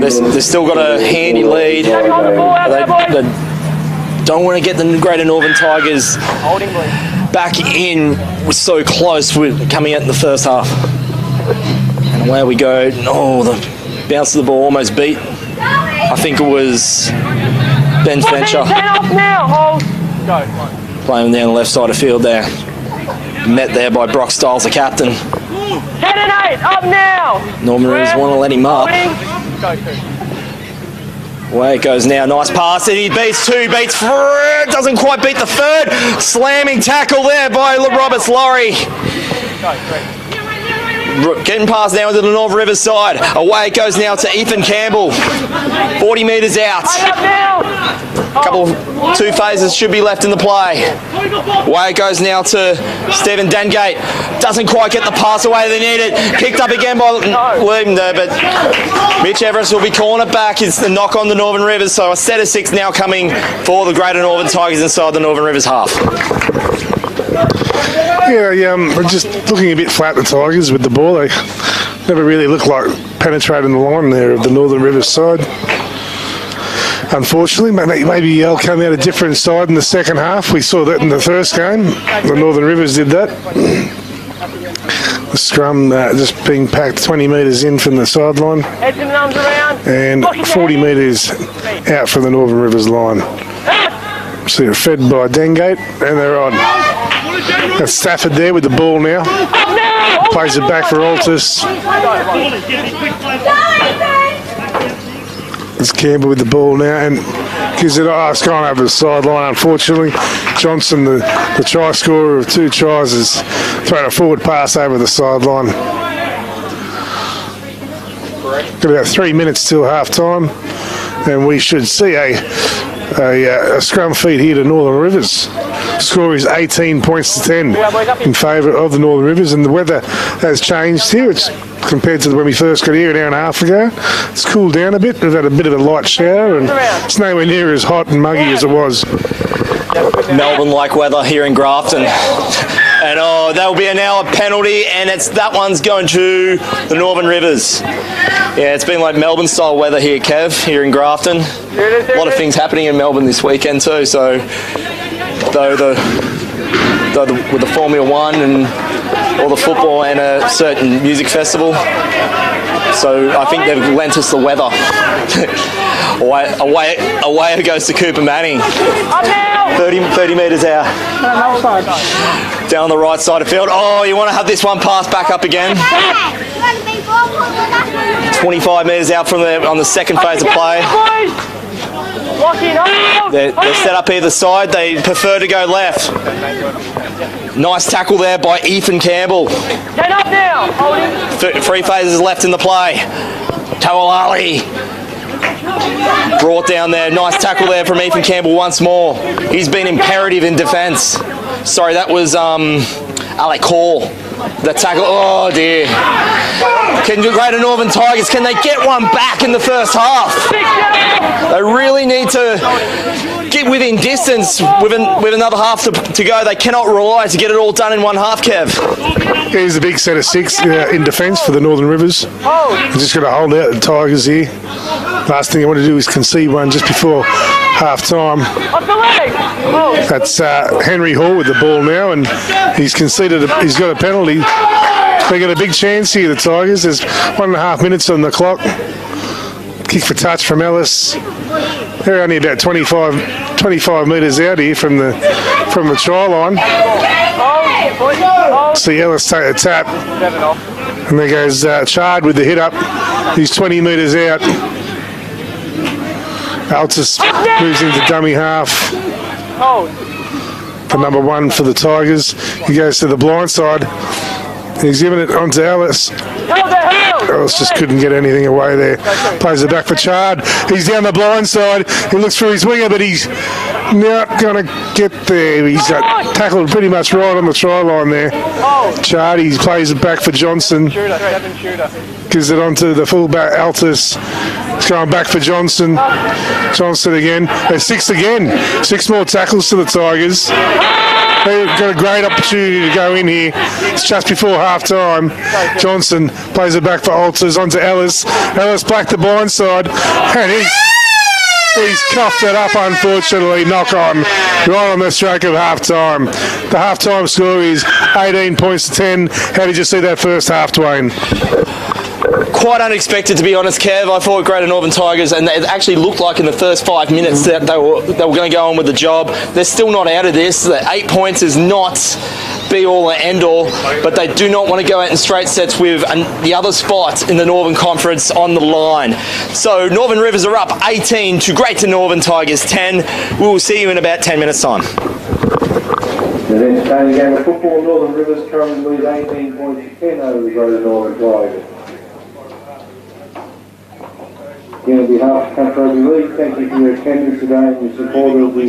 They've still got a handy lead. They don't want to get the Greater Northern Tigers back in. We're so close. We're coming out in the first half. And away we go. Oh, the bounce of the ball almost beat. I think it was Ben Fencher. Playing down the left side of field there. Met there by Brock Stiles, the captain. 10 and 8, up now! Northern Rivers want to let him up. Away it goes now. Nice pass. And he beats two, beats three. Doesn't quite beat the third. Slamming tackle there by Roberts Laurie. Getting past now into the North Rivers side. Away it goes now to Ethan Campbell. 40 metres out. Two phases should be left in the play. Away it goes now to Stephen Dengate. Doesn't quite get the pass away they need it. Picked up again by William there, but Mitch Everest will be calling it back. It's the knock on the Northern Rivers. So a set of 6 now coming for the Greater Northern Tigers inside the Northern Rivers half. Yeah, we're just looking a bit flat, the Tigers, with the ball. They never really looked like penetrating the line there of the Northern Rivers side. Unfortunately, maybe they'll come out a different side in the second half. We saw that in the first game. The Northern Rivers did that. The scrum just being packed 20 metres in from the sideline and 40 metres out from the Northern Rivers line. So they're fed by Dengate and they're on. That's Stafford there with the ball now. Plays it back for Altus. It's Campbell with the ball now and gives it. It's gone over the sideline, unfortunately. Johnson, the try scorer of 2 tries, has thrown a forward pass over the sideline. Got about 3 minutes till half time, and we should see a scrum feed here to Northern Rivers. Score is 18 points to 10 in favour of the Northern Rivers, and the weather has changed here. It's compared to when we first got here an hour and a half ago. It's cooled down a bit. We've had a bit of a light shower, and it's nowhere near as hot and muggy as it was. Melbourne-like weather here in Grafton. And that'll be now a penalty, and that one's going to the Northern Rivers. Yeah, it's been like Melbourne-style weather here, Kev, here in Grafton. A lot of things happening in Melbourne this weekend too. So, with the Formula 1 and all the football and a certain music festival, so I think they've lent us the weather. away it goes to Cooper Manning. 30 metres out. Down the right side of field. Oh, you want to have this one pass back up again. 25 metres out from on the second phase of play. They're set up either side. They prefer to go left. Nice tackle there by Ethan Campbell. Get up now. 3 phases left in the play. Tawalali brought down there. Nice tackle there from Ethan Campbell once more. He's been imperative in defence. Sorry, that was Alec Hall. The tackle. Oh dear. Can the Greater Northern Tigers, can they get one back in the first half? They really need to get within distance with another half to go. They cannot rely to get it all done in one half, Kev. Here's a big set of 6 in defence for the Northern Rivers. They're just going to hold out the Tigers here. Last thing I want to do is concede one just before half time. That's Henry Hall with the ball now, and he's conceded. He's got a penalty. They got a big chance here, the Tigers. There's 1.5 minutes on the clock. Kick for touch from Ellis. They're only about 25 metres out here from the try line. See Ellis take a tap, and there goes Chard with the hit up. He's 20 metres out. Altus moves into dummy half. For number 1 for the Tigers. He goes to the blind side. He's giving it onto Ellis. Ellis just couldn't get anything away there. Plays it back for Chard. He's down the blind side. He looks for his winger, but he's Not going to get there. He's tackled pretty much right on the try line there. Chardy plays it back for Johnson. Gives it on to the fullback, Altus. It's going back for Johnson. Johnson again. There's 6 again. 6 more tackles to the Tigers. They've got a great opportunity to go in here. It's just before half time. Johnson plays it back for Altus onto Ellis. Ellis black the blind side. And he's coughed it up, unfortunately. Knock on right on the stroke of half time. The half time score is 18 points to 10. How did you see that first half, Dwayne? Quite unexpected, to be honest, Kev. I thought Greater Northern Tigers, and it actually looked like in the first 5 minutes that they were going to go on with the job. They're still not out of this. The 8 points is not be all and end all, but they do not want to go out in straight sets with the other spot in the Northern Conference on the line. So Northern Rivers are up 18 to Greater Northern Tigers 10. We will see you in about 10 minutes time. The next game of football, Northern Rivers currently lead 18 points to 10 over the Greater Northern Tigers. On behalf of Country Rugby League, thank you for your attendance today and your support of the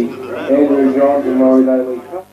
Andrew Johns and Laurie Daley Cup.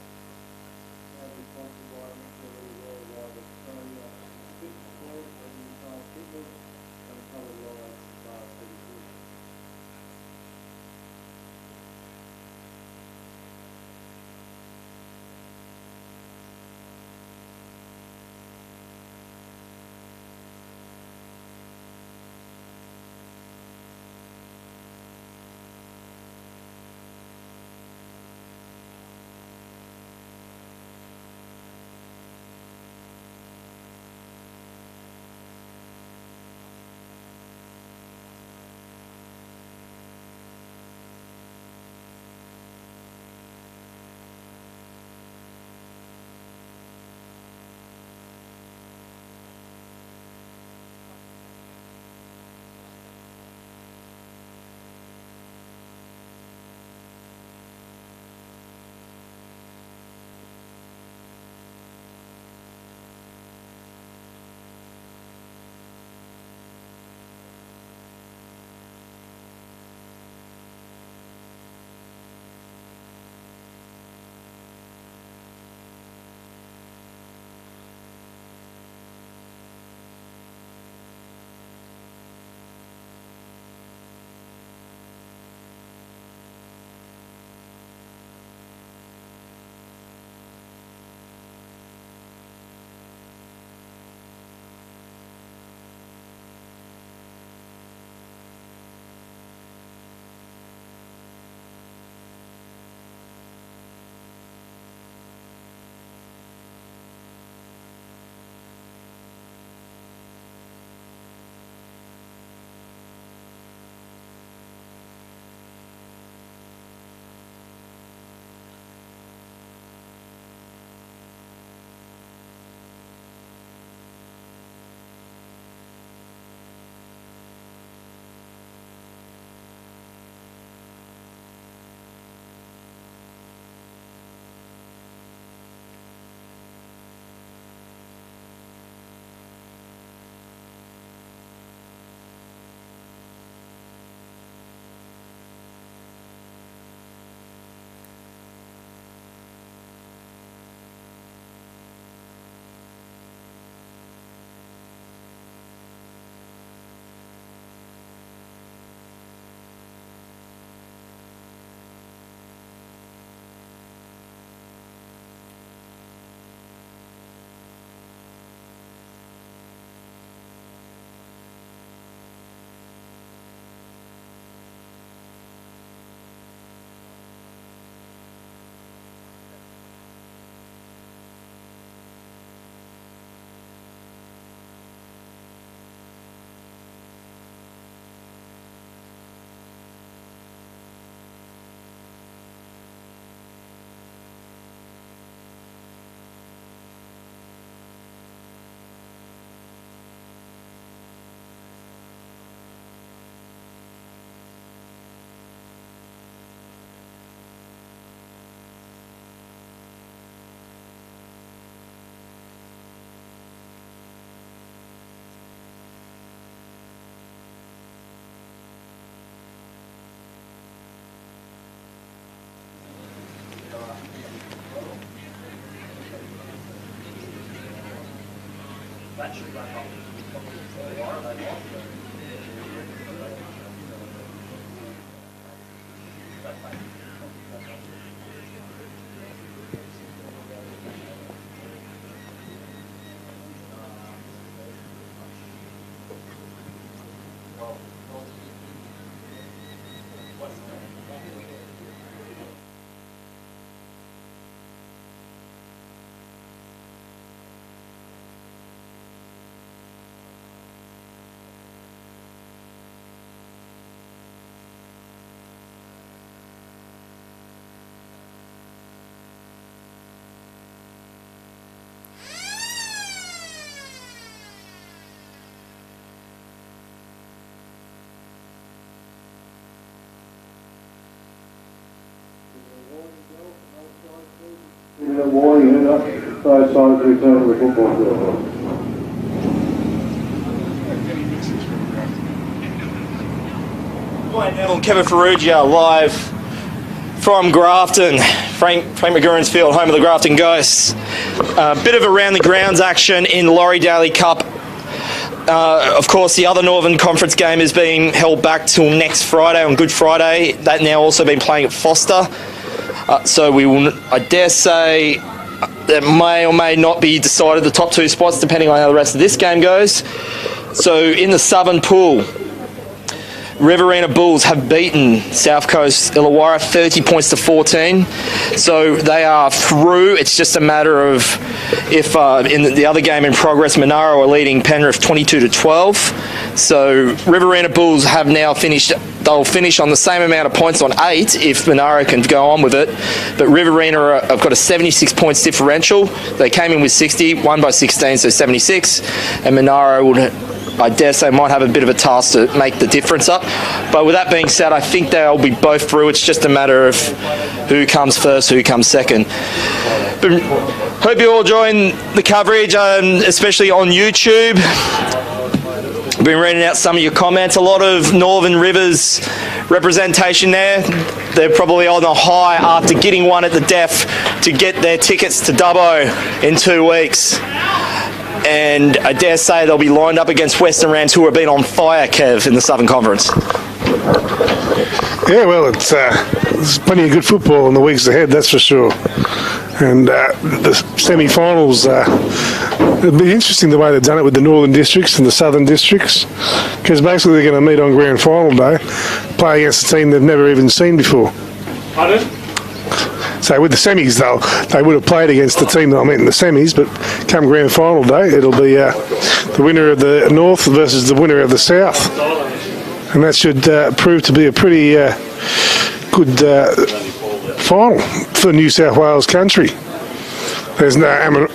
Warning, both sides return to the football field. Dwayne Neville and Kevin Ferrugia live from Grafton, Frank McGurran's field, home of the Grafton Ghosts. A bit of around the grounds action in Laurie Daley Cup. Of course, the other Northern Conference game is being held back till next Friday, on Good Friday. That now also been playing at Foster. So we will, I dare say, that may or may not be decided the top two spots depending on how the rest of this game goes. So in the Southern Pool, Riverina Bulls have beaten South Coast Illawarra 30 points to 14. So they are through. It's just a matter of if in the other game in progress, Monaro are leading Penrith 22 to 12. So Riverina Bulls have now finished. They'll finish on the same amount of points on 8 if Monaro can go on with it. But Riverina have got a 76 points differential. They came in with 60, won by 16, so 76. And Monaro would, I dare say, might have a bit of a task to make the difference up. But with that being said, I think they'll be both through. It's just a matter of who comes first, who comes second. But hope you're all enjoying the coverage, especially on YouTube. I've been reading out some of your comments. A lot of Northern Rivers representation there. They're probably on a high after getting one at the Deaf to get their tickets to Dubbo in 2 weeks. And I dare say they'll be lined up against Western Rams, who have been on fire, Kev, in the Southern Conference. Yeah, well, there's plenty of good football in the weeks ahead, that's for sure. And the semi-finals, it'll be interesting the way they've done it with the Northern Districts and the Southern Districts, because basically they're going to meet on Grand Final day, play against a team they've never even seen before. Pardon? So with the semis, they would have played against the team that I met in the semis, but come Grand Final day, it'll be the winner of the North versus the winner of the South. And that should prove to be a pretty good final for New South Wales country. There's no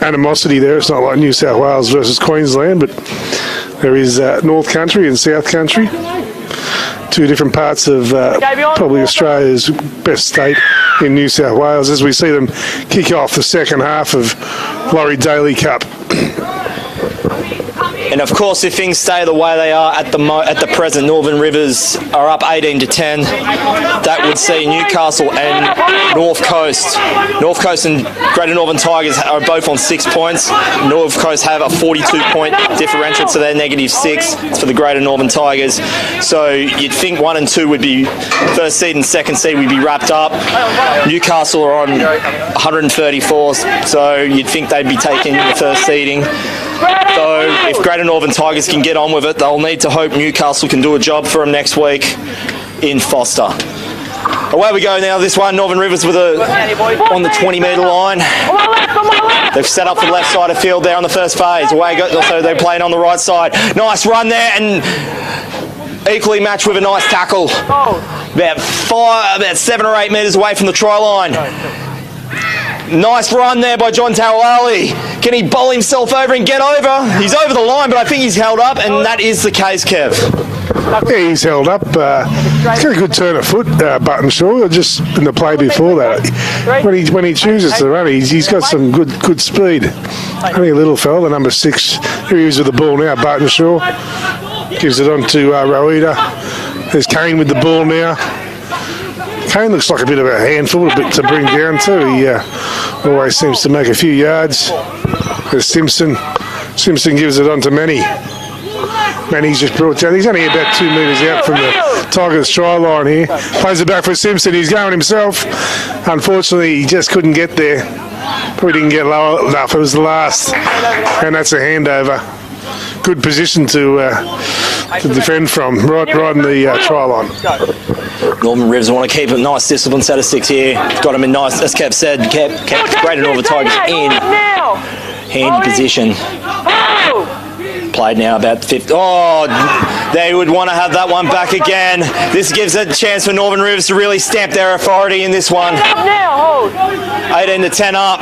animosity there. It's not like New South Wales versus Queensland, but there is North Country and South Country. Two different parts of probably Australia's best state in New South Wales as we see them kick off the second half of Laurie Daley Cup. And of course, if things stay the way they are at the present, Northern Rivers are up 18 to 10. That would see Newcastle and North Coast and Greater Northern Tigers are both on 6 points. North Coast have a 42-point differential to their -6 for the Greater Northern Tigers. So you'd think 1 and 2 would be first seed and second seed would be wrapped up. Newcastle are on 134, so you'd think they'd be taking the first seeding. So if Greater Northern Tigers can get on with it, they'll need to hope Newcastle can do a job for them next week in Foster. Away we go now. This one, Northern Rivers with on the 20-metre line. They've set up for the left side of field there on the first phase. Away go, so they're playing on the right side. Nice run there and equally matched with a nice tackle. About 7 or 8 metres away from the try line. Nice run there by John Tawali. Can he bowl himself over and get over? He's over the line, but I think he's held up, and that is the case, Kev. Yeah, he's held up. He's got a good turn of foot, Buttonshaw, just in the play before that. When he chooses to run, he's got some good speed. Only a little fella, the number 6. Here he is with the ball now, Buttonshaw. Gives it on to Roida. There's Kane with the ball now. Kane looks like a bit of a handful, a bit to bring down too. He always seems to make a few yards. There's Simpson. Simpson gives it on to Manny. Manny's just brought down. He's only about 2 metres out from the Tigers' try line here. Plays it back for Simpson. He's going himself. Unfortunately, he just couldn't get there. Probably didn't get low enough. It was the last. And that's a handover. Good position to defend from, right in the try line. Northern Rivers want to keep a nice disciplined set of 6 here. Got him in nice, as Kev said, kept Greater Northern Tigers in handy position. Played now about 50. Oh, they would want to have that one back again. This gives a chance for Northern Rivers to really stamp their authority in this one. 18 to 10 up,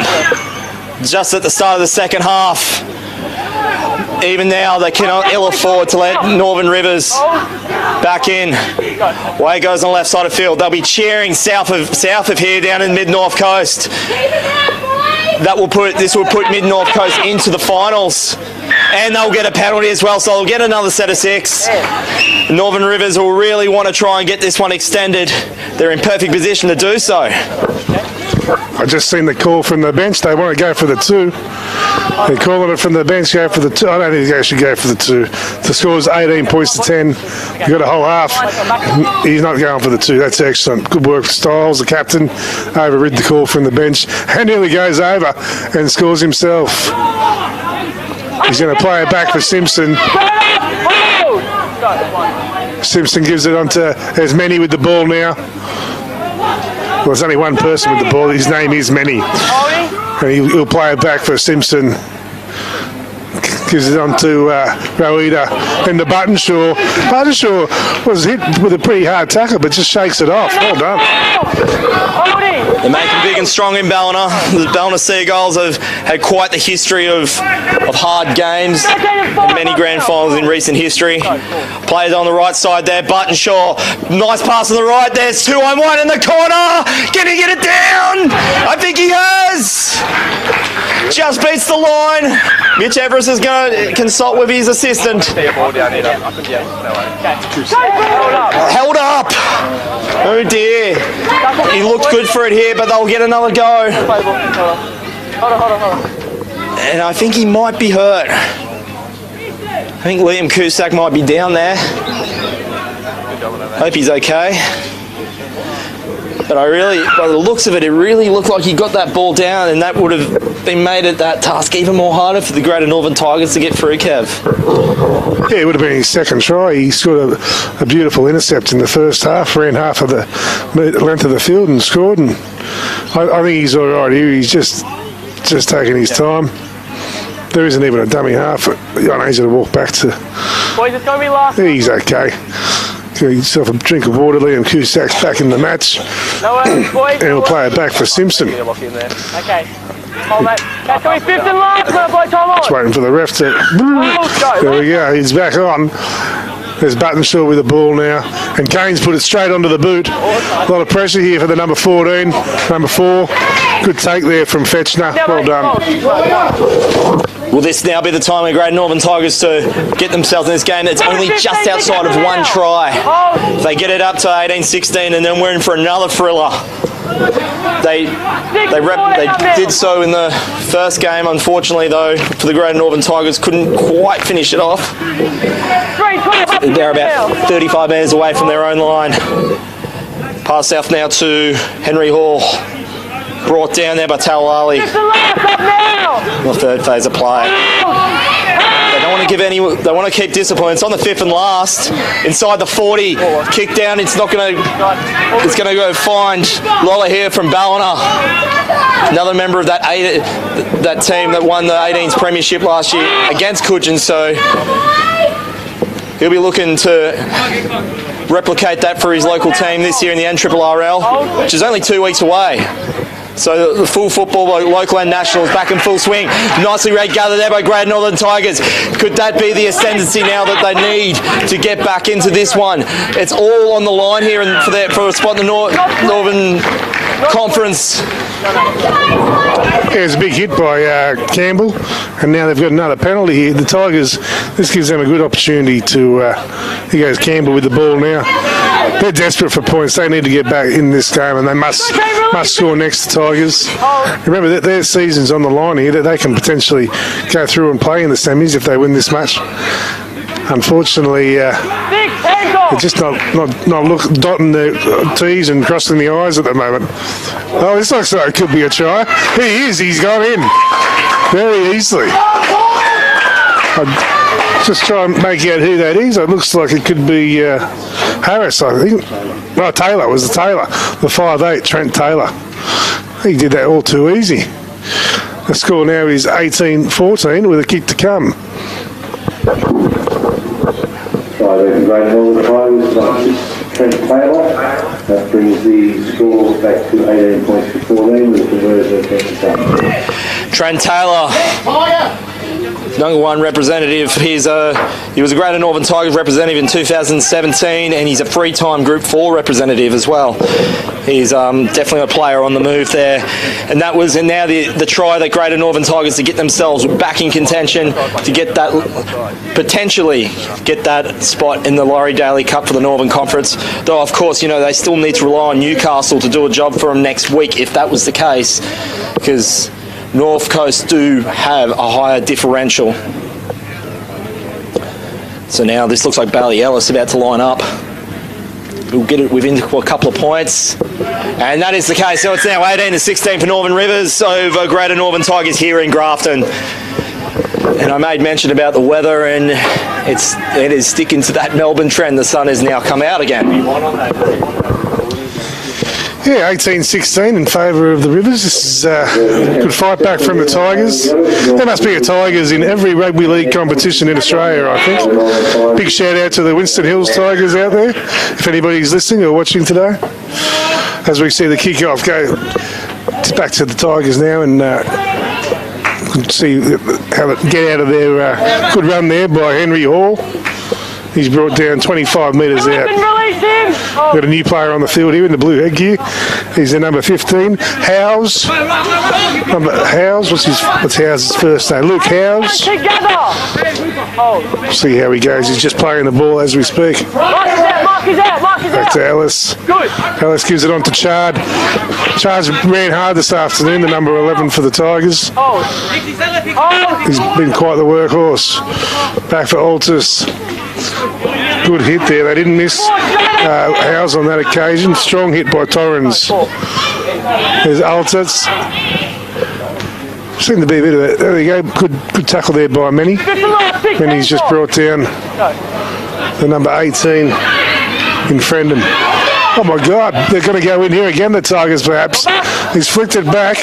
just at the start of the second half. Even now, they cannot ill afford to let Northern Rivers back in. Way goes on the left side of field. They'll be cheering south of here down in Mid-North Coast. This will put Mid-North Coast into the finals. And they'll get a penalty as well, so they'll get another set of 6. Northern Rivers will really want to try and get this one extended. They're in perfect position to do so. I just seen the call from the bench. They want to go for the 2. They're calling it from the bench, go for the 2. I don't think they should go for the 2. The score's 18 points to 10. You've got a whole half. He's not going for the 2. That's excellent. Good work, Styles, the captain. Overrid the call from the bench. And nearly goes over and scores himself. He's going to play it back for Simpson. Simpson gives it on to Manny with the ball now. Well, there's only one person with the ball. His name is Manny. And he'll play it back for Simpson. Gives it on to Roida and the Buttonshaw. Buttonshaw was hit with a pretty hard tackle, but just shakes it off. Well done. They're making big and strong in Ballina. The Ballina Seagulls have had quite the history of hard games and many grand finals in recent history. Players on the right side there, Buttonshaw. Nice pass on the right. There's 2-on-1 in the corner. Can he get it down? I think he has. Just beats the line. Mitch Everest is going to consult with his assistant. Held up. Oh dear. He looked good for it here, but they'll get another go. And I think he might be hurt. I think Liam Cusack might be down there. Hope he's okay. But by the looks of it, it really looked like he got that ball down, and that would have made that task even more harder for the Greater Northern Tigers to get through, Kev. Yeah, it would have been his second try. He scored a beautiful intercept in the first half, ran half of the length of the field and scored. And I think he's all right here. He's just taking his time. There isn't even a dummy half. I know he's going to walk back to. Boys, it's going to be last. He's okay. Get yourself a drink of water. Liam Cusack's back in the match. No worries, boys. And he'll play it back for Simpson. Okay. Hold that. That's going to be 5th and last. Just waiting for the ref to. There we go. He's back on. There's Buttonshaw with the ball now. And Kane's put it straight onto the boot. A lot of pressure here for the number 14. Number 4. Good take there from Fetchner. Well done. Will this now be the time of Great Northern Tigers to get themselves in this game? It's only just outside of one try. If they get it up to 18-16, and then we're in for another thriller. They did so in the first game. Unfortunately, though, for the Great Northern Tigers, couldn't quite finish it off. They're about 35 metres away from their own line. Pass south now to Henry Hall. Brought down there by Talali. The third phase of play. They don't want to give any. They want to keep discipline. It's on the 5th and last. Inside the 40. Kick down. It's not going to. It's going to go find Lola here from Ballina. Another member of that team that won the 18s premiership last year against Coogin. So he'll be looking to replicate that for his local team this year in the NRRL, which is only 2 weeks away. So the full football, local and nationals, back in full swing. Nicely gathered there by Great Northern Tigers. Could that be the ascendancy now that they need to get back into this one? It's all on the line here for a spot in the Northern Conference. Yeah, it's a big hit by Campbell, and now they've got another penalty here. The Tigers, this gives them a good opportunity to. Here goes Campbell with the ball now. they're desperate for points. They need to get back in this game, and they must score next to Tigers. Remember that their season's on the line here, that they can potentially go through and play in the semis if they win this match. Unfortunately, they're just not dotting the T's and crossing the I's at the moment. Oh, this looks like it could be a try. He is. He's gone in very easily. I'll just try and make out who that is. It looks like it could be Harris, I think. No, Taylor. It was the Taylor. The 5'8", Trent Taylor. He did that all too easy. The score now is 18-14 with a kick to come. Great Northern Tigers, Trent Taylor. That brings the score back to 18 points to 14 with the conversion of Trent Taylor, number one representative. He was a Greater Northern Tigers representative in 2017, and he's a three-time Group 4 representative as well. He's definitely a player on the move there, and that was now the try that Greater Northern Tigers to get themselves back in contention to get that potentially get that spot in the Laurie Daley Cup for the Northern Conference. Though of course they still need to rely on Newcastle to do a job for them next week if that was the case, because North Coast do have a higher differential. So now this looks like Bailey Ellis about to line up. We'll get it within a couple of points. And that is the case. So it's now 18-16 for Northern Rivers over Greater Northern Tigers here in Grafton. And I made mention about the weather, and it is sticking to that Melbourne trend. The sun has now come out again. Yeah, 18-16 in favour of the Rivers. This is a good fight back from the Tigers. There must be a Tigers in every rugby league competition in Australia, I think. Big shout out to the Winston Hills Tigers out there, if anybody's listening or watching today. As we see the kick-off go back to the Tigers now, and see how they get out of their good run there by Henry Hall. He's brought down 25 metres out. We've got a new player on the field here in the blue headgear. He's the number 15, Howes. What's Howes' first name? Luke Howes. See how he goes. He's just playing the ball as we speak. Back to Ellis. Ellis gives it on to Chard. Chard's ran hard this afternoon, the number 11 for the Tigers. He's been quite the workhorse. Back for Altus. Good hit there. They didn't miss Howes on that occasion. Strong hit by Torrens. There's Altus. Seemed to be a bit of it. There we go. Good tackle there by Manny. And he's just brought down the number 18 in Frendon. Oh my God, they're going to go in here again, the Tigers perhaps. He's flicked it back.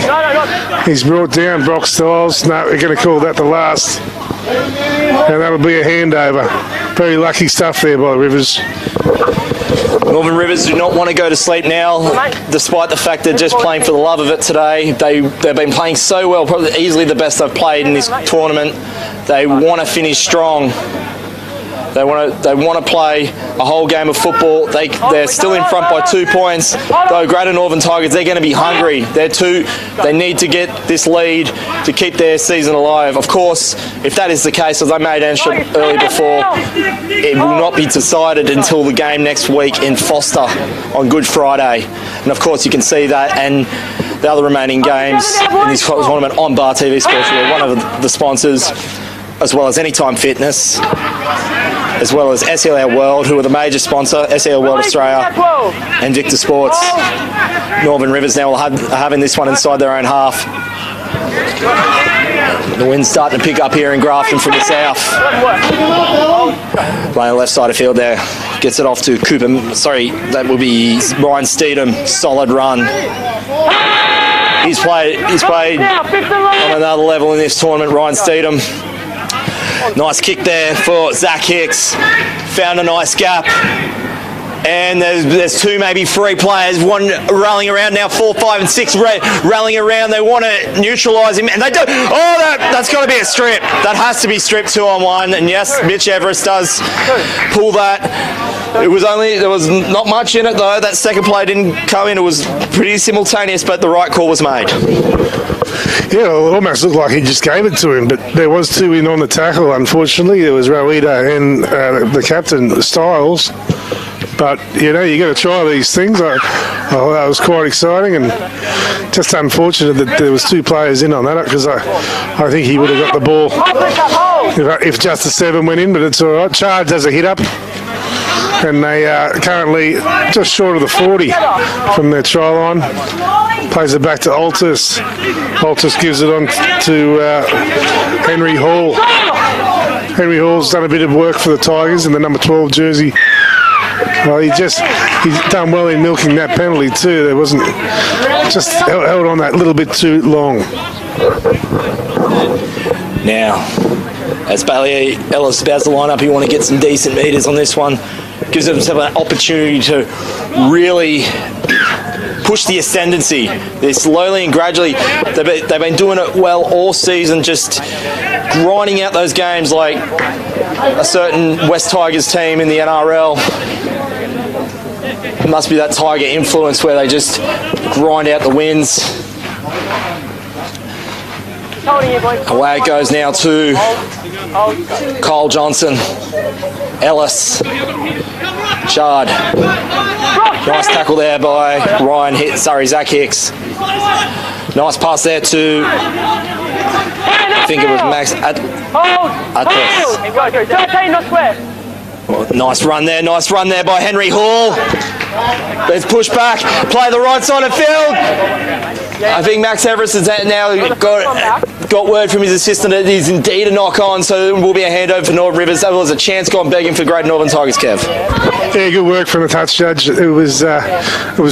He's brought down Brock Stiles. No, we're going to call that the last. And that'll be a handover. Very lucky stuff there by Rivers. Northern Rivers do not want to go to sleep now, despite the fact they're just playing for the love of it today. They've been playing so well, probably easily the best they've played in this tournament. They want to finish strong. They want to play a whole game of football. They're still in front by 2 points. Though Greater Northern Tigers, they're going to be hungry. They need to get this lead to keep their season alive. Of course, if that is the case, as I made mention earlier before, it will not be decided until the game next week in Foster on Good Friday. And of course, you can see that and the other remaining games in this tournament on Bar TV Sports. We're one of the sponsors, as well as Anytime Fitness, as well as SEL World, who are the major sponsor, SEL World Australia, and Victor Sports. Northern Rivers now are having this one inside their own half. The wind's starting to pick up here in Grafton from the south. Playing left side of field there. Gets it off to Cooper. Sorry, that will be Ryan Steedham. Solid run. He's played on another level in this tournament, Ryan Steedham. Nice kick there for Zach Hicks. Found a nice gap. And there's two, maybe three players. One rallying around now, 4, 5 and 6 rallying around. They want to neutralise him. And they do. Oh, that's got to be a strip. That has to be stripped 2-on-1. And yes, Mitch Everest does pull that. There was not much in it though. That second play didn't come in. It was pretty simultaneous, but the right call was made. Yeah, well, it almost looked like he just gave it to him, but there was two in on the tackle, unfortunately. There was Rowita and the captain, Stiles. But, you know, you got to try these things. I thought that was quite exciting, and just unfortunate that there was 2 players in on that, because I think he would have got the ball if just the 7 went in, but it's all right. Chard does a hit up, and they are currently just short of the 40 from their try line. Plays it back to Altus. Altus gives it on to Henry Hall. Henry Hall's done a bit of work for the Tigers in the number 12 jersey. Well, he's done well in milking that penalty too. There wasn't, just held on that little bit too long. Now, as Bailey Ellis about to line up, you want to get some decent meters on this one. Gives themselves an opportunity to really push the ascendancy. They're slowly and gradually, they've been doing it well all season, just grinding out those games like a certain West Tigers team in the NRL. It must be that Tiger influence where they just grind out the wins. Away it goes now to Cole Johnson, Ellis, Chard. Nice tackle there by Zach Hicks. Nice pass there to, I think it was Max Nice run there by Henry Hall. Let's push back, play the right side of field. I think Max Everest has now got word from his assistant that he's indeed a knock on, so there will be a handover for Northern Rivers. That was a chance gone begging for Great Northern Tigers, Kev. Yeah, good work from the touch judge. It was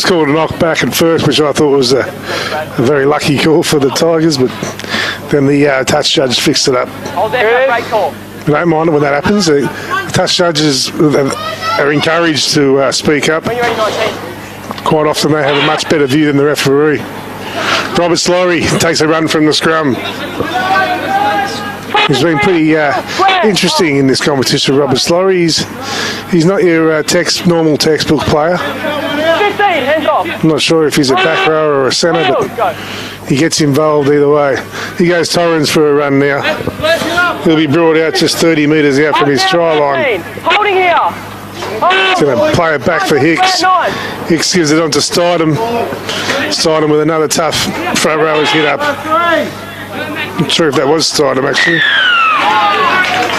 called a knock back at first, which I thought was a very lucky call for the Tigers, but then the touch judge fixed it up. Great call. I don't mind it when that happens. The touch judges are encouraged to speak up. Quite often they have a much better view than the referee. Robert Laurie takes a run from the scrum. He's been pretty interesting in this competition, Robert Laurie. He's not your normal textbook player. 15, hands off. I'm not sure if he's a back rower or a centre, but he gets involved either way. He goes Torrens for a run now. He'll be brought out just 30 metres out from his try line. Holding here. He's going to play it back for Hicks. Hicks gives it on to Stidham. Stidham with another tough front rowers hit up. Not sure if that was Stidham actually.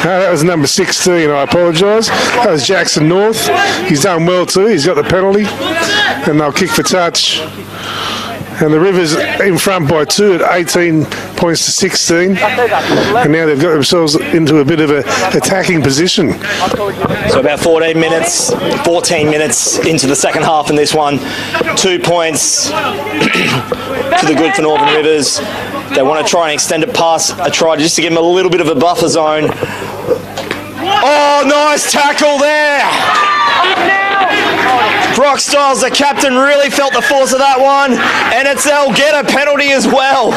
That was number 16, I apologise. That was Jackson North. He's done well too. He's got the penalty. And they'll kick for touch. And the Rivers in front by 2 at 18 points to 16. And now they've got themselves into a bit of an attacking position. So about 14 minutes into the second half in this one. 2 points to the good for Northern Rivers. They want to try and extend it past a try just to give them a little bit of a buffer zone. Oh, nice tackle there! Brock Stiles, the captain, really felt the force of that one, and they'll get a penalty as well.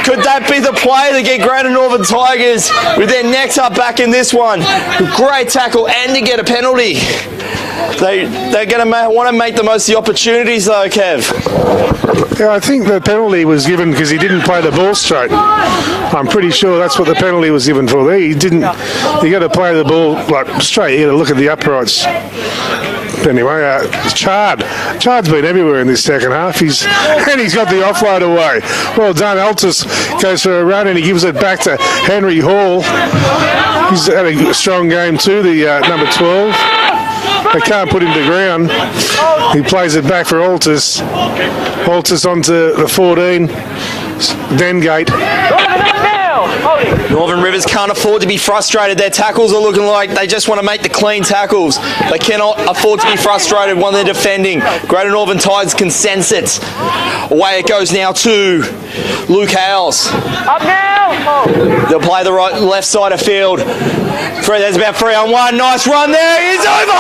Could that be the play to get Greater Northern Tigers with their necks up back in this one? Great tackle and to get a penalty. They're going to want to make the most of the opportunities though, Kev. Yeah, I think the penalty was given because he didn't play the ball straight. I'm pretty sure that's what the penalty was given for there. He didn't. You got to play the ball like straight. You got to look at the uprights. Anyway, Chard's been everywhere in this second half. He's got the offload away. Well done. Altus goes for a run and he gives it back to Henry Hall. He's had a strong game too, the number 12. They can't put him to ground. He plays it back for Altus. Altus onto the 14. Dengate. Northern Rivers can't afford to be frustrated. Their tackles are looking like they just want to make the clean tackles. They cannot afford to be frustrated when they're defending. Greater Northern Tigers can sense it. Away it goes now to Luke Hales. Up now. They'll play the left side of field. There's about 3-on-1. Nice run there. He's over.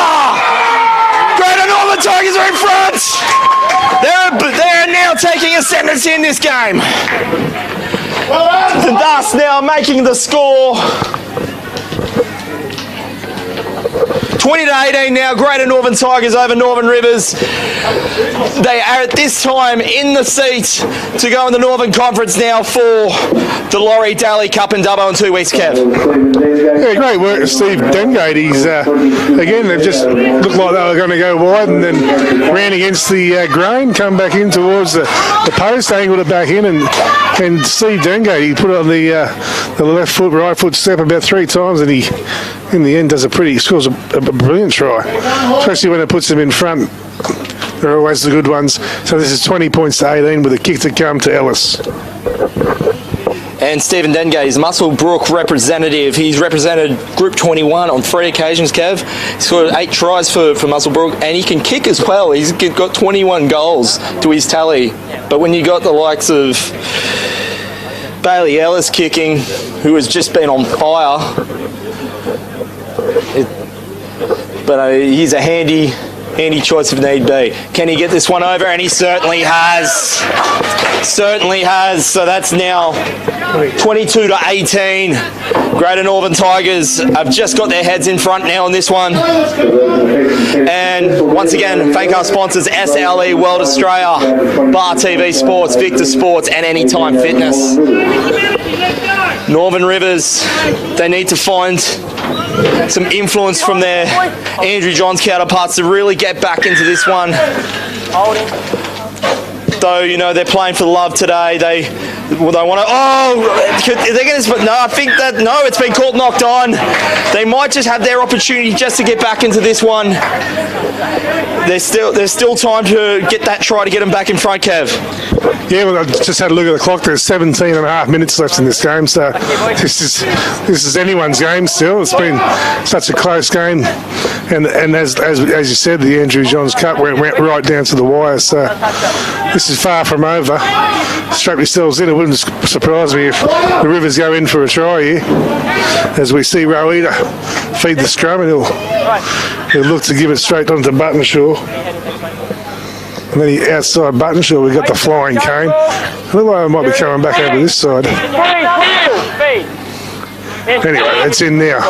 Greater Northern Tigers are in front. They're now taking ascendancy in this game. Thus now making the score 20 20-18 now. Greater Northern Tigers over Northern Rivers. They are at this time in the seat to go in the Northern Conference now for the Laurie Daley Cup in Dubbo in 2 weeks, Kev. Yeah, great work, Steve Dengate. He's again, they've just looked like they were going to go wide and then ran against the grain, come back in towards the post, angled it back in, and Steve Dengate, he put it on the left foot, right foot step about 3 times, and he, in the end, scores a brilliant try, especially when it puts them in front. They're always the good ones. So this is 20 points to 18 with a kick to come to Ellis. And Stephen Dengate is Muswellbrook representative. He's represented Group 21 on 3 occasions, Kev. He's scored 8 tries for Muswellbrook, and he can kick as well. He's got 21 goals to his tally. But when you got the likes of Bailey Ellis kicking, who has just been on fire, but he's a handy choice if need be. Can he get this one over? And he certainly has. Certainly has. So that's now 22-18. Greater Northern Tigers have just got their heads in front now on this one. And once again, thank our sponsors, SLE World Australia, Bar TV Sports, Victor Sports, and Anytime Fitness. Northern Rivers, they need to find some influence from their Andrew Johns counterparts to really get back into this one. Though, you know, they're playing for the love today. They want to. Oh, they're going to. No, I think that no, it's been called knocked on. They might just have their opportunity just to get back into this one. There's still time to get that try to get them back in front, Kev. Yeah, well, I just had a look at the clock. There's 17 and a half minutes left in this game, so this is anyone's game still. It's been such a close game, and as you said, the Andrew Johns Cup went right down to the wire. So this is far from over. Strap yourselves in. It wouldn't surprise me if the Rivers go in for a try here, as we see Rowita feed the scrum, and he'll look to give it straight onto Buttonshaw. And then outside Buttonshaw, we've got the flying cane. I look like I might be coming back over this side. Anyway, it's in now.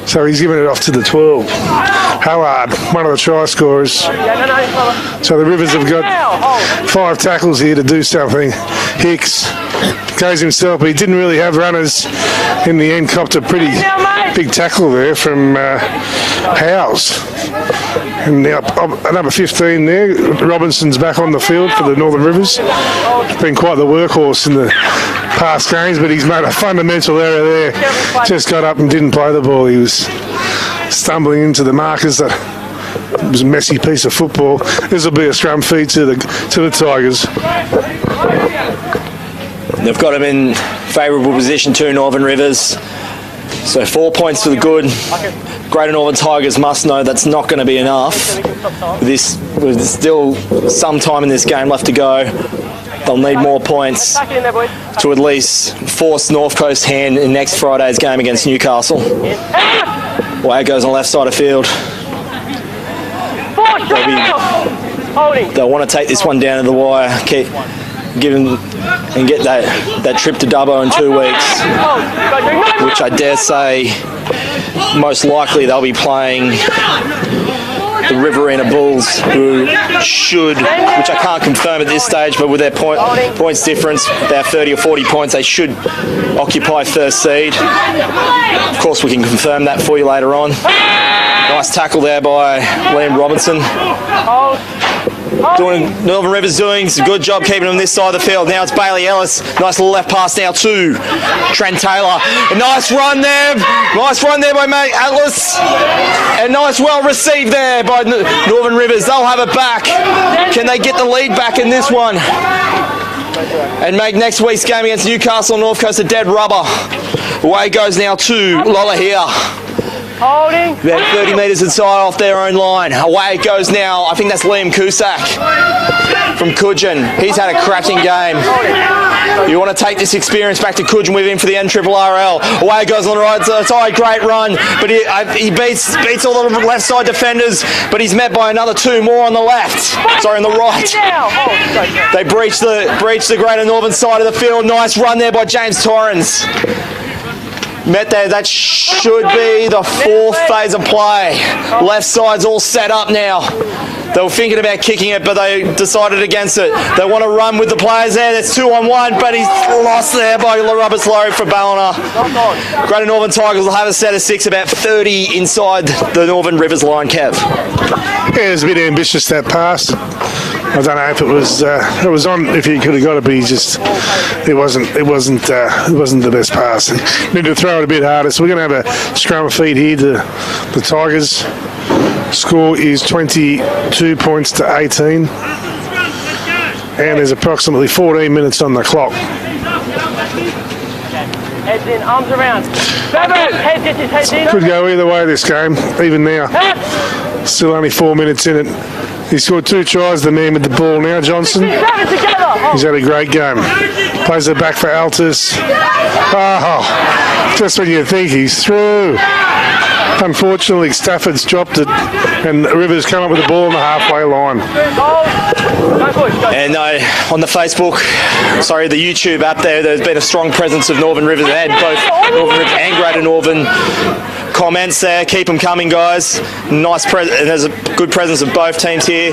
So he's giving it off to the 12. Howard, one of the try scorers. So the Rivers have got 5 tackles here to do something. Hicks goes himself, but he didn't really have runners. In the end, copped a pretty big tackle there from Howes. And now number 15 there, Robinson's back on the field for the Northern Rivers. Been quite the workhorse in the past games, but he's made a fundamental error there. Just got up and didn't play the ball. He was stumbling into the markers. That it was a messy piece of football. This will be a scrum feed to the Tigers. They've got him in favourable position too, Northern Rivers. So 4 points for the good. Greater Northern Tigers must know that's not going to be enough. With still some time in this game left to go, they'll need more points to at least force North Coast hand in next Friday's game against Newcastle. Way it goes on the left side of field. They'll want to take this one down to the wire. And get that trip to Dubbo in 2 weeks, which I dare say most likely they'll be playing the Riverina Bulls, who should, which I can't confirm at this stage, but with their points difference, about 30 or 40 points, they should occupy first seed. Of course, we can confirm that for you later on. Nice tackle there by Liam Robinson. Northern Rivers doing a good job keeping them this side of the field. Now it's Bailey Ellis. Nice little left pass now to Trent Taylor. A nice run there. Nice run there by Mate Atlas. And nice well received there by Northern Rivers. They'll have it back. Can they get the lead back in this one? And make next week's game against Newcastle North Coast a dead rubber. Away goes now to Lola here. Holding. About 30 metres inside off their own line. Away it goes now. I think that's Liam Cusack from Coogin. He's had a cracking game. You want to take this experience back to Coogin with him for the NRRL. Away it goes on the right side. Great run. But he beats all the left side defenders. But he's met by another 2 more on the left. Sorry, on the right. They breach the Greater Northern side of the field. Nice run there by James Torrens. Met there, that should be the fourth phase of play. Left side's all set up now. They were thinking about kicking it, but they decided against it. They want to run with the players there. There's 2-on-1, but he's lost there by Roberts Laurie for Ballina. Greater Northern Tigers will have a set of 6, about 30 inside the Northern Rivers line, Kev. Yeah, it was a bit ambitious, that pass. I don't know if it was on, if he could have got it, but it wasn't the best pass. He needed to throw it a bit harder. So we're going to have a scrum feed here to the Tigers. Score is 22 points to 18, and there's approximately 14 minutes on the clock. Heads in, arms around. Heads in. Could go either way this game, even now. Still only 4 minutes in it. He scored 2 tries, the man with the ball now, Johnson. He's had a great game. Plays it back for Altus. Oh, just when you think he's through. Unfortunately, Stafford's dropped it, and Rivers come up with the ball on the halfway line. And on the Facebook, the YouTube app there's been a strong presence of Northern Rivers. They had both Northern Rivers and Greater Northern comments there. Keep them coming, guys. There's a good presence of both teams here.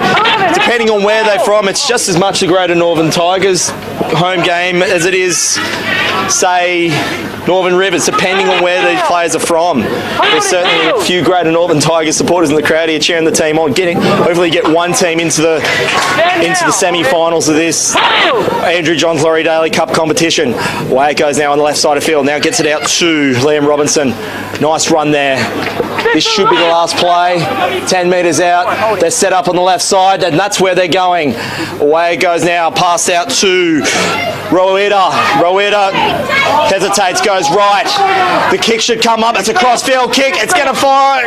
Depending on where they're from, it's just as much the Greater Northern Tigers home game as it is, say, Northern Rivers, depending on where these players are from. There's certainly a few Greater Northern Tigers supporters in the crowd here cheering the team on. Hopefully get one team into the semi-finals of this Andrew Johns Laurie Daley Cup competition. Away it goes now on the left side of field. Now gets it out to Liam Robinson. Nice run there. This should be the last play. 10 metres out. They're set up on the left side, and that's where they're going. Away it goes now. Pass out to Rowetta. Rowetta hesitates, goes right. The kick should come up. It's a cross-field kick. It's going to find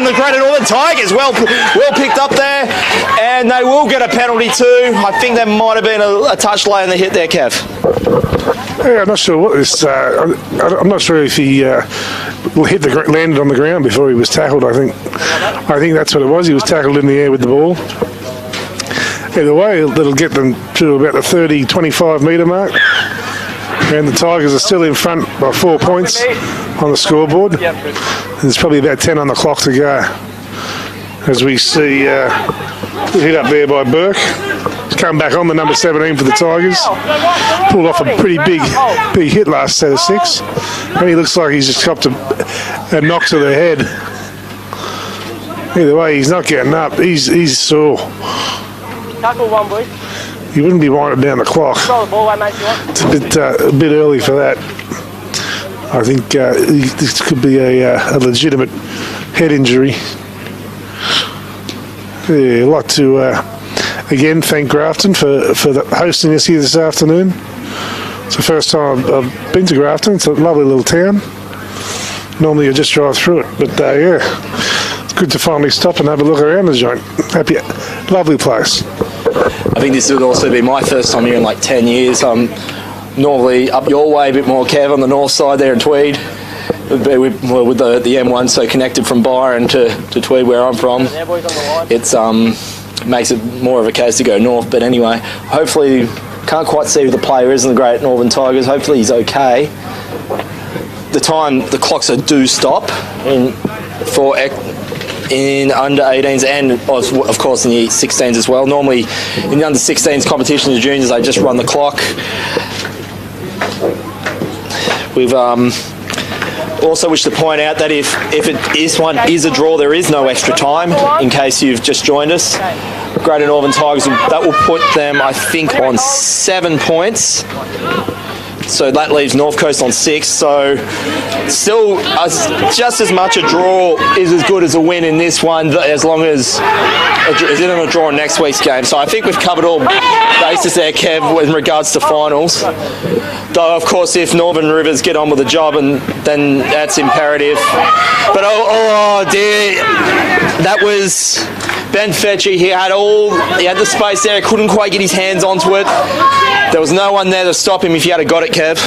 the Greater Northern Tigers. Well picked up there, and they will get a penalty too. I think there might have been a touch late in the hit there, Kev. Yeah, I'm not sure what this. I'm not sure if he landed on the ground before he was tackled. I think that's what it was. He was tackled in the air with the ball. Either way, that'll get them to about the 30-25 metre mark, and the Tigers are still in front by 4 points on the scoreboard. There's probably about 10 on the clock to go. As we see, hit up there by Burke. He's come back on the number 17 for the Tigers. Pulled off a pretty big hit last set of 6, and he looks like he's just copped a knock to the head. Either way, he's not getting up. He's sore. Tackle one, boys. He wouldn't be winding down the clock. It's a bit early for that. I think this could be a legitimate head injury. Yeah, I'd like to again thank Grafton for hosting us here this afternoon. It's the first time I've been to Grafton. It's a lovely little town. Normally you just drive through it, but yeah, it's good to finally stop and have a look around the joint. Lovely place. I think this would also be my first time here in like 10 years. Normally up your way a bit more, Kev, on the north side there in Tweed. With the M1 so connected from Byron to Tweed where I'm from, it's makes it more of a case to go north. But anyway, hopefully, can't quite see who the player is in the Great Northern Tigers. Hopefully he's okay. The clocks do stop in under 18s and of course in the 16s as well. Normally in the under 16s competition, the juniors, they just run the clock. We've also wish to point out that if this one is a draw, there is no extra time, in case you've just joined us. Greater Northern Tigers, that will put them, I think, on 7 points. So that leaves North Coast on 6. So still just as much a draw is as good as a win in this one, as long as it's in a draw in next week's game. So I think we've covered all bases there, Kev, in regards to finals. Though, of course, if Northern Rivers get on with the job, and then that's imperative. But oh dear, that was Ben Fetchy. He had the space there. Couldn't quite get his hands onto it. There was no one there to stop him if he had got it, Kev.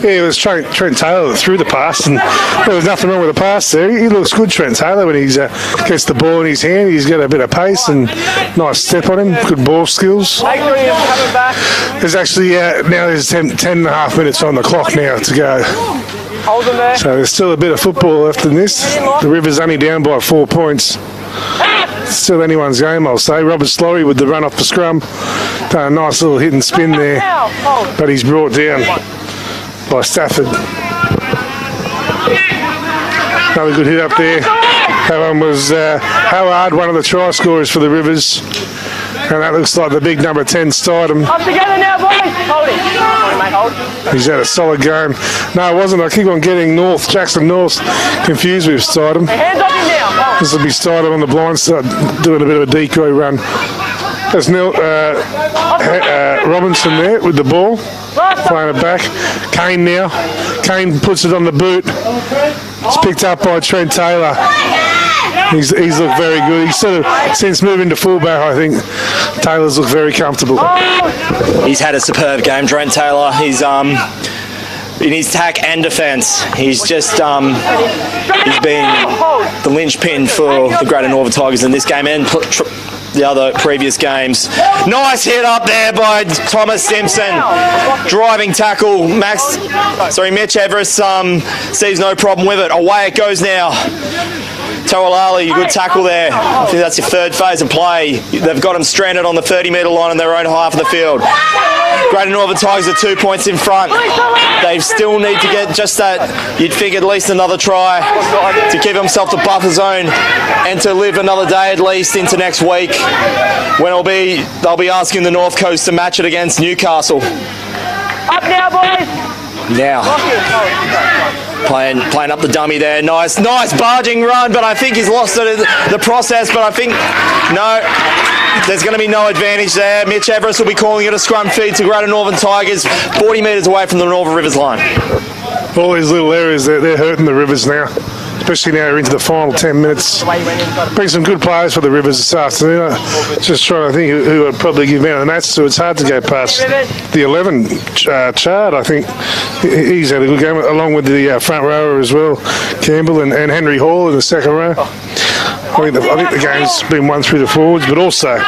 Yeah, it was Trent Taylor that threw the pass, and there was nothing wrong with the pass there. He looks good, Trent Taylor, when he gets the ball in his hand. He's got a bit of pace and nice step on him, good ball skills. There's actually, now there's 10 and a half minutes on the clock now to go. Hold them there. So there's still a bit of football left in this. The Rivers only down by 4 points. Still anyone's game, I'll say. Robert Laurie with the run off the scrum. Done a nice little hit and spin there, but he's brought down by Stafford. Another good hit up there. That one was Howard, one of the try scorers for the Rivers. And that looks like the big number 10 Stidham. Up together now, boys. Hold it. Mate, hold. He's had a solid game. No, it wasn't. I keep on getting Jackson North confused with Stidham. Hands up in now. This will be Stidham on the blind side, doing a bit of a decoy run. There's Robinson there with the ball, playing it back. Kane now. Kane puts it on the boot. It's picked up by Trent Taylor. He's looked very good. He's sort of, since moving to fullback, I think, Taylor's looked very comfortable. He's had a superb game, Trent Taylor. He's in his attack and defence. He's just he's been the linchpin for the Greater Northern Tigers in this game and the other previous games. Nice hit up there by Thomas Simpson. Driving tackle. Mitch Everest sees no problem with it. Away it goes now. Tawalali, good tackle there. I think that's your third phase of play. They've got him stranded on the 30-metre line in their own half of the field. Greater Northern Tigers are 2 points in front. They still need to get just that, you'd think, at least another try to give himself the buffer zone and to live another day at least into next week when they'll be asking the North Coast to match it against Newcastle. Up now, boys. Now, playing up the dummy there. Nice barging run, but I think he's lost it in the process. But I think, no, there's going to be no advantage there. Mitch Everest will be calling it a scrum feed to Greater Northern Tigers, 40 metres away from the Northern Rivers line. All these little areas, they're hurting the Rivers now. Especially now we're into the final 10 minutes. Bring some good players for the Rivers this afternoon. Just trying to think who would probably give man of the match, so it's hard to go past the 11 Chard. I think he's had a good game, along with the front rower as well, Campbell and Henry Hall in the second row. I think the game's been won through the forwards, but also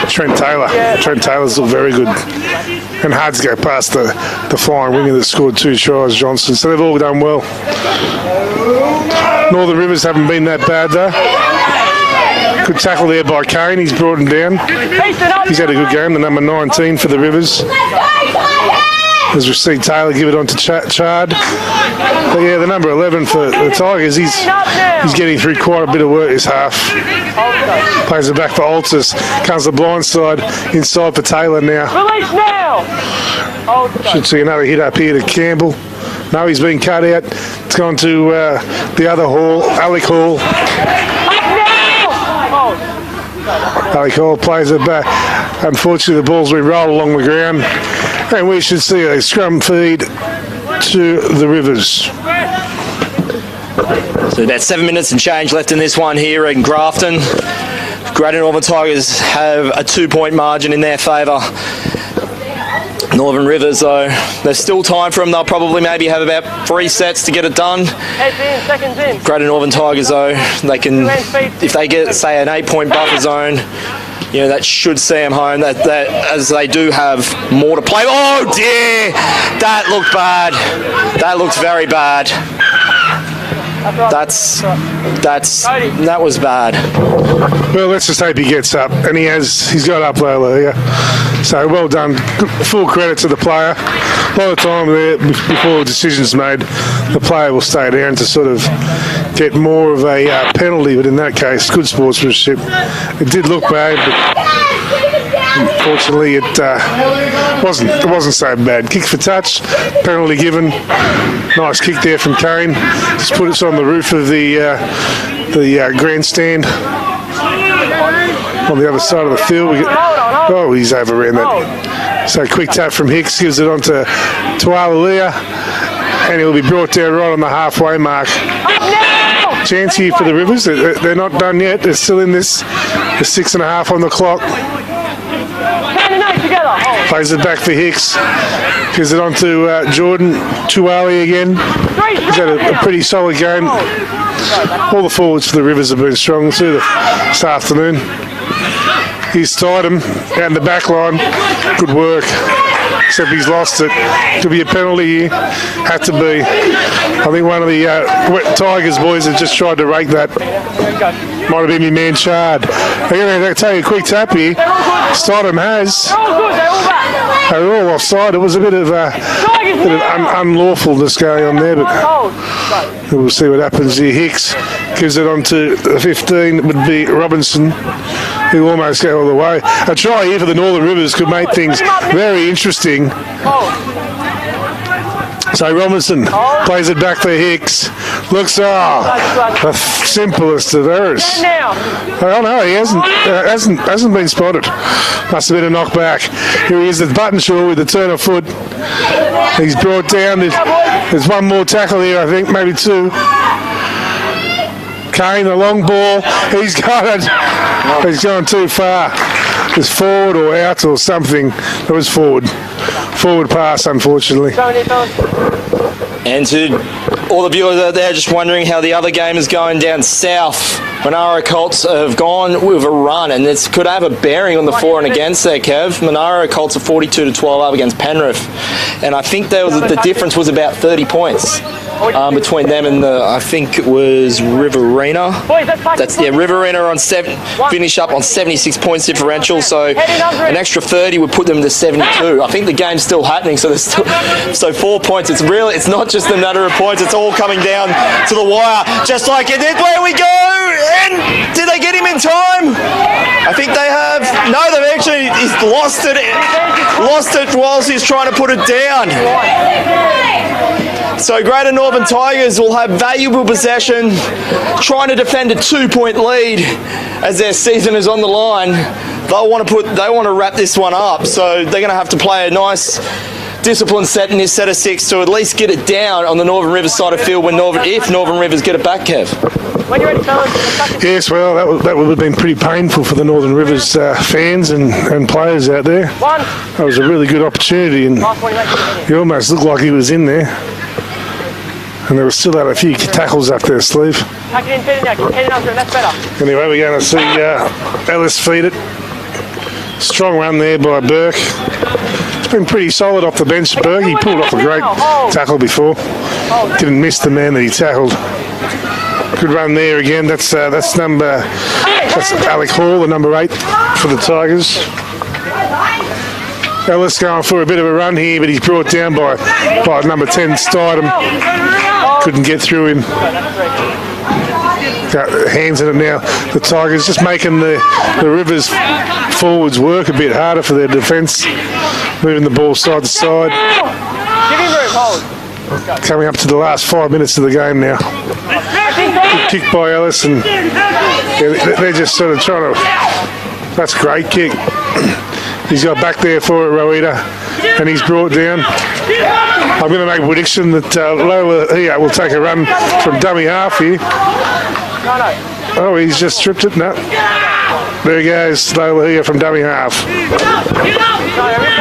Trent Taylor. Trent Taylor's looked very good. And hard to go past the flying winger that scored 2 tries, Johnson. So they've all done well. Northern Rivers haven't been that bad though. Good tackle there by Kane. He's brought him down. He's had a good game, the number 19 for the Rivers. As we see Taylor give it on to Chard. But yeah, the number 11 for the Tigers, he's getting through quite a bit of work this half. Plays it back for Altus. Comes the blind side inside for Taylor now. Release now. Should see another hit up here to Campbell. No, he's been cut out. It's gone to the other Hall, Alec Hall. Alec Hall plays it back. Unfortunately, the ball's been rolled along the ground. And we should see a scrum feed to the Rivers. So about 7 minutes and change left in this one here in Grafton. Greater Northern Tigers have a 2-point margin in their favour. Northern Rivers, though, there's still time for them. They'll probably maybe have about 3 sets to get it done. Heads in, seconds in. Greater Northern Tigers, though, they can, if they get, say, an 8-point buffer zone, you know, that should see them home. That as they do have more to play. Oh dear, that looked bad. That looked very bad. That was bad. Well, let's just hope he gets up, and he's got up lower, yeah. So well done. Full credit to the player. A lot of time there before the decision's made, the player will stay down to sort of get more of a penalty, but in that case, good sportsmanship. It did look bad, but unfortunately it wasn't so bad. Kick for touch, penalty given. Nice kick there from Kane. Just put us on the roof of the grandstand on the other side of the field. He's overran that. So quick tap from Hicks, gives it on to Tualalia, and he'll be brought down right on the halfway mark. Chance here for the Rivers. They're not done yet. They're still in this. There's 6.5 on the clock. Plays it back for Hicks. Gives it on to Jordan Tuali again. He's had a pretty solid game. All the forwards for the Rivers have been strong too this afternoon. He's tied him out in the back line. Good work. except he's lost it. Could be a penalty here. Had to be. I think one of the Tigers boys has just tried to rake that. Might have been my man Chard. They're going to take a quick tap here. Stidham has. They're all offside. It was a bit of unlawfulness going on there, but we'll see what happens here. Hicks gives it on to the 15. It would be Robinson, who almost go all the way. A try here for the Northern Rivers could make things very interesting. So Robinson plays it back for Hicks. Looks, the simplest of errors. Oh no, he hasn't been spotted. Must have been a knockback. Here he is at Buttonshaw with the turn of foot. He's brought down. There's one more tackle here, I think, maybe two. Kane, the long ball. He's got it. He's gone too far. It's forward or out or something. It was forward. Forward pass, unfortunately. And to all the viewers out there just wondering how the other game is going down south, Monaro Colts have gone with a run, and this could have a bearing on the for and against there, Kev. Monaro Colts are 42-12 up against Penrith, and I think the difference was about 30 points. Between them and I think it was Riverina. Riverina on finish up on 76 points differential, so an extra 30 would put them to 72. I think the game's still happening, so there's still 4 points. It's not just a matter of points, it's all coming down to the wire, just like it did. Where we go, and did they get him in time? I think they have. No, he's lost it whilst he's trying to put it down. So Greater Northern Tigers will have valuable possession, trying to defend a 2-point lead as their season is on the line. They want to wrap this one up, so they're going to have to play a nice disciplined set in this set of 6 to at least get it down on the Northern Rivers side of field if Northern Rivers get it back, Kev. When you're ready, fellas. Yes, well, that would have been pretty painful for the Northern Rivers fans and players out there. That was a really good opportunity, and he almost looked like he was in there. And they still had a few tackles up their sleeve. Anyway, we're going to see Ellis feed it. Strong run there by Burke. It's been pretty solid off the bench, Burke. He pulled off a great tackle before. Didn't miss the man that he tackled. Good run there again. That's Alec Hall, the number 8 for the Tigers. Ellis going for a bit of a run here, but he's brought down by number 10, Stidham. Couldn't get through him. Got hands in it now. The Tigers just making the Rivers forwards work a bit harder for their defence. Moving the ball side to side. Coming up to the last 5 minutes of the game now. Good kick by Ellis, and they're just sort of trying to... That's a great kick. He's got back there for it, Rowita, and he's brought down. I'm going to make a prediction that Lola here will take a run from dummy half here. Oh, he's just stripped it. No. There he goes, Lola here from dummy half.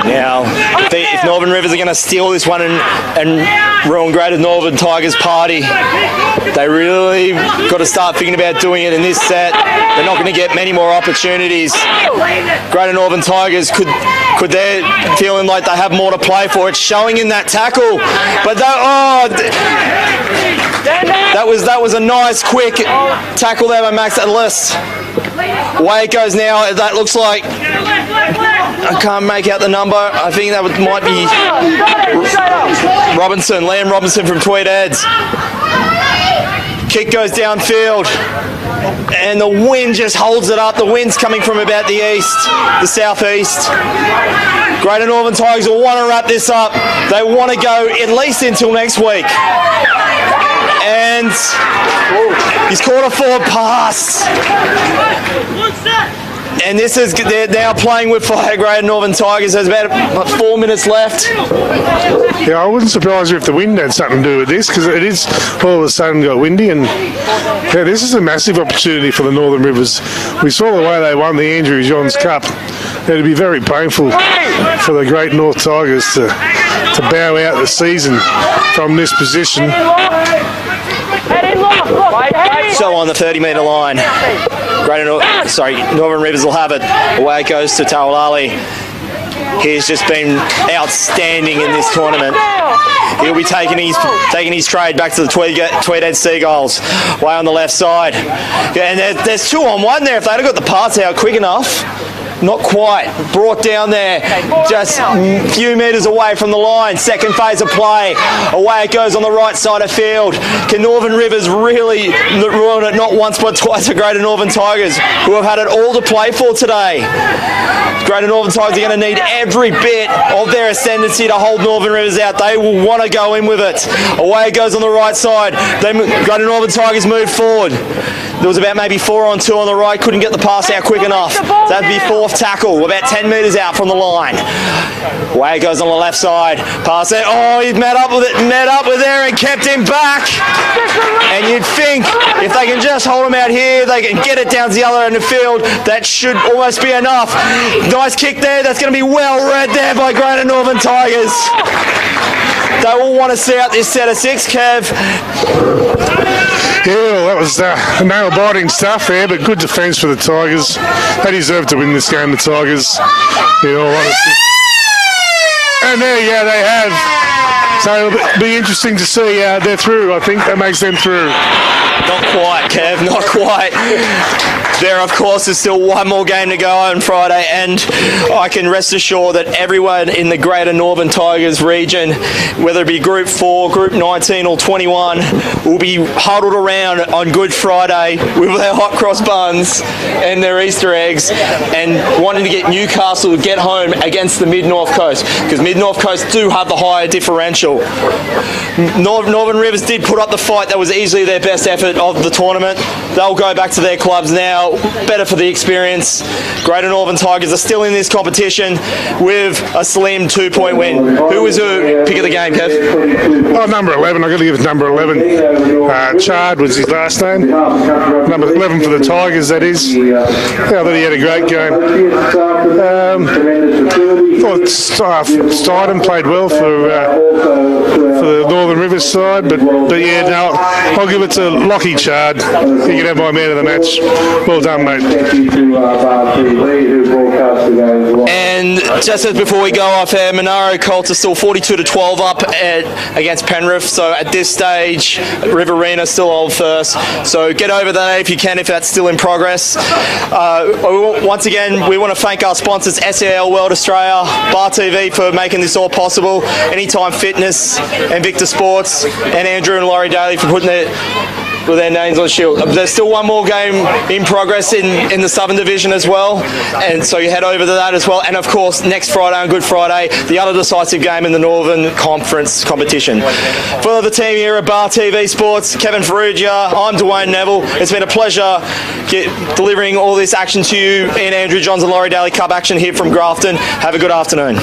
Now, if Northern Rivers are going to steal this one and ruin Greater Northern Tigers' party, they really got to start thinking about doing it in this set. They're not going to get many more opportunities. Greater Northern Tigers could they're feeling like they have more to play for. It's showing in that tackle, but that was a nice quick tackle there by Max Ellis. Away it goes now. That looks like, I can't make out the number. I think that might be Robinson, Liam Robinson from Tweed Heads. Kick goes downfield, and the wind just holds it up. The wind's coming from about the southeast. Greater Northern Tigers will want to wrap this up. They want to go at least until next week. And he's caught a forward pass. And they're now playing with fire. Greater Northern Tigers. There's about 4 minutes left. Yeah, I wouldn't surprise you if the wind had something to do with this, because it is all of a sudden got windy, and yeah, this is a massive opportunity for the Northern Rivers. We saw the way they won the Andrew Johns Cup. It'd be very painful for the Great North Tigers to bow out the season from this position. So on the 30-metre line, Northern Rivers will have it. Away it goes to Tawalali. He's just been outstanding in this tournament. He'll be taking his trade back to the Tweedhead Seagulls, way on the left side. Yeah, and there's 2 on 1 there. If they'd have got the parts out quick enough. Not quite. Brought down there, just a few metres away from the line. Second phase of play. Away it goes on the right side of field. Can Northern Rivers really ruin it not once but twice for Greater Northern Tigers, who have had it all to play for today? Greater Northern Tigers are going to need every bit of their ascendancy to hold Northern Rivers out. They will want to go in with it. Away it goes on the right side. Greater Northern Tigers move forward. There was about maybe 4 on 2 on the right. Couldn't get the pass out quick enough. That'd be 4th tackle, about 10 metres out from the line. Away it goes on the left side. Pass it. Oh, he's met up with there and kept him back. And you'd think if they can just hold him out here, they can get it down to the other end of the field. That should almost be enough. Nice kick there. That's going to be well read there by Greater Northern Tigers. They will want to see out this set of 6, Kev. Yeah, well, that was nail-biting stuff there, but good defence for the Tigers. They deserve to win this game, the Tigers, in all honesty. And there you go, they have. So it'll be interesting to see they're through. I think that makes them through. Not quite, Kev, not quite. There, of course, is still one more game to go on Friday, and I can rest assured that everyone in the Greater Northern Tigers region, whether it be Group 4, Group 19 or 21, will be huddled around on Good Friday with their hot cross buns and their Easter eggs and wanting to get Newcastle to get home against the Mid-North Coast, because Mid-North Coast do have the higher differential. Northern Rivers did put up the fight. That was easily their best effort of the tournament. They'll go back to their clubs now. Better for the experience. Greater Northern Tigers are still in this competition with a slim 2-point win. Who was the pick of the game, Kev? Oh, number 11. I've got to give it number 11. Chard was his last name. Number 11 for the Tigers, that is. Yeah, I thought he had a great game. Thought Steinem played well for the Northern Rivers side, but yeah, no, I'll give it to Lockie Chard. He can have my man of the match. Well done, mate. And just as before we go off air, Monaro Colts are still 42-12 up against Penrith. So at this stage, Riverina still hold first. So get over that if you can, if that's still in progress. Once again, we want to thank our sponsors, SEL World Australia, Bar TV for making this all possible, Anytime Fitness and Victor Sports, and Andrew and Laurie Daley for putting their names on the shield. There's still one more game in progress in the Southern Division as well, and so you head over to that as well. And of course, next Friday on Good Friday, the other decisive game in the Northern Conference competition. For the team here at Bar TV Sports, Kevin Ferrugia, I'm Dwayne Neville. It's been a pleasure delivering all this action to you in Andrew Johns and Laurie Daley Cup action here from Grafton. Have a good afternoon.